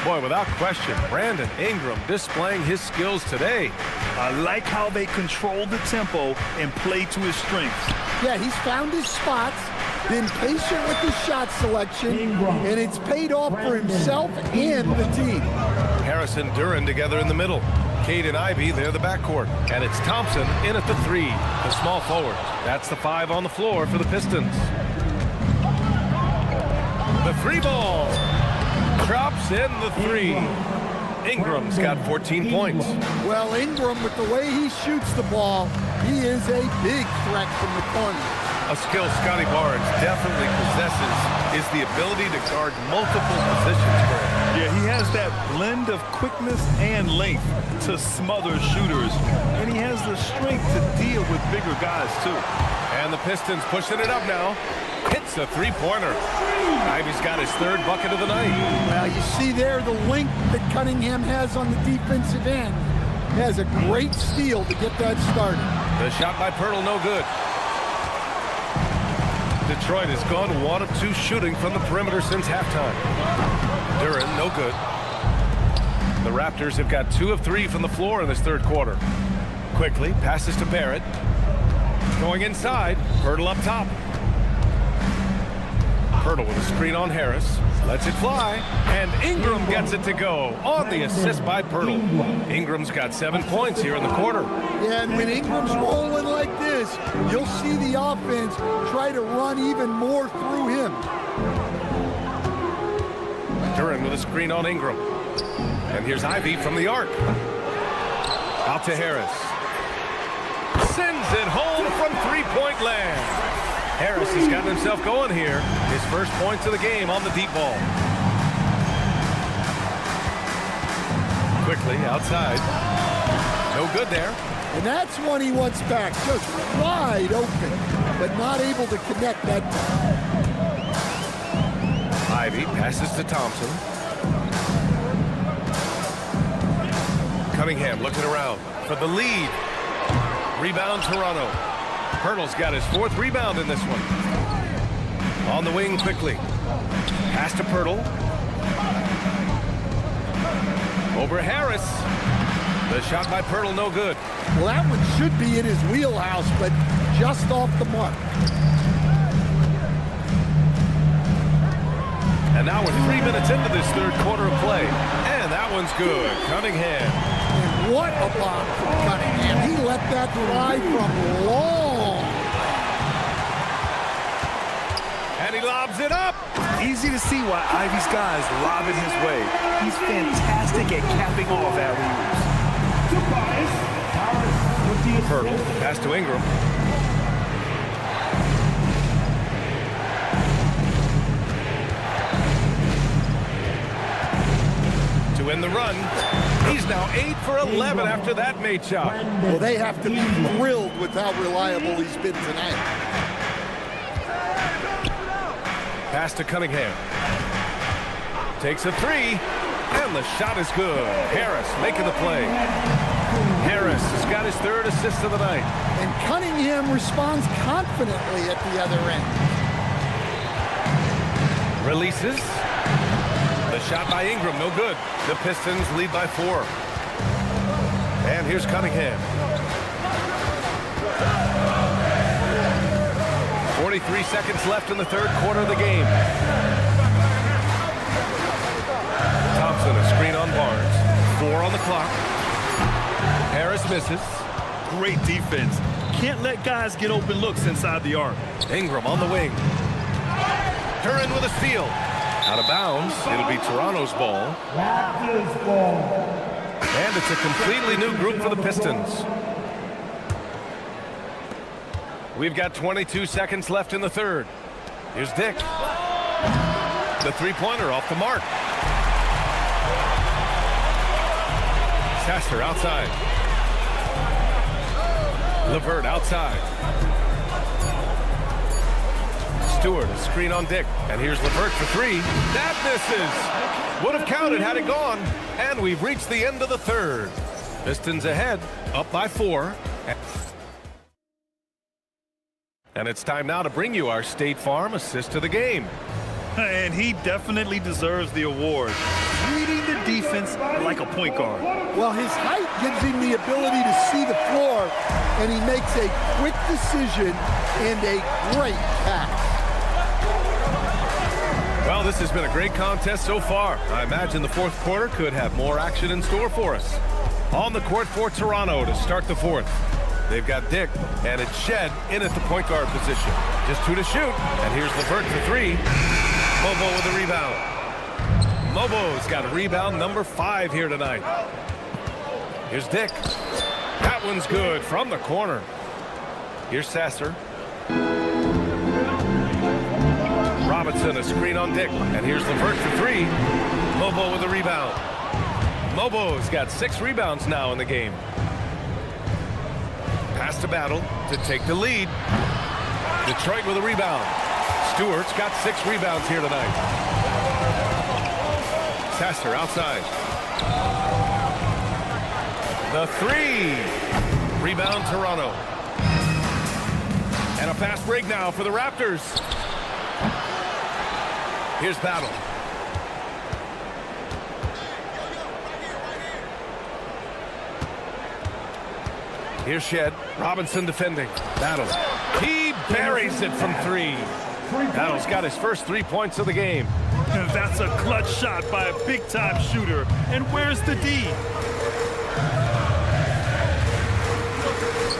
Boy, without question, Brandon Ingram displaying his skills today. I like how they control the tempo and play to his strengths. Yeah, he's found his spots, been patient with his shot selection, and it's paid off for himself and the team. Harris and Duren together in the middle. Cade and Ivy, they're the backcourt. And it's Thompson in at the 3, the small forward. That's the 5 on the floor for the Pistons. The 3 ball. Drops in the 3. Ingram's got 14 points. Well, Ingram, with the way he shoots the ball, he is a big threat from the corner. A skill Scotty Barnes definitely possesses is the ability to guard multiple positions for him. Yeah, he has that blend of quickness and length to smother shooters, and he has the strength to deal with bigger guys, too. And the Pistons pushing it up now. Hits a 3-pointer. Ivy's got his 3rd bucket of the night. Well, you see there the length that Cunningham has on the defensive end. He has a great steal to get that started. The shot by Pirtle, no good. Detroit has gone 1 of 2 shooting from the perimeter since halftime. Duren, no good. The Raptors have got 2 of 3 from the floor in this 3rd quarter. Quickly, passes to Barrett. Going inside, Pirtle up top. Pirtle with a screen on Harris. Lets it fly, and Ingram gets it to go on the assist by Pirtle. Ingram's got 7 points here in the quarter. Yeah, and when Ingram's rolling like this, you'll see the offense try to run even more through him. Duren with a screen on Ingram. And here's Ivy from the arc. Out to Harris. Sends it home from 3-point land. Harris has gotten himself going here. His first points of the game on the deep ball. Quickly outside. No good there. And that's one he wants back. Just wide open, but not able to connect that time. Ivy passes to Thompson. Cunningham looking around for the lead. Rebound Toronto. Pirtle's got his 4th rebound in this one. On the wing quickly. Pass to Pirtle. Over Harris. The shot by Pirtle, no good. Well, that one should be in his wheelhouse, but just off the mark. And now we're 3 minutes into this 3rd quarter of play. And that one's good. Cunningham. And what a block from Cunningham. He let that fly from long. And he lobs it up. Easy to see why Ivy's guys lob it his way. He's fantastic at capping off alley-oops. Pirtle, pass to Ingram. To end the run. He's now 8 for 11 after that made shot. Well, they have to be thrilled with how reliable he's been tonight. Pass to Cunningham. Takes a 3, and the shot is good. Harris making the play. Harris has got his 3rd assist of the night. And Cunningham responds confidently at the other end. Releases. The shot by Ingram, no good. The Pistons lead by 4. And here's Cunningham. 43 seconds left in the 3rd quarter of the game. Thompson, a screen on Barnes. 4 on the clock. Harris misses. Great defense. Can't let guys get open looks inside the arc. Ingram on the wing. Duren with a steal. Out of bounds. It'll be Toronto's ball. Raptors ball. And it's a completely new group for the Pistons. We've got 22 seconds left in the 3rd. Here's Dick. The 3-pointer off the mark. Sasser outside. LeVert outside. Stewart, a screen on Dick. And here's LeVert for three. That misses. Would have counted had it gone. And we've reached the end of the third. Pistons ahead, up by 4. And it's time now to bring you our State Farm assist to the game. And he definitely deserves the award. Reading the defense like a point guard. Well, his height gives him the ability to see the floor, and he makes a quick decision and a great pass. Well, this has been a great contest so far. I imagine the fourth quarter could have more action in store for us. On the court for Toronto to start the fourth. They've got Dick, and it's Shed in at the point guard position. Just 2 to shoot, and here's LeVert for 3. Mobo with a rebound. Mobo's got rebound number 5 here tonight. Here's Dick. That one's good from the corner. Here's Sasser. Robinson, a screen on Dick, and here's LeVert for 3. Mobo with a rebound. Mobo's got 6 rebounds now in the game. Pass to Battle to take the lead. Detroit with a rebound. Stewart's got 6 rebounds here tonight. Sasser outside. The 3. Rebound Toronto. And a fast break now for the Raptors. Here's Battle. Here's Shed. Robinson defending. Battle. He buries it from 3. Battle's got his first 3 points of the game. And that's a clutch shot by a big-time shooter. And where's the D?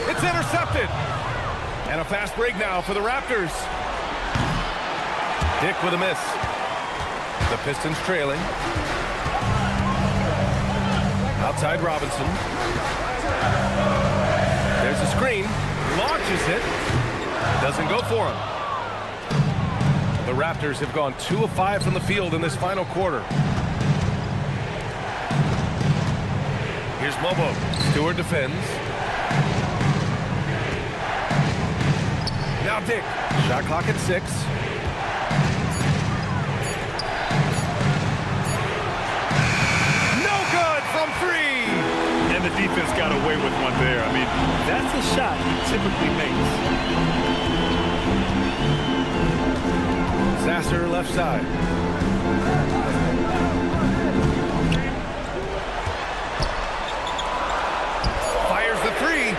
It's intercepted. And a fast break now for the Raptors. Dick with a miss. The Pistons trailing. Outside Robinson. There's a screen. Launches it. Doesn't go for him. The Raptors have gone 2 of 5 from the field in this final quarter. Here's Mobo. Stewart defends. Now Dick. Shot clock at 6. No good from 3. And the defense got away with one there. I mean, that's a shot he typically makes. Sasser left side. Fires the 3.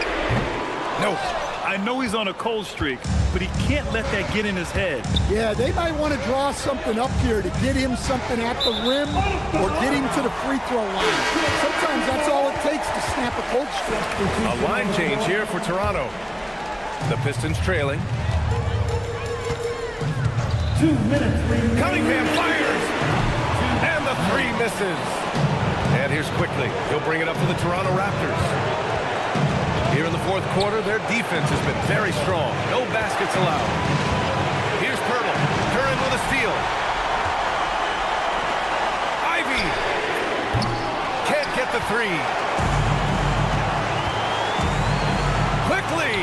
No. I know he's on a cold streak, but he can't let that get in his head. Yeah, they might want to draw something up here to get him something at the rim or get him to the free throw line. Sometimes that's all it takes to snap a cold streak. A line change here for Toronto. The Pistons trailing. 2 minutes remaining. Cunningham fires! And the 3 misses. And here's Quickly. He'll bring it up for the Toronto Raptors. Here in the fourth quarter, their defense has been very strong. No baskets allowed. Here's Pirtle. Curran with a steal. Ivy. Can't get the 3. Quickly.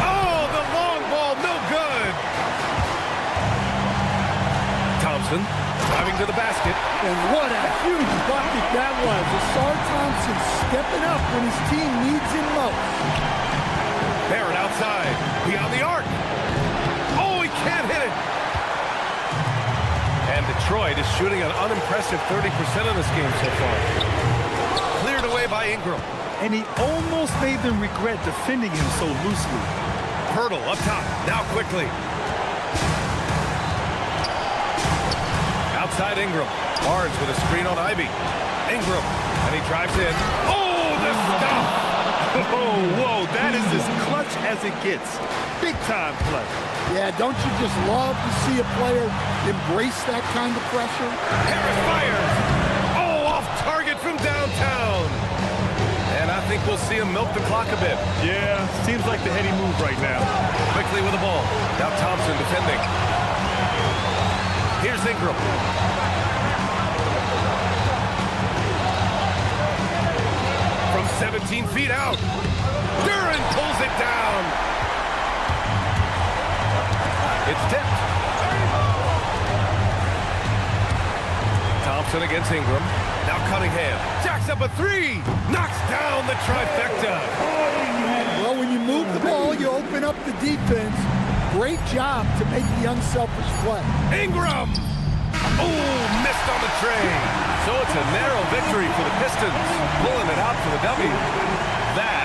Oh, the long ball, no good. Thompson driving to the basket. And what a huge bucket that was. Asar Thompson stepping up when his team needs him most. Barrett outside, beyond the arc. Oh, he can't hit it. And Detroit is shooting an unimpressive 30% in this game so far. Cleared away by Ingram. And he almost made them regret defending him so loosely. Pirtle up top, now Quickly. Outside Ingram. Barnes with a screen on Ivy. Ingram. And he drives in. Oh, the stop! Oh, whoa, that is as clutch as it gets. Big time clutch. Yeah, don't you just love to see a player embrace that kind of pressure? Harris fires. Oh, off target from downtown. And I think we'll see him milk the clock a bit. Yeah, seems like the heady move right now. Quickly with the ball. Now Thompson defending. Here's Ingram. 17 feet out. Duran pulls it down. It's tipped. Thompson against Ingram. Now Cunningham jacks up a three. Knocks down the trifecta. Well, when you move the ball, you open up the defense. Great job to make the unselfish play. Ingram! Oh, missed on the tray. So it's a narrow victory for the Pistons, pulling it out for the W. That